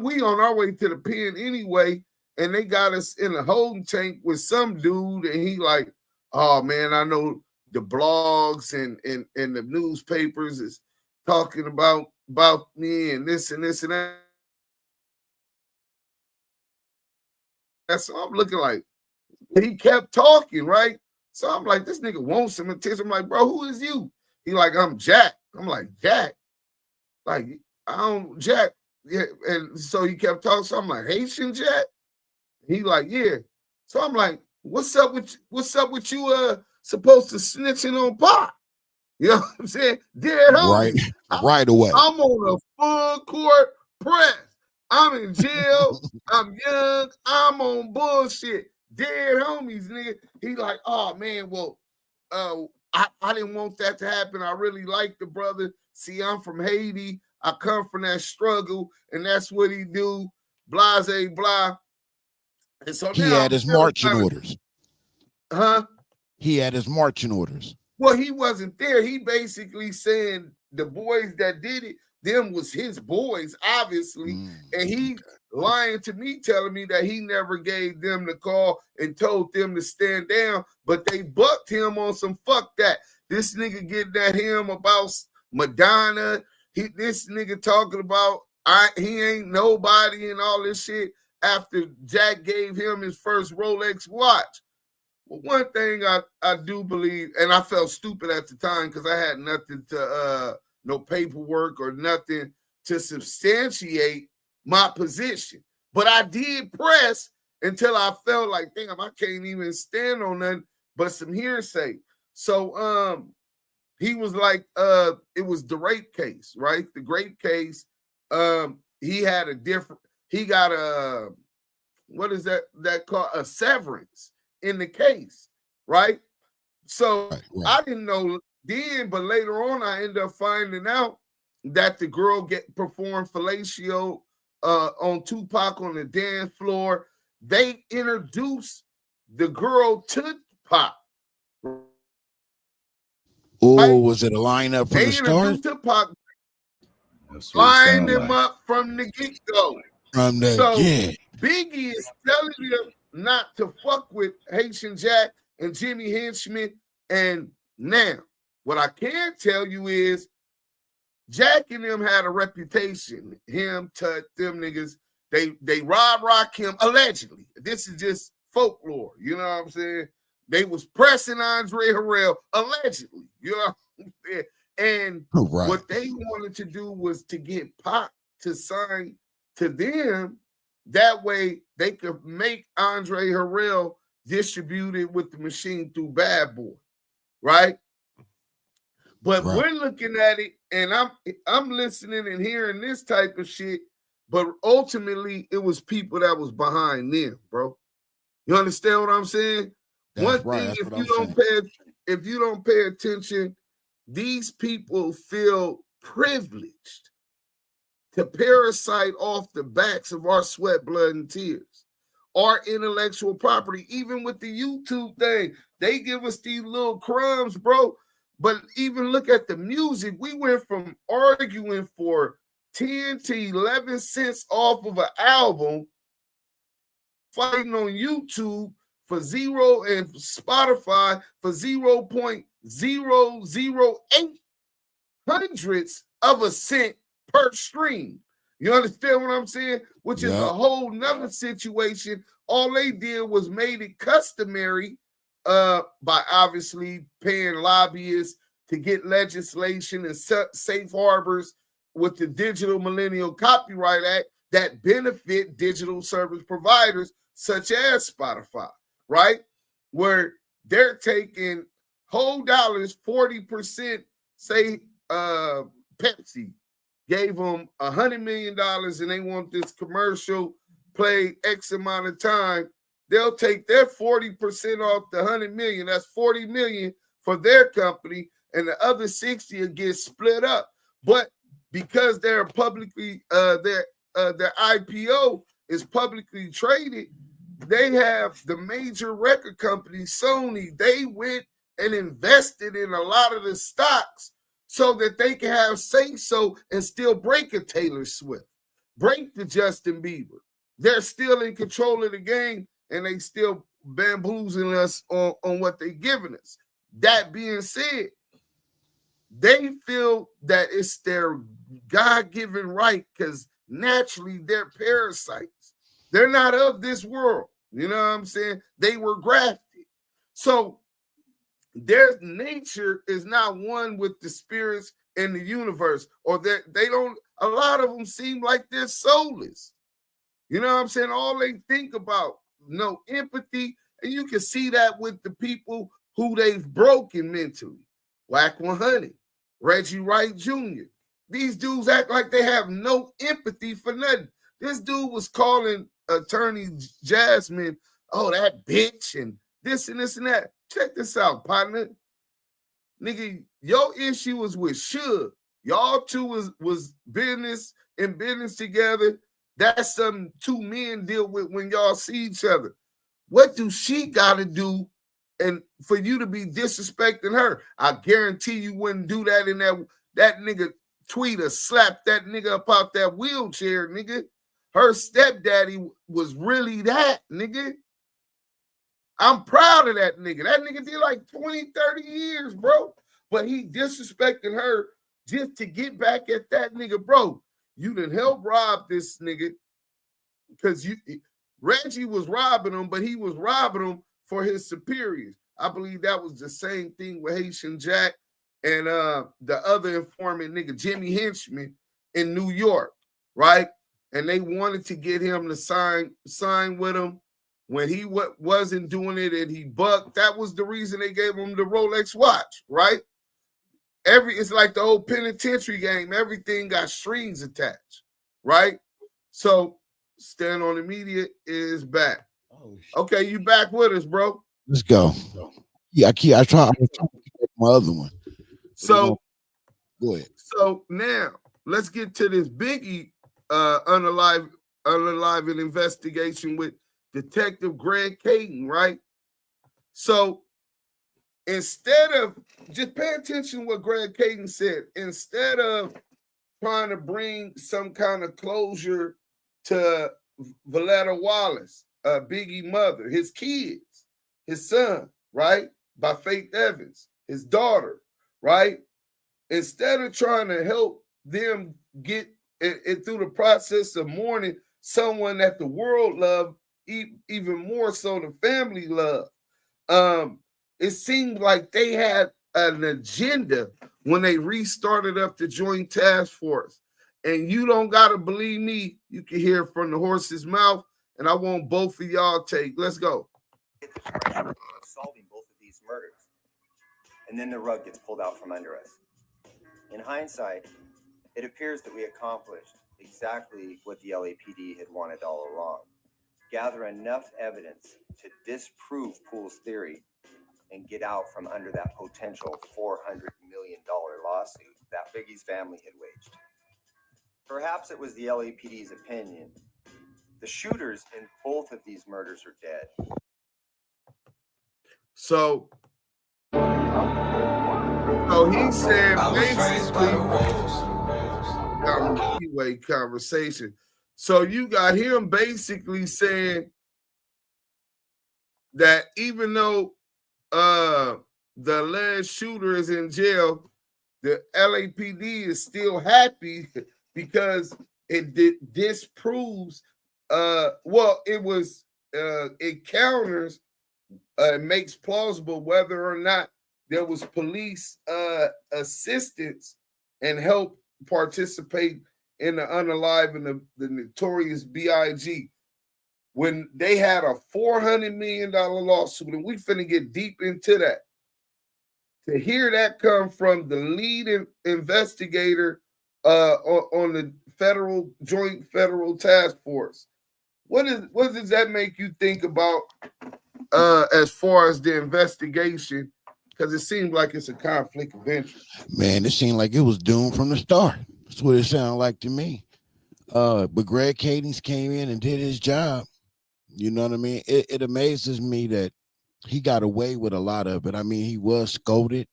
we on our way to the pen anyway, and they got us in a holding tank with some dude, and he like, oh man, I know the blogs and the newspapers is talking about me and this and this and that. That's what I'm looking like. He kept talking, right? So I'm like, this nigga wants some attention. I'm like, bro, who is you? He like, I'm Jack. I'm like, Jack? Like, I don't, Jack. Yeah. And so he kept talking. So I'm like, Haitian Jack? He like, yeah. So I'm like, what's up with you supposed to snitching on Pop? You know what I'm saying? Dead homie. Right away. I'm on a full court press. I'm in jail. I'm young. I'm on bullshit. Dead homies, nigga. He like, oh man, well, I didn't want that to happen. I really like the brother. See, I'm from Haiti. I come from that struggle, and that's what he do. Blase blah. And so he had his marching orders. Huh? He had his marching orders. Well, he wasn't there. He basically saying the boys that did it, them was his boys, obviously. And he lying to me, telling me that he never gave them the call and told them to stand down, but they bucked him on some fuck that. This nigga getting at him about Madonna. This nigga talking about he ain't nobody and all this shit after Jack gave him his first Rolex watch. Well, one thing I do believe, and I felt stupid at the time because I had nothing to no paperwork or nothing to substantiate my position. But I did press until I felt like, damn, I can't even stand on nothing but some hearsay. So he was like, it was the rape case, right? The rape case. He had he got a, what is that called? A severance in the case, right? So I didn't know then, but later on I ended up finding out that the girl performed fellatio on Tupac on the dance floor. They introduced the girl to Tupac. Oh, was it a lineup from the start? Tupac, lined him up from the get-go. Biggie is telling him not to fuck with Haitian Jack and Jimmy Henchman. And now, what I can tell you is Jack and them had a reputation. Him, Tut, them niggas, they rock him, allegedly. This is just folklore, you know what I'm saying? They was pressing Andre Harrell, allegedly, you know what I'm saying? And what they wanted to do was to get Pac to sign to them. That way they could make Andre Harrell distributed with the machine through Bad Boy, right? But we're looking at it, and I'm listening and hearing this type of shit. But ultimately, it was people that was behind them, bro. You understand what I'm saying? One thing, if you don't pay attention, these people feel privileged to parasite off the backs of our sweat, blood, and tears, our intellectual property. Even with the YouTube thing, they give us these little crumbs, bro. But even look at the music. We went from arguing for 10 to 11 cents off of an album, fighting on YouTube for zero and Spotify for 0.008 hundredths of a cent per stream. You understand what I'm saying? Which is a whole nother situation. All they did was made it customary by obviously paying lobbyists to get legislation and safe harbors with the Digital Millennial Copyright Act that benefit digital service providers such as Spotify, right? Where they're taking whole dollars, 40%, say Pepsi gave them $100 million and they want this commercial played X amount of time. They'll take their 40% off the 100 million. That's 40 million for their company, and the other 60 will get split up. But because they're publicly, their IPO is publicly traded, they have the major record company, Sony. They went and invested in a lot of the stocks so that they can have say-so and still break a Taylor Swift, break the Justin Bieber. They're still in control of the game, and they still bamboozling us on what they're giving us. That being said, they feel that it's their God-given right because naturally they're parasites. They're not of this world. You know what I'm saying? They were grafted. So their nature is not one with the spirits in the universe, or that they don't. A lot of them seem like they're soulless. You know what I'm saying? All they think about, no empathy, and you can see that with the people who they've broken mentally. Whack 100, Reggie Wright Jr. These dudes act like they have no empathy for nothing. This dude was calling attorney Jasmine, oh, that bitch, and this and this and that. Check this out, partner. Nigga, your issue was with Suge. Y'all two was business and business together. That's something two men deal with when y'all see each other. What do she got to do and for you to be disrespecting her? I guarantee you wouldn't do that in that nigga tweet or slap that nigga up out that wheelchair, nigga. Her stepdaddy was really that, nigga. I'm proud of that nigga. That nigga did like 20, 30 years, bro. But he disrespected her just to get back at that nigga, bro. You done help rob this nigga because Reggie was robbing him, but he was robbing him for his superiors. I believe that was the same thing with Haitian Jack and the other informant nigga, Jimmy Henchman in New York, right? And they wanted to get him to sign with him when he wasn't doing it and he bucked. That was the reason they gave him the Rolex watch, right? It's like the old penitentiary game. Everything got strings attached, right? So Stand on the Media is back. Okay, you back with us, bro. Let's go. Yeah, I try to keep my other one. So go ahead. So now let's get to this Biggie unalive investigation with Detective Greg Kading, right? So instead of just pay attention to what Greg Kading said, instead of trying to bring some kind of closure to Valletta Wallace, Biggie mother, his kids, his son, right? By Faith Evans, his daughter, right? Instead of trying to help them get it through the process of mourning someone that the world loved, even more so the family loved, it seemed like they had an agenda when they restarted up the Joint Task Force. And you don't got to believe me. You can hear from the horse's mouth. And I want both of y'all take. Let's go. Solving both of these murders. And then the rug gets pulled out from under us. In hindsight, it appears that we accomplished exactly what the LAPD had wanted all along. Gather enough evidence to disprove Poole's theory and get out from under that potential $400 million lawsuit that Biggie's family had waged. Perhaps it was the LAPD's opinion. The shooters in both of these murders are dead. So he said basically anyway conversation. So you got him basically saying that even though the alleged shooter is in jail, the LAPD is still happy because it disproves it counters makes plausible whether or not there was police assistance and help participate in the unalive and the notorious B.I.G. when they had a $400 million lawsuit, and we finna get deep into that. To hear that come from the lead investigator on the Joint Federal Task Force, what does that make you think about as far as the investigation? Because it seems like it's a conflict of interest. Man, it seemed like it was doomed from the start. That's what it sounded like to me. But Greg Kading came in and did his job. You know what I mean? It amazes me that he got away with a lot of it. I mean, he was scolded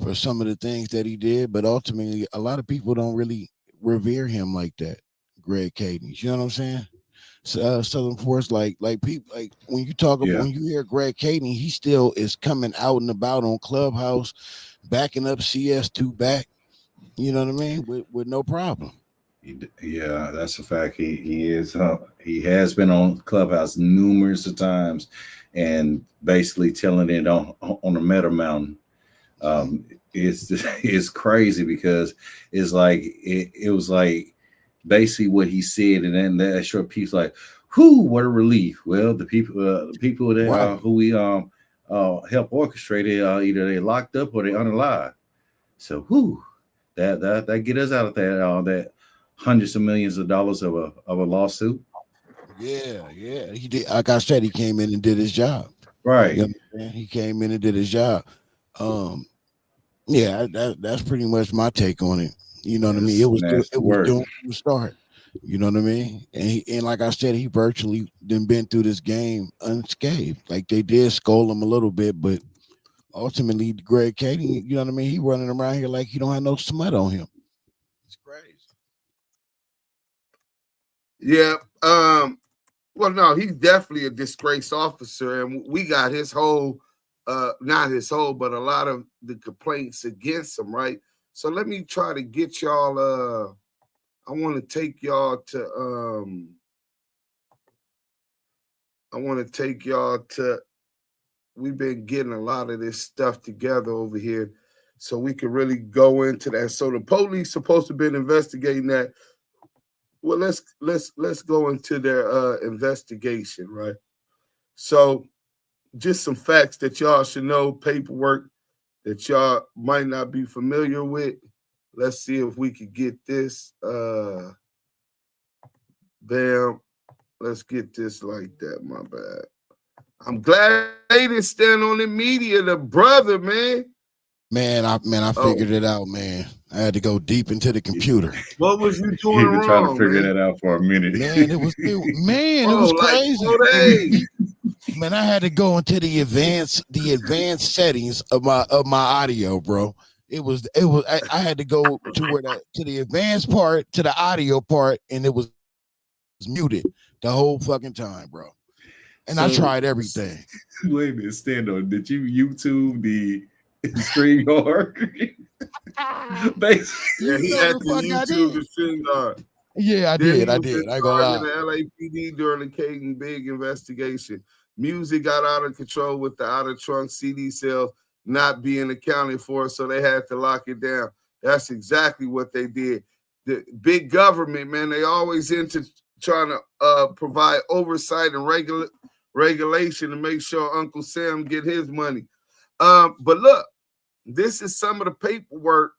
for some of the things that he did, but ultimately, a lot of people don't really revere him like that, Greg Kading. You know what I'm saying? Southern Force, like people, like when you talk about, when you hear Greg Kading, he still is coming out and about on Clubhouse, backing up CS2 back. You know what I mean? With no problem. Yeah, that's a fact. He is. He has been on Clubhouse numerous of times, and basically telling it on the Meta Mountain. It's crazy because it's like it was like basically what he said, and then that short piece like, whoo, what a relief. Well, the people that who we help orchestrate it, either they locked up or they unalive. So whoo, that get us out of that hundreds of millions of dollars of a lawsuit. Yeah, he did. Like I said, he came in and did his job. Right. You know, he came in and did his job. Yeah, that's pretty much my take on it. You know what I mean? It was doing from the start. You know what I mean? And like I said, he virtually been through this game unscathed. Like they did scold him a little bit, but ultimately, Greg Kading, you know what I mean? He running around here like he don't have no smut on him. It's crazy. Yeah. Well, no, he's definitely a disgraced officer, and we got his whole, not his whole, but a lot of the complaints against him, right? So let me try to get y'all. I want to take y'all to. We've been getting a lot of this stuff together over here, so we can really go into that. So the police supposed to have been investigating that. Well, let's go into their investigation, right? So just some facts that y'all should know, paperwork that y'all might not be familiar with. Let's see if we could get this. Bam. Let's get this like that. My bad. I'm glad they didn't stand on the media, the brother, man. I figured it out, man. I had to go deep into the computer. What was you doing You've been trying wrong, to figure man? that out for a minute. Man, it was crazy. Man, I had to go into the advanced settings of my audio, bro. I had to go to the advanced part, to the audio part, and it was muted the whole fucking time, bro. And I tried everything. Wait a minute, stand on. Did you YouTube the StreamYard? Yeah, he had to YouTube the StreamYard. Yeah, I did. I ain't gonna lie. The LAPD during the Kading Big investigation. Music got out of control with the out of trunk CD sales not being accounted for, so they had to lock it down. That's exactly what they did. The big government, man, they always into trying to provide oversight and regulation to make sure Uncle Sam get his money. But look, this is some of the paperwork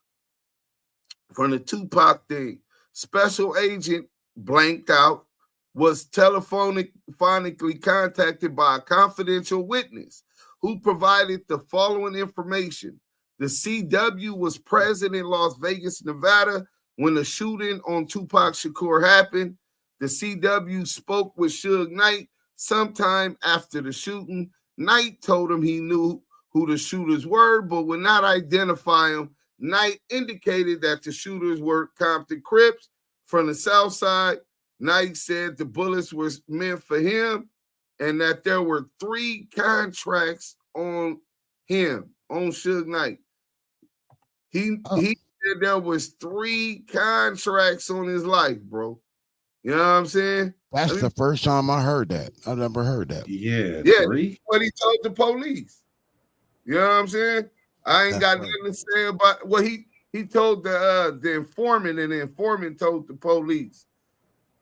from the Tupac thing. Special agent blanked out, was telephonically contacted by a confidential witness who provided the following information. The CW was present in Las Vegas, Nevada when the shooting on Tupac Shakur happened. The CW spoke with Suge Knight sometime after the shooting. Knight told him he knew who the shooters were, but would not identify them. Knight indicated that the shooters were Compton Crips from the South Side. Knight said the bullets were meant for him and that there were 3 contracts on him, on Suge Knight. He said there was 3 contracts on his life, bro. You know what I'm saying? That's the first time I heard that. I never heard that. Yeah, 3? What he told the police. You know what I'm saying? I ain't got nothing to say about what he told the informant, and the informant told the police.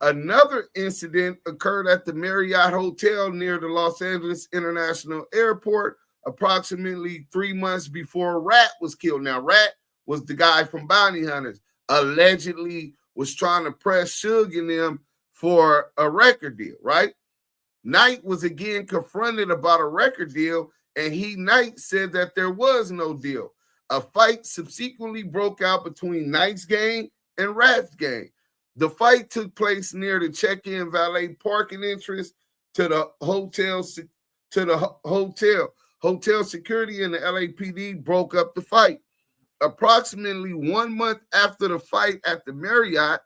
Another incident occurred at the Marriott Hotel near the Los Angeles International Airport approximately 3 months before Rat was killed. Now, Rat was the guy from Bounty Hunters, allegedly was trying to press Suge and them for a record deal, right? Knight was again confronted about a record deal, and Knight said that there was no deal. A fight subsequently broke out between Knight's gang and Rat's gang. The fight took place near the check-in valet parking entrance to the hotel. Hotel security and the LAPD broke up the fight. Approximately 1 month after the fight at the Marriott,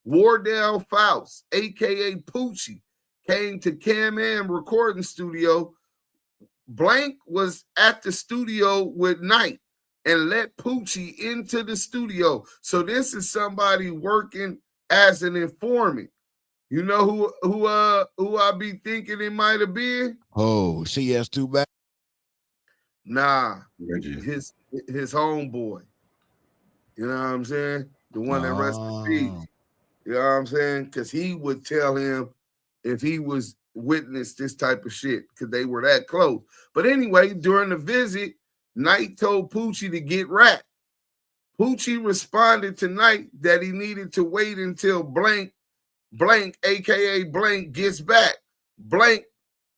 Wardell Faust, a.k.a. Poochie, came to Cam-Am recording studio. Blank was at the studio with Knight and let Poochie into the studio. So this is somebody working as an informant. You know who I be thinking it might have been? Oh, CS2 back? Nah, Reggie. his homeboy. You know what I'm saying? The one that rests in peace. You know what I'm saying? Because he would tell him if he was witnessed this type of shit, because they were that close. But anyway, during the visit, Knight told Poochie to get wrapped. Poochie responded to Knight that he needed to wait until blank, aka blank, gets back. Blank,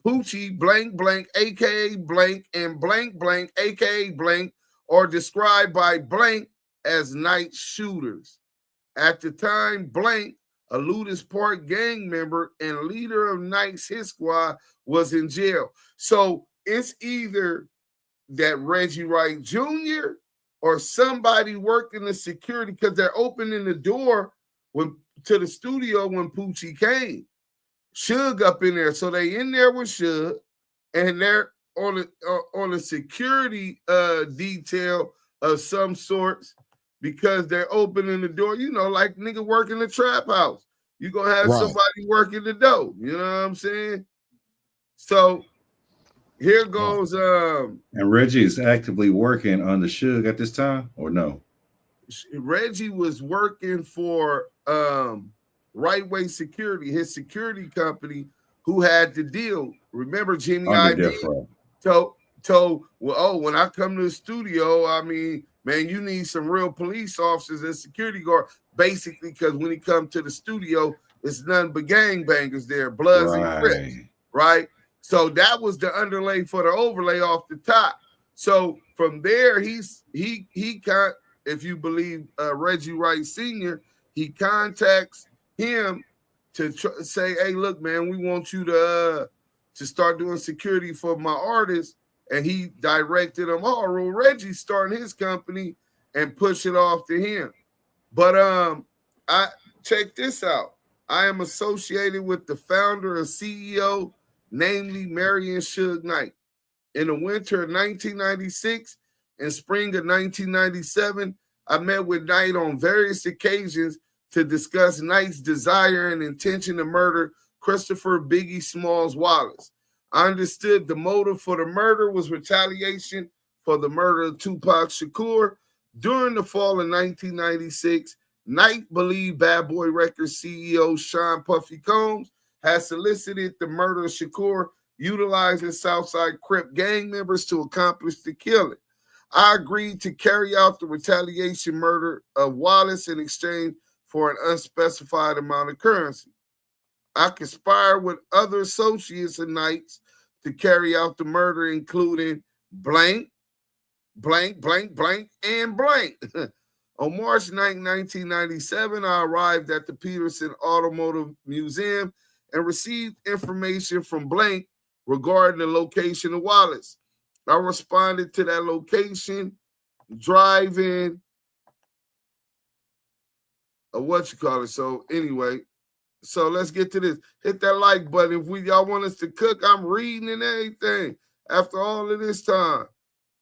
Poochie, blank, aka blank, and blank, aka blank, are described by blank as Knight's shooters. At the time, blank, a Ludus Park gang member and leader of Knight's hit squad, was in jail. So it's either that Reggie Wright Jr. or somebody working the security, because they're opening the door to the studio when Poochie came. Suge up in there. So they in there with Suge, and they're on a security detail of some sorts, because they're opening the door, you know, like nigga working the trap house. You gonna have somebody working the door. You know what I'm saying? So here goes And Reggie is actively working on the Suge at this time, or no? Reggie was working for Right Way Security, his security company, who had the deal. Remember, Jimmy Iovine told, well, oh, when I come to the studio, I mean, man, you need some real police officers and security guard, basically, because when he come to the studio, it's nothing but gangbangers there, Bloods and Crips, right? So that was the underlay for the overlay off the top. So from there, he if you believe Reggie Wright Sr., he contacts him to say, hey, look, man, we want you to start doing security for my artists. And he directed him, oh, well, Reggie's starting his company, and push it off to him. But I check this out. I am associated with the founder and CEO, namely Marion Suge Knight. In the winter of 1996 and spring of 1997, I met with Knight on various occasions to discuss Knight's desire and intention to murder Christopher Biggie Smalls Wallace. I understood the motive for the murder was retaliation for the murder of Tupac Shakur. During the fall of 1996, Knight believed Bad Boy Records CEO Sean Puffy Combs had solicited the murder of Shakur, utilizing Southside Crip gang members to accomplish the killing. I agreed to carry out the retaliation murder of Wallace in exchange for an unspecified amount of currency. I conspired with other associates and Knights to carry out the murder, including blank, and blank. On March 9, 1997, I arrived at the Peterson Automotive Museum and received information from blank regarding the location of Wallace. I responded to that location, driving, So anyway, so let's get to this. Hit that like button if y'all want us to cook. I'm reading and everything after all of this time.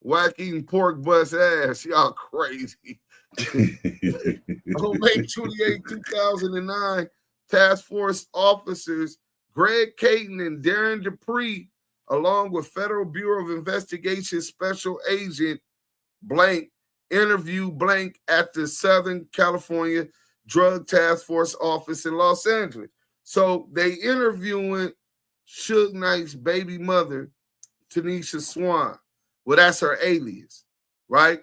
Whack eating pork bust ass. Y'all crazy. On May 28, 2009, task force officers Greg Kading and Darren Dupree, along with Federal Bureau of Investigation Special Agent blank, interview blank at the Southern California Drug Task Force office in Los Angeles. So they interviewing Suge Knight's baby mother, Tanisha Swan. Well, that's her alias, right?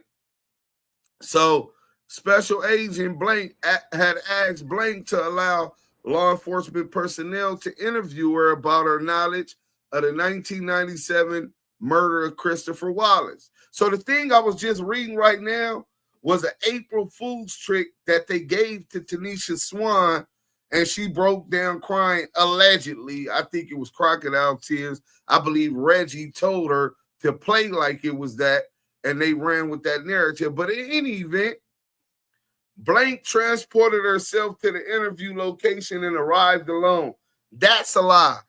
So Special Agent Blank had asked Blank to allow law enforcement personnel to interview her about her knowledge of the 1997 murder of Christopher Wallace. So the thing I was just reading right now was an April Fool's trick that they gave to Tanisha Swan, and she broke down crying, allegedly. I think it was crocodile tears. I believe Reggie told her to play like it was that, and they ran with that narrative. But in any event, Blank transported herself to the interview location and arrived alone. That's a lie.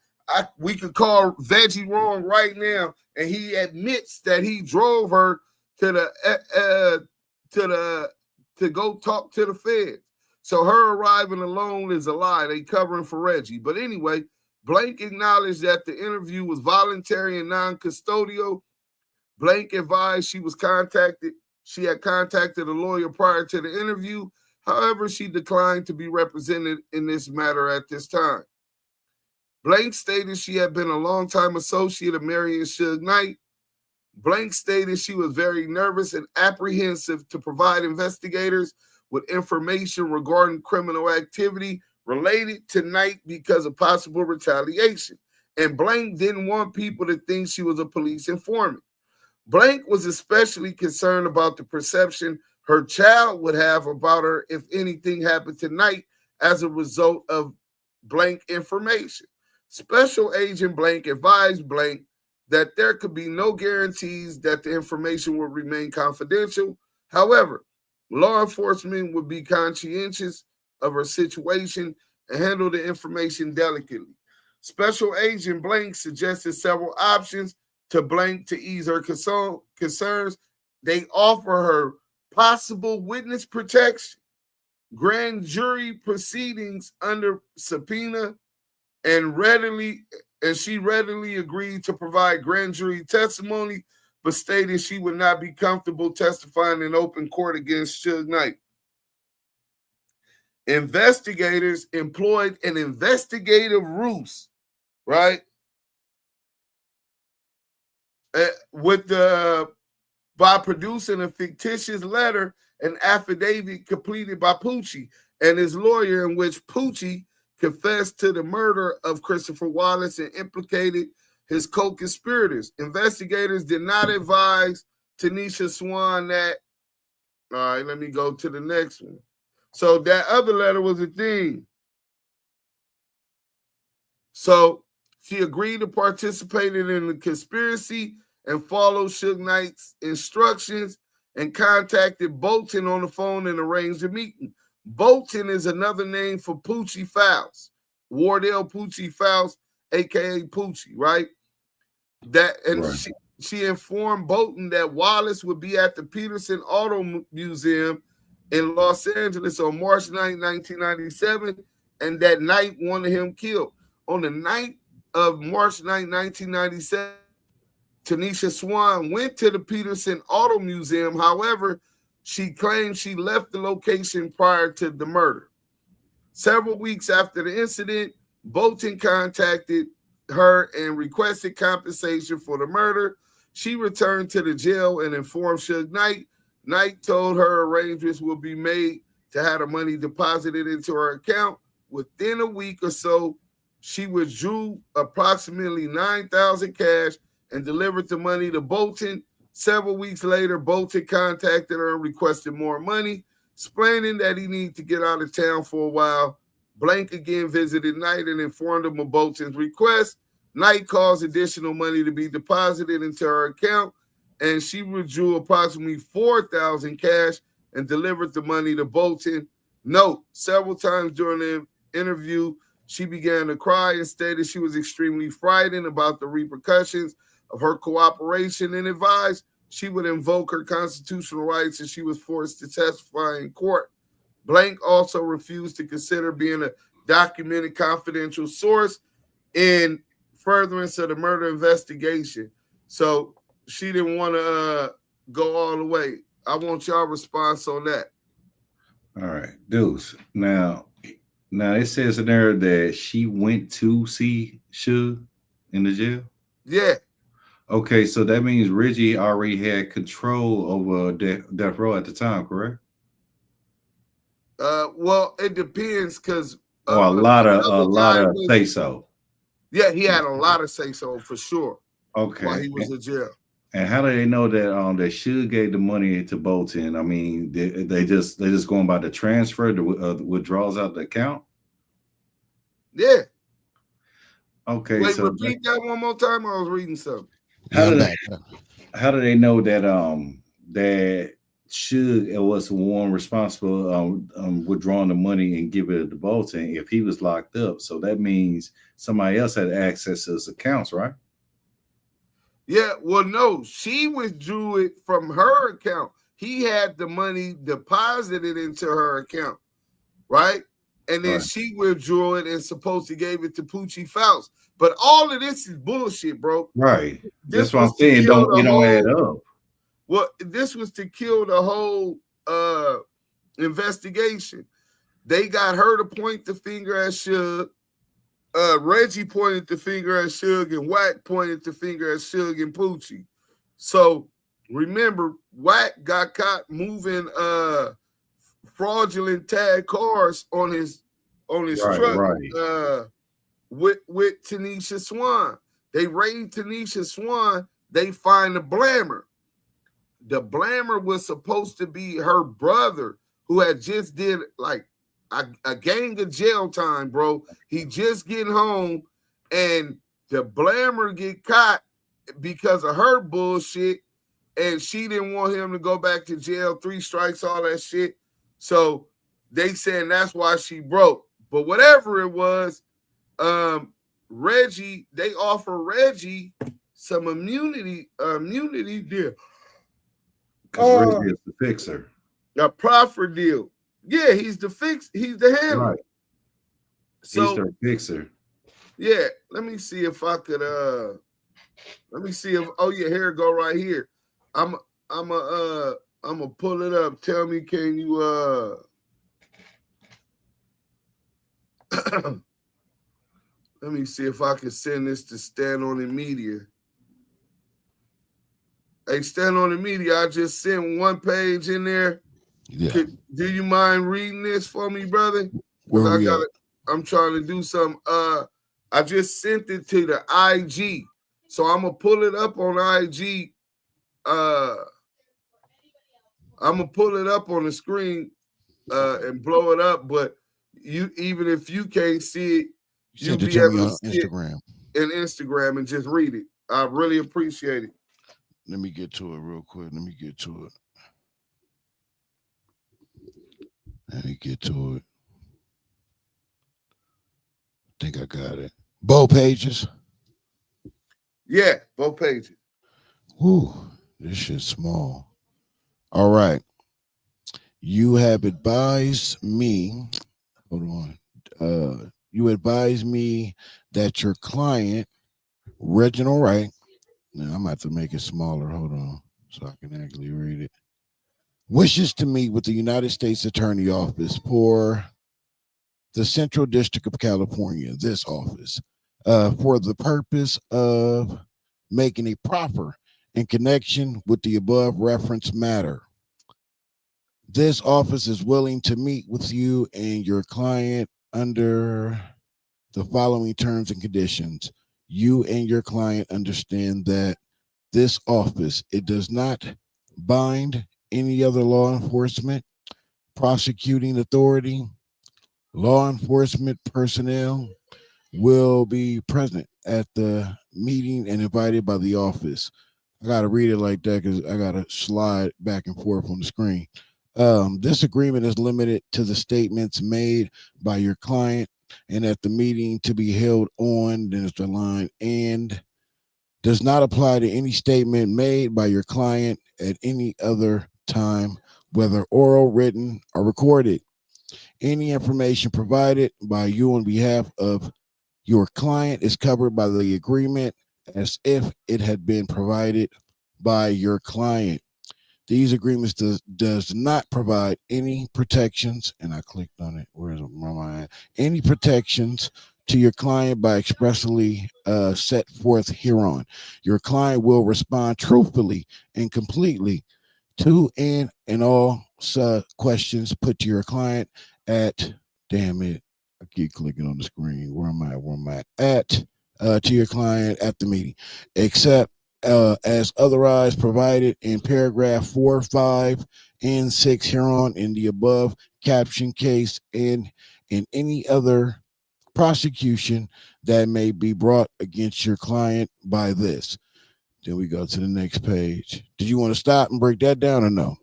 We could call Veggie wrong right now, and he admits that he drove her to go talk to the feds. So her arriving alone is a lie. They covering for Reggie. But anyway, Blank acknowledged that the interview was voluntary and non-custodial. Blank advised she had contacted a lawyer prior to the interview. However, she declined to be represented in this matter at this time. Blank stated she had been a longtime associate of Mary and Suge Knight. Blank stated she was very nervous and apprehensive to provide investigators with information regarding criminal activity related to Knight because of possible retaliation. And Blank didn't want people to think she was a police informant. Blank was especially concerned about the perception her child would have about her if anything happened to Knight as a result of Blank information. Special Agent Blank advised Blank that there could be no guarantees that the information would remain confidential. However, law enforcement would be conscientious of her situation and handle the information delicately. Special Agent Blank suggested several options to Blank to ease her concerns. They offer her possible witness protection, grand jury proceedings under subpoena, and she readily agreed to provide grand jury testimony, but stated she would not be comfortable testifying in open court against Suge Knight. Investigators employed an investigative ruse, right? By producing a fictitious letter and affidavit completed by Poochie and his lawyer, in which Poochie confessed to the murder of Christopher Wallace and implicated his co-conspirators. Investigators did not advise Tanisha Swan that. All right, let me go to the next one. So that other letter was a thing. So she agreed to participate in the conspiracy and follow Suge Knight's instructions and contacted Bolton on the phone and arranged a meeting. Bolton is another name for Poochie Fowles, Wardell Poochie Fowles, aka Poochie, right? She informed Bolton that Wallace would be at the Peterson Auto Museum in Los Angeles on March 9, 1997, and that Knight wanted him killed. On the night of March 9, 1997, Tanisha Swan went to the Peterson Auto Museum. However, she claimed she left the location prior to the murder. Several weeks after the incident, Bolton contacted her and requested compensation for the murder. She returned to the jail and informed Suge Knight. Knight told her arrangements would be made to have the money deposited into her account. Within a week or so, she withdrew approximately $9,000 cash and delivered the money to Bolton. Several weeks later, Bolton contacted her and requested more money, explaining that he needed to get out of town for a while. Blank again visited Knight and informed him of Bolton's request. Knight caused additional money to be deposited into her account, and she withdrew approximately $4,000 cash and delivered the money to Bolton. Note, several times during the interview, she began to cry and stated she was extremely frightened about the repercussions of her cooperation and advised she would invoke her constitutional rights if she was forced to testify in court. Blank also refused to consider being a documented confidential source in furtherance of the murder investigation. So she didn't want to go all the way. I want y'all response on that. All right, Deuce. Now it says in there that she went to see Suge in the jail? Yeah. Okay, so that means Reggie already had control over death row at the time, correct? Well, it depends because a lot of say so. Yeah, he had a lot of say so for sure. Okay, while he was in jail. And how do they know that that Suge gave the money to Bolton? I mean, they just going by the transfer, the withdrawals out the account. Yeah. Okay. Wait, so repeat that one more time. I was reading something. How do they know that that Suge was the one responsible withdrawing the money and giving it to Bolton if he was locked up? So that means somebody else had access to his accounts, right? Yeah, well, no, she withdrew it from her account. He had the money deposited into her account. right? And then she withdrew it and supposed to gave it to Poochie Fouts. But all of this is bullshit, bro. Right. This That's what I'm was to saying. kill the Don't add whole. up. Well, this was to kill the whole investigation. They got her to point the finger at Suge. Reggie pointed the finger at Suge, and Wack pointed the finger at Suge and Poochie. So remember, Wack got caught moving fraudulent tag cars on his truck with Tanisha Swan. They raid Tanisha Swan. They find the Blammer. The Blammer was supposed to be her brother, who had just did like a gang of jail time, bro. He just getting home, and the Blammer get caught because of her bullshit, and she didn't want him to go back to jail, 3 strikes, all that shit. So they saying that's why she broke. But whatever it was, Reggie, they offer Reggie some immunity deal. Because Reggie is the fixer. A profer deal. Yeah, he's the handler. Right. So, he's the fixer. Yeah, let me see if I could let me see if here it go right here. I'm gonna pull it up. Tell me, can you let me see if I can send this to Stand on the Media. Hey, Stand on the Media, I just sent one page in there. Yeah. Do you mind reading this for me, brother? Where we at? I'm trying to do some. I just sent it to the IG, so I'm gonna pull it up on IG. I'm gonna pull it up on the screen and blow it up. But you, even if you can't see it, you'll be able to see Instagram. it in Instagram and just read it. I really appreciate it. Let me get to it real quick. Let me get to it. I think I got it. Both pages. Yeah, both pages. Whew, this shit's small. All right. You have advised me. Hold on. You advised me that your client, Reginald Wright. Now I'm gonna have to make it smaller. Hold on, so I can actually read it. Wishes to meet with the United States Attorney Office for the Central District of California, this office, for the purpose of making a profer in connection with the above referenced matter. This office is willing to meet with you and your client under the following terms and conditions. You and your client understand that this office, it does not bind any other law enforcement, prosecuting authority, law enforcement personnel will be present at the meeting and invited by the office. I got to read it like that because I got to slide back and forth on the screen. This agreement is limited to the statements made by your client and at the meeting to be held on, then it's the line, and does not apply to any statement made by your client at any other time, whether oral, written, or recorded. Any information provided by you on behalf of your client is covered by the agreement as if it had been provided by your client. These agreements does not provide any protections, and I clicked on it. Where's my mind? Any protections to your client by expressly set forth hereon. Your client will respond truthfully and completely to and all questions put to your client at, damn it, I keep clicking on the screen. Where am I? At to your client at the meeting, except as otherwise provided in paragraph 4, 5, and 6 hereon in the above caption case and in any other prosecution that may be brought against your client by this. Then we go to the next page. Did you want to stop and break that down or no?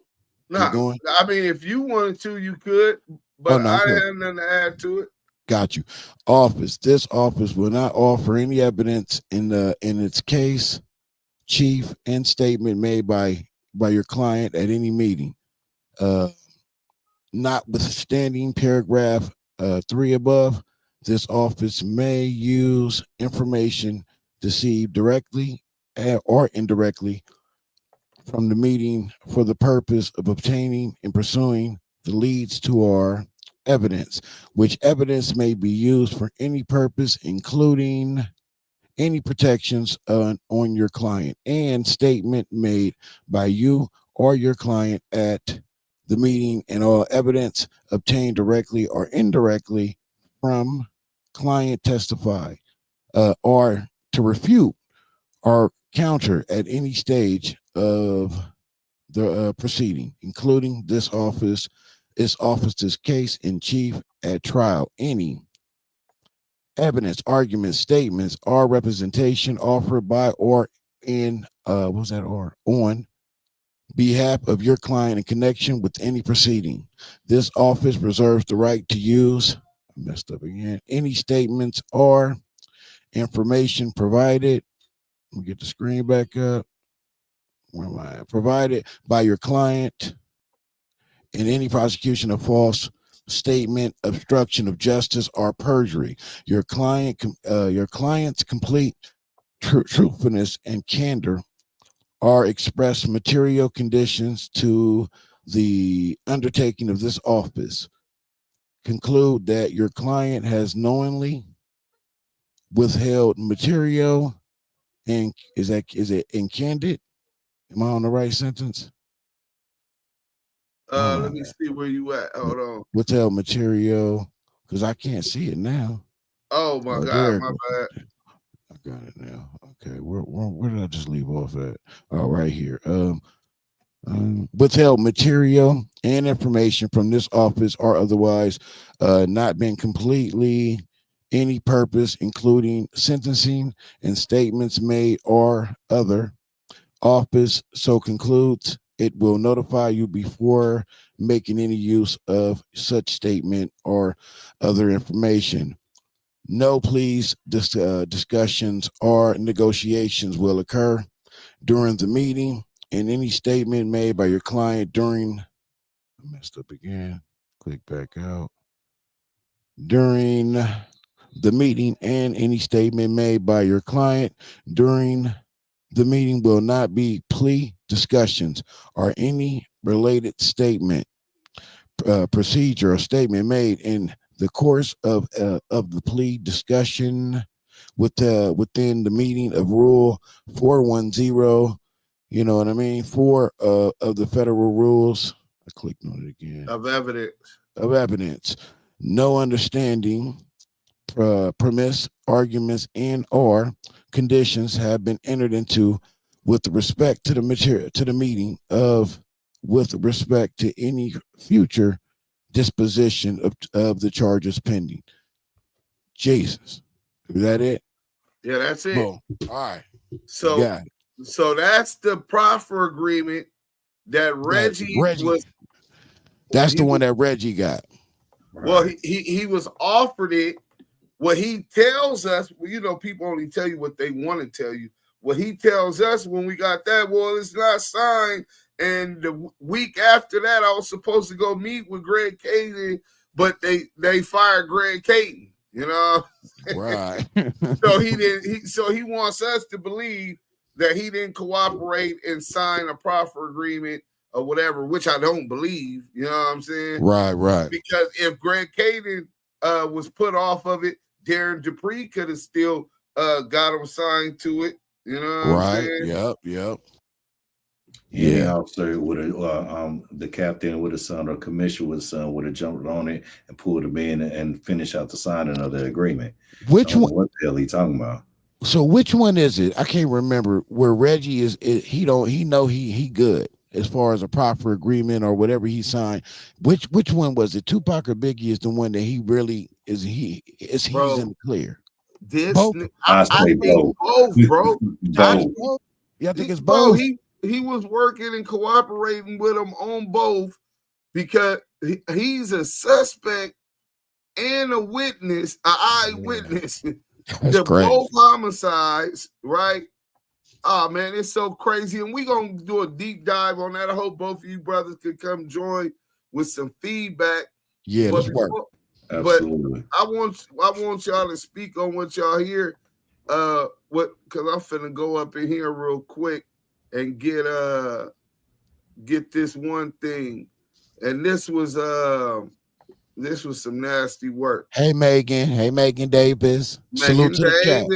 Nah, I mean, if you wanted to, you could, but I didn't have nothing to add to it. Got you. Office. This office will not offer any evidence in its case, chief, and statement made by your client at any meeting. notwithstanding paragraph 3 above, this office may use information received directly or indirectly from the meeting for the purpose of obtaining and pursuing the leads to our evidence, which evidence may be used for any purpose, including any protections on your client, and statement made by you or your client at the meeting, and all evidence obtained directly or indirectly from client testify or to refute or counter at any stage of the proceeding, including this office's case in chief at trial. Any evidence, arguments, statements, or representation offered by or in on behalf of your client in connection with any proceeding. This office reserves the right to use any statements or information provided. Let me get the screen back up. Where am I? Provided by your client in any prosecution of false statement, obstruction of justice, or perjury. Your client's complete truthfulness and candor are expressed material conditions to the undertaking of this office. Conclude that your client has knowingly withheld material, and is it incandid? Am I on the right sentence? Let me see where you at. Hold on. Withheld material, because I can't see it now. Oh my God, my bad. I got it now. Okay, where did I just leave off at? Oh, right here. Withheld material and information from this office or otherwise not been completely any purpose, including sentencing and statements made or other office so concludes it will notify you before making any use of such statement or other information. No pleas, discussions, or negotiations will occur during the meeting, and any statement made by your client during, I messed up again, click back out, during the meeting, and any statement made by your client during the meeting will not be plea discussions or any related statement, procedure, or statement made in the course of the plea discussion within the meaning of Rule 410. You know what I mean? 4 of the federal rules. I clicked on it again. Of evidence. Of evidence. No understanding, premise, arguments, and or conditions have been entered into with respect to the material to the meeting of with respect to any future disposition of the charges pending. Jesus. Is that it? Yeah, that's it. Boom. All right. So so that's the proffer agreement that Reggie was. That's the one that Reggie got. Well, he was offered it. What he tells us, well, you know, people only tell you what they want to tell you. What he tells us when we got that, well, it's not signed. And the week after that, I was supposed to go meet with Greg Kading, but they fired Greg Kading, you know. Right. So he wants us to believe that he didn't cooperate and sign a proffer agreement or whatever, which I don't believe, you know what I'm saying? Right. Because if Greg Kading was put off of it, Darren Dupree could have still got him signed to it. You know what I'm saying? Yep. Any officer would have, the captain with his son or commissioner with his son would have jumped on it and pulled him in and finished out the signing of the agreement. Which one? What the hell he talking about? So which one is it? I can't remember where Reggie is. He good as far as a proper agreement or whatever he signed. Which one was it? Tupac or Biggie is the one that he really is. He's in the clear. I think both, bro. Both. Yeah, I think it's both. He was working and cooperating with him on both because he's a suspect and a witness, an eyewitness to both homicides, right? Oh man, it's so crazy. And we're gonna do a deep dive on that. I hope both of you brothers could come join with some feedback. Yeah, but let's work. Absolutely. I want y'all to speak on what y'all hear. Because I'm finna go up in here real quick and get this one thing. And this was some nasty work. Hey Megan Davis. Salute to the chat.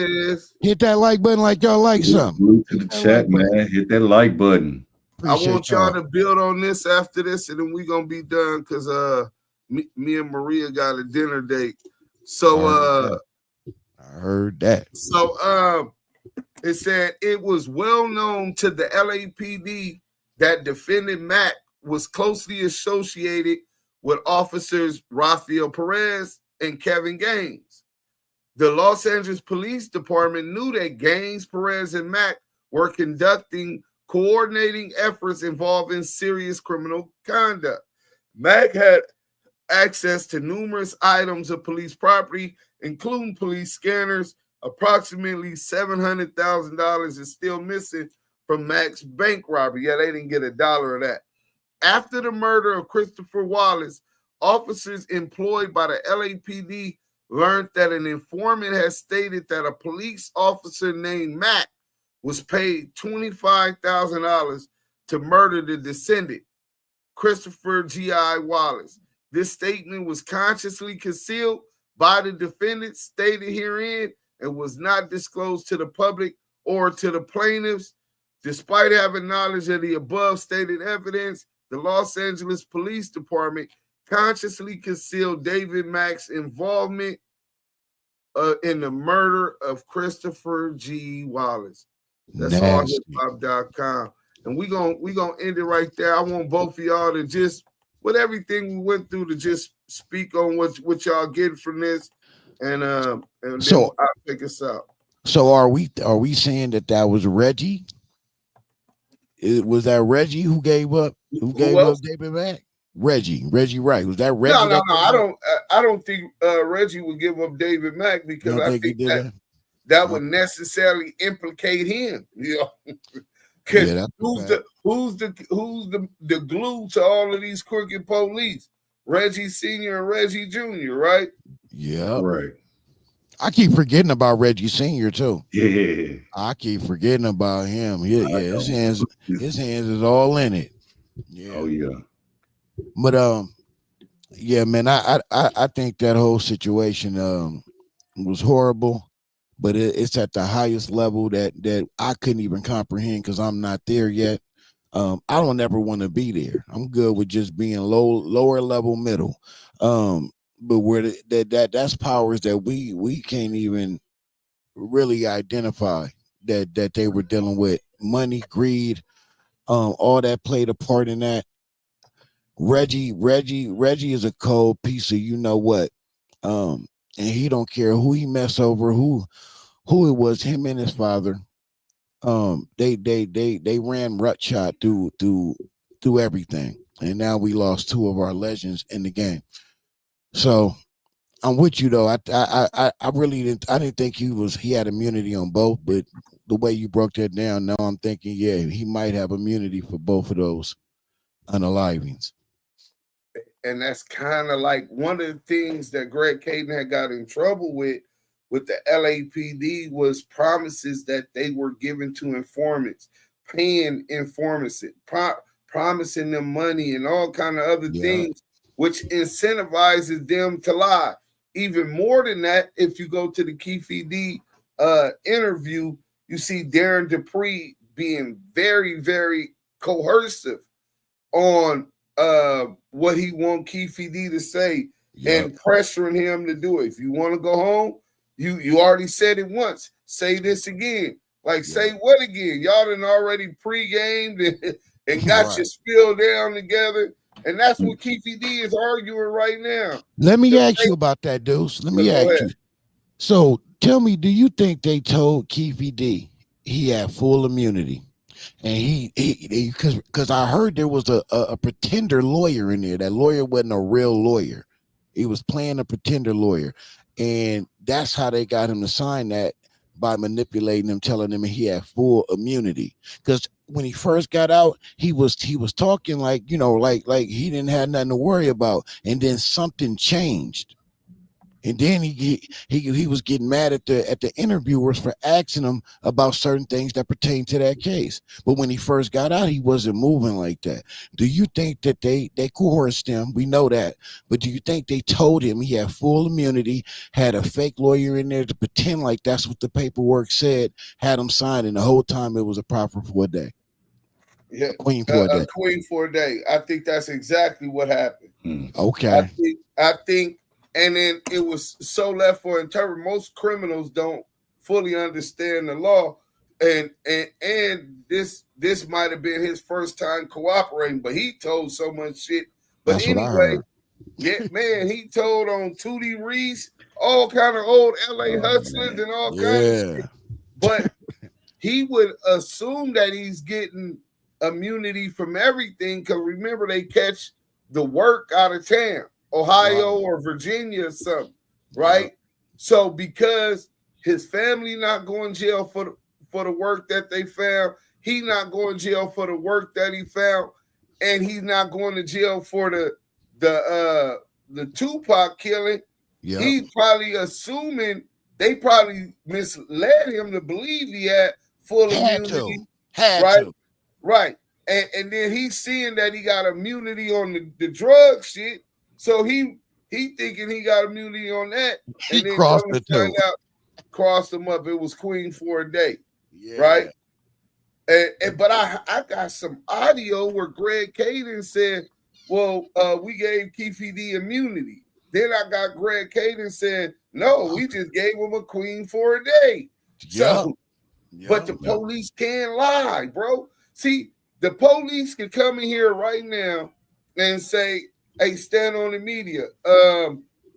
Hit that like button like y'all like something. Salute to the chat, man. Hit that like button. I want y'all to build on this after this, and then we're gonna be done because me and Maria got a dinner date. So I heard that. So it said it was well known to the LAPD that defendant Mac was closely associated with officers Rafael Perez and Kevin Gaines. The Los Angeles Police Department knew that Gaines, Perez, and Mac were conducting coordinating efforts involving serious criminal conduct. Mac had access to numerous items of police property, including police scanners. Approximately $700,000 is still missing from Mac's bank robbery. Yeah, they didn't get $1 of that. After the murder of Christopher Wallace, officers employed by the LAPD learned that an informant had stated that a police officer named Mac was paid $25,000 to murder the descendant, Christopher G.I. Wallace. This statement was consciously concealed by the defendant stated herein and was not disclosed to the public or to the plaintiffs. Despite having knowledge of the above stated evidence, the Los Angeles Police Department consciously concealed David Mac's involvement in the murder of Christopher G. Wallace. That's all hiphop.com. And we're gonna end it right there. I want both of y'all to just, with everything we went through, to just speak on what y'all get from this, and then So- I'll take us out. So are we saying that was Reggie? Was that Reggie who gave up David Mack? Reggie Wright. Was that Reggie? No. I don't think Reggie would give up David Mack because I think that would necessarily implicate him. You know, because who's the glue to all of these crooked police? Reggie Sr. and Reggie Jr. Right? Yeah. Right. I keep forgetting about Reggie Sr. too. Yeah. I keep forgetting about him. Yeah. His hands is all in it. Yeah. Oh yeah. But yeah, man, I think that whole situation was horrible, but it's at the highest level that I couldn't even comprehend because I'm not there yet. I don't ever want to be there. I'm good with just being lower level middle. But where that's powers that we can't even really identify that they were dealing with. Money, greed, all that played a part in that. Reggie is a cold piece of you know what, and he don't care who he mess over, who it was, him and his father. They ran rutshot through everything, and now we lost two of our legends in the game. So I'm with you though. I really didn't think he had immunity on both, but the way you broke that down, now I'm thinking, yeah, he might have immunity for both of those unalivings. And that's kind of like one of the things that Greg Kading had got in trouble with the LAPD was promises that they were given to informants, paying informants, promising them money and all kind of other things, which incentivizes them to lie. Even more than that, if you go to the Keefe D interview, you see Darren Dupree being very, very coercive on what he want Keefe D to say and pressuring him to do it. If you want to go home, you already said it once. Say this again. Like, say what again? Y'all done already pre-gamed and got your spill down together. And that's what Keefe D is arguing right now. Let me ask you about that, Deuce. Let me ask you. So tell me, do you think they told Keefe D he had full immunity? And he because I heard there was a pretender lawyer in there. That lawyer wasn't a real lawyer. He was playing a pretender lawyer. And that's how they got him to sign that. by manipulating him, telling him he had full immunity. Because when he first got out, he was talking like, like he didn't have nothing to worry about. And then something changed. And then he was getting mad at the interviewers for asking him about certain things that pertain to that case. But when he first got out, he wasn't moving like that. Do you think that they coerced him? We know that. But do you think they told him he had full immunity, had a fake lawyer in there to pretend like that's what the paperwork said, had him sign, and the whole time it was a proper for a day? Yeah, queen for a day. Queen for a day. I think that's exactly what happened. Okay. I think. And then it was so left for interpret. Most criminals don't fully understand the law, and this might have been his first time cooperating, but he told so much shit. But that's anyway, yeah, man, he told on Tootie Reese, all kind of old LA hustlers and all kinds of shit. But he would assume that he's getting immunity from everything, because remember, they catch the work out of town. Ohio or Virginia or something, right? So because his family not going to jail for the work that they found, he not going to jail for the work that he found, and he's not going to jail for the Tupac killing. Yep. He's probably assuming they probably misled him to believe he had full immunity. Right. And then he's seeing that he got immunity on the drug shit. So he thinking he got immunity on that, and then crossed it too. Crossed him up. It was Queen for a day, right? But I got some audio where Greg Kading said, "Well, we gave Keefe the immunity." Then I got Greg Kading said, "No, we just gave him a Queen for a day." So, but the police can't lie, bro. See, the police can come in here right now and say, "Hey, stand on the media.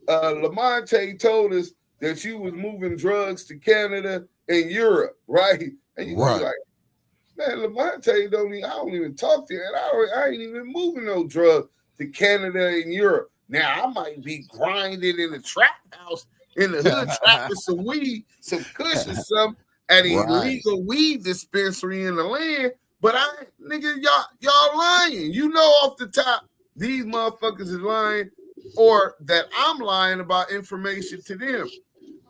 Lamonte told us that you was moving drugs to Canada and Europe, right?" And you was like, "Man, Lamonte I don't even talk to him. I ain't even moving no drugs to Canada and Europe. Now I might be grinding in the trap house in the hood, trapping some weed, some kush or something at an illegal weed dispensary in the land. But y'all lying. You know off the top, these motherfuckers is lying, or that I'm lying about information to them."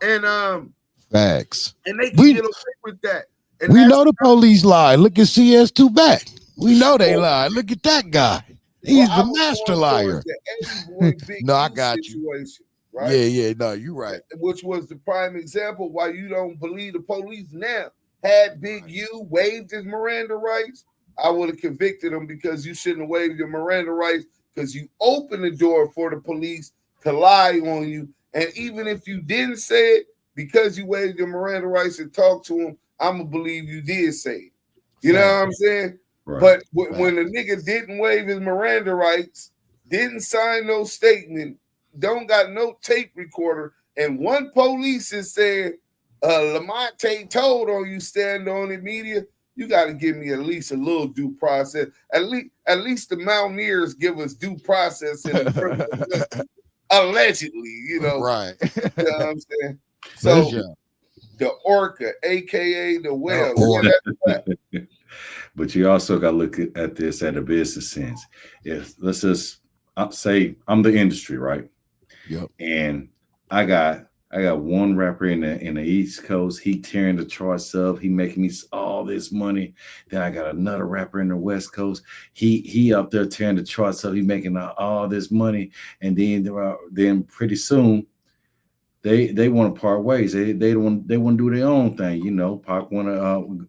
And facts. And they can get away with that. And we know the police lie. Look at CS2 back. We know they lie. Look at that guy. He's the master liar. No, I got you. Right? Yeah. No, you're right. Which was the prime example why you don't believe the police now. Had Big U waived his Miranda rights, I would have convicted him, because you shouldn't have waived your Miranda rights, because you opened the door for the police to lie on you. And even if you didn't say it, because you waived your Miranda rights and talked to him, I'm going to believe you did say it. You know what I'm saying? Right. But when the nigga didn't waive his Miranda rights, didn't sign no statement, don't got no tape recorder, and one police is saying, Lamonte told on you, stand on the media, you got to give me at least a little due process. At least the Mountaineers give us due process in the allegedly, Right. You know what I'm saying? So the Orca, aka the whale. But you also got to look at this at a business sense. If let's just say I'm the industry, right? Yep. And I got one rapper in the East Coast. He tearing the charts up. He making me all this money. Then I got another rapper in the West Coast. He up there tearing the charts up. He making all this money. And then pretty soon they want to part ways. They want to do their own thing. Pac want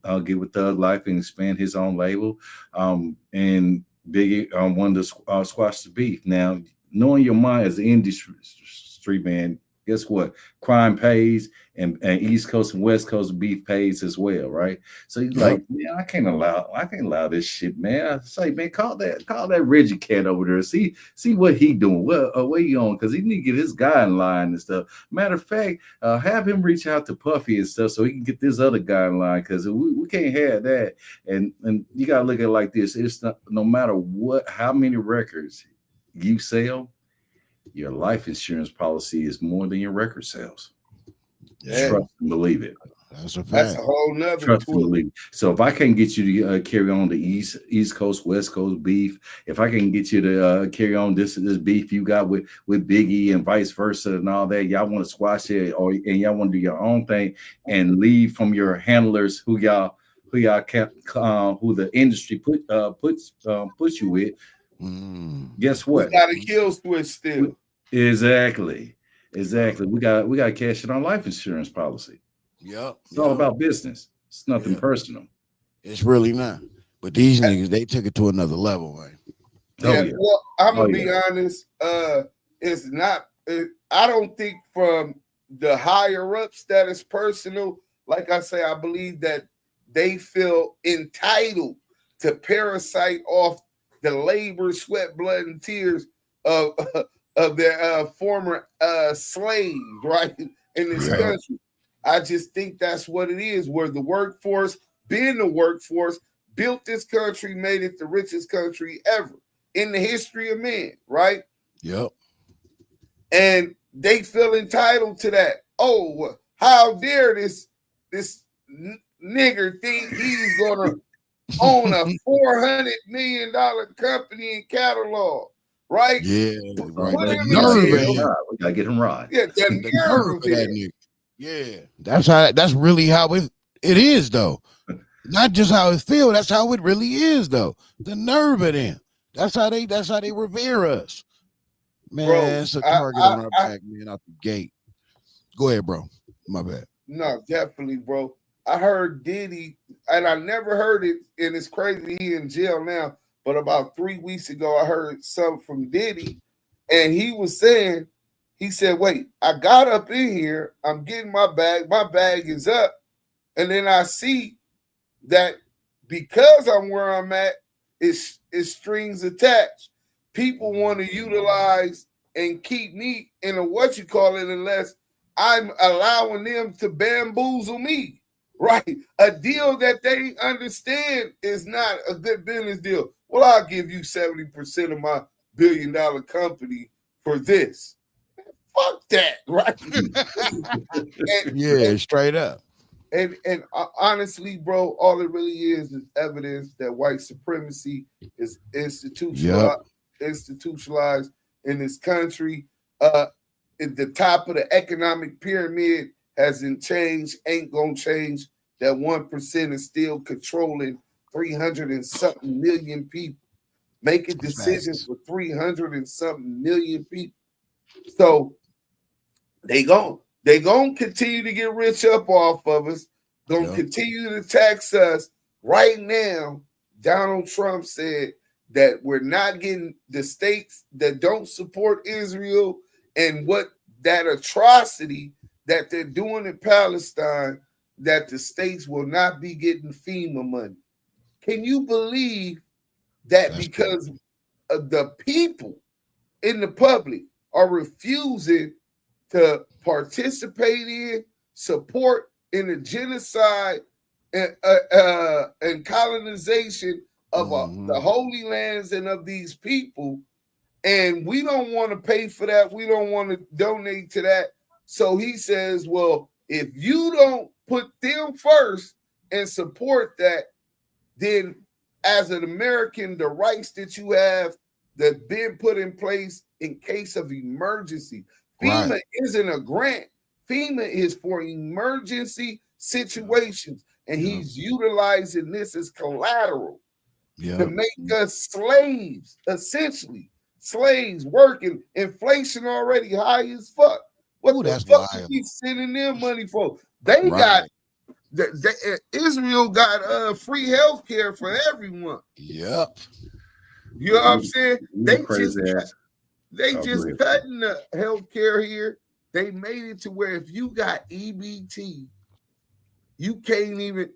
to get with Thug Life and expand his own label. And Biggie wanted to squash the beef. Now, knowing your mind as an industry man, guess what? Crime pays, and East Coast and West Coast beef pays as well, right? So he's like, man, I can't allow this shit, man. I say, man, call that Reggie cat over there. See what he doing. Where he on? Because he need to get his guy in line and stuff. Matter of fact, have him reach out to Puffy and stuff so he can get this other guy in line, because we can't have that. And you gotta look at it like this. It's not, no matter how many records you sell, your life insurance policy is more than your record sales. Trust and believe it. That's a fact. That's a whole nother Trust and twist. believe. So if I can't get you to carry on the East Coast, West Coast beef, if I can get you to carry on this beef you got with Biggie and vice versa and all that, y'all want to squash it, and y'all want to do your own thing and leave from your handlers who kept who the industry puts you with. Guess what? We got a kill switch still. Exactly. We got to cash in on life insurance policy. Yep. It's all about business. It's nothing personal. It's really not. But these niggas, they took it to another level, man. Well, I'm gonna be honest. It's not. I don't think from the higher ups that is personal. Like I say, I believe that they feel entitled to parasite off the labor, sweat, blood, and tears of their former slaves, right, in this country. I just think that's what it is, where the workforce, being the workforce, built this country, made it the richest country ever in the history of man, right? Yep. And they feel entitled to that. Oh, how dare this nigger think he's gonna own a $400 million company and catalog, right? Yeah, right. Put him in jail. We gotta get him right. Yeah, the nerve of that nigga. Yeah, that's really how it is, though. Not just how it feels, that's how it really is, though. The nerve of them. That's how they revere us. Man, bro, it's a target on our back, man, out the gate. Go ahead, bro. My bad. No, definitely, bro. I heard Diddy, and I never heard it, and it's crazy he in jail now, but about 3 weeks ago, I heard something from Diddy, and he was saying, he said, wait, I got up in here, I'm getting my bag is up, and then I see that because I'm where I'm at, it's strings attached. People want to utilize and keep me in a unless I'm allowing them to bamboozle me, right? A deal that they understand is not a good business deal. Well, I'll give you 70% of my $1 billion company for this. Fuck that, right? and straight up. And honestly, bro, all it really is evidence that white supremacy is institutionalized in this country. At the top of the economic pyramid hasn't changed, ain't gonna change. That 1% is still controlling 300 and something million people, making decisions for 300 and something million people. So they gonna continue to get rich up off of us, gonna continue to tax us. Right now, Donald Trump said that we're not getting the states that don't support Israel and what that atrocity that they're doing in Palestine, that the states will not be getting FEMA money. Can you believe that because of the people in the public are refusing to participate in, support in the genocide and colonization of the Holy Lands and of these people, and we don't want to pay for that. We don't want to donate to that. So he says, well, if you don't put them first and support that, then as an American, the rights that you have that been put in place in case of emergency. FEMA isn't a grant. FEMA is for emergency situations, and he's utilizing this as collateral to make us slaves, essentially. Slaves working, inflation already high as fuck. What the fuck are we sending them money for? They got Israel got free health care for everyone. Yep. You know what I'm saying? They just cutting the health care here. They made it to where if you got EBT, you can't even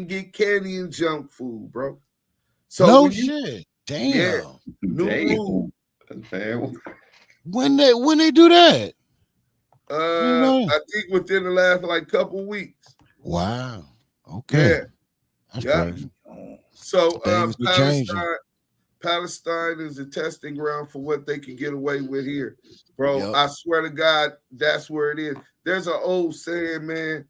get candy and junk food, bro. So shit. Damn. Yeah, new rule. When they do that? I think within the last couple weeks. Wow. Okay. Yeah. That's crazy. So Palestine is a testing ground for what they can get away with here, bro. I swear to God, that's where it is. There's an old saying, man.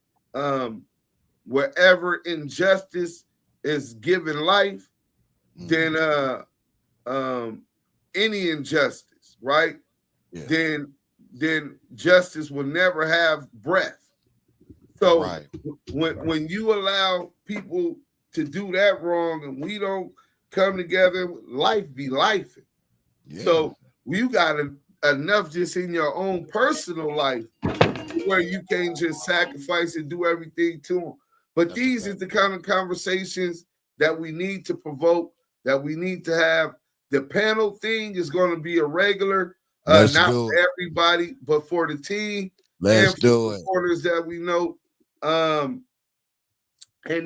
wherever injustice is given life, then any injustice, right? Yeah. Then justice will never have breath. So when you allow people to do that wrong and we don't come together, life be life. Yeah. So you got enough just in your own personal life where you can't just sacrifice and do everything to them. But these is the kind of conversations that we need to provoke, that we need to have. The panel thing is going to be a regular, not for everybody, but for the team. Let's do it. Supporters that we know. And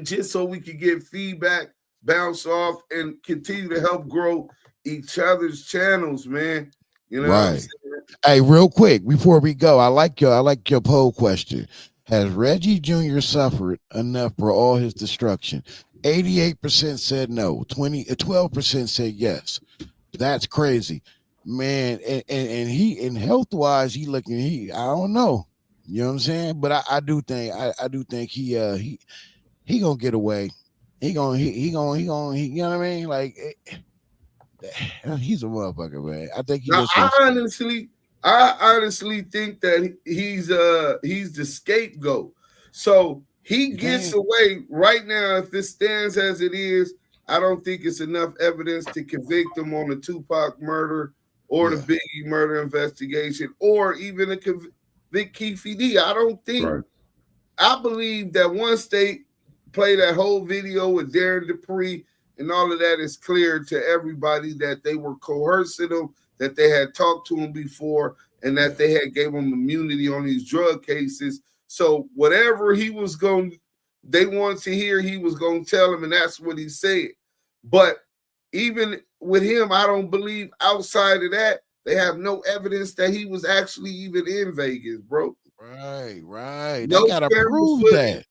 just so we can get feedback, bounce off, and continue to help grow each other's channels, man. You know what I'm saying? Hey, real quick before we go, I like your poll question. Has Reggie Jr. suffered enough for all his destruction? 88% said no. 12% said yes. That's crazy, man. And he, in health wise, he looking. I don't know. You know what I'm saying? But I do think he gonna get away. He gonna you know what I mean? Like he's a motherfucker, man. I think he now, I honestly think that he's the scapegoat. So he gets away right now. If it stands as it is, I don't think it's enough evidence to convict him on the Tupac murder or the Biggie murder investigation, or even a convict Keefe D. I don't think. Right. I believe that once they play that whole video with Darren Dupree and all of that, is clear to everybody that they were coercing him, that they had talked to him before, and that they had gave him immunity on these drug cases. So whatever he was they wanted to hear, he was going to tell them, and that's what he said. But even with him, I don't believe outside of that, they have no evidence that he was actually even in Vegas, bro. Right. They gotta prove that.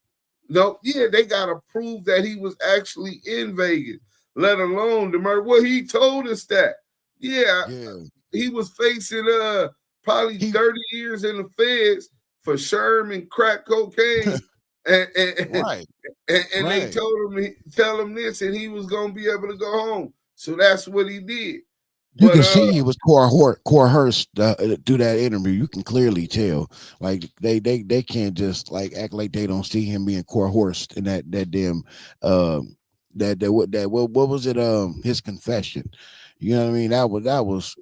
No, yeah, they gotta prove that he was actually in Vegas, let alone the murder. Well, he told us that. Yeah. He was facing probably 30 years in the feds for Sherman crack cocaine. And they told him, tell him this, and he was gonna be able to go home. So that's what he did. You can see he was coerced through that interview. You can clearly tell. Like they can't just like act like they don't see him being coerced in that damn what was it his confession. You know what I mean? That was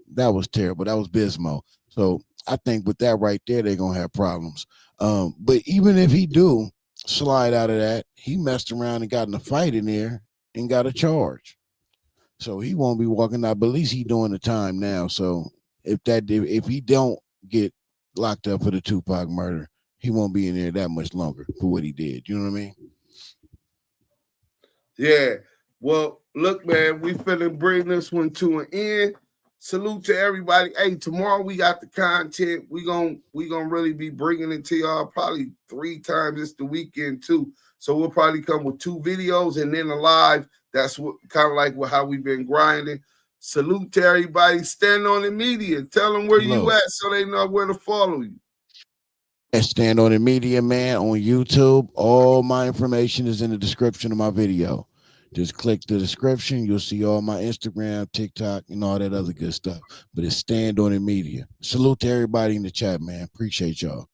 terrible. That was Bismo. So I think with that right there, they're gonna have problems. But even if he do slide out of that, he messed around and got in a fight in there and got a charge. So he won't be walking out, but at least he's doing the time now. So if he don't get locked up for the Tupac murder, he won't be in there that much longer for what he did. You know what I mean? Yeah. Well, look, man, we finna bring this one to an end. Salute to everybody. Hey, tomorrow we got the content. We gonna really be bringing it to y'all probably 3 times this the weekend too. So we'll probably come with 2 videos and then a live. That's what kind of like how we've been grinding. Salute to everybody. Stand on the media. Tell them where you at so they know where to follow you. And Stand on the Media, man, on YouTube. All my information is in the description of my video. Just click the description. You'll see all my Instagram, TikTok, and all that other good stuff. But it's Stand on the Media. Salute to everybody in the chat, man. Appreciate y'all.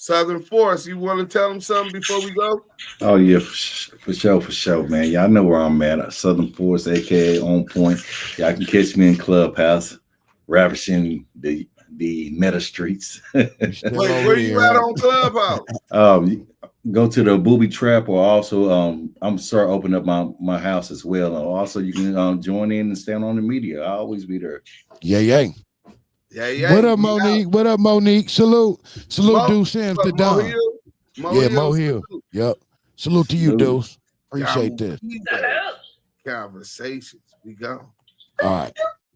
Southern Force, you want to tell them something before we go? Oh, yeah, for sure, man. Y'all know where I'm at. Southern Force, a.k.a. On Point. Y'all can catch me in Clubhouse, ravishing the meta streets. Wait, where you at on Clubhouse? Go to the Booby Trap, or also I'm start opening up my house as well. And also, you can join in and Stand on the Media. I'll always be there. Yeah. What up, Monique? What up, Monique? Salute, Deuce Sims to Don. Mo Hill. Yep. Salute to you, Deuce. Appreciate this. Conversations. We go. All right.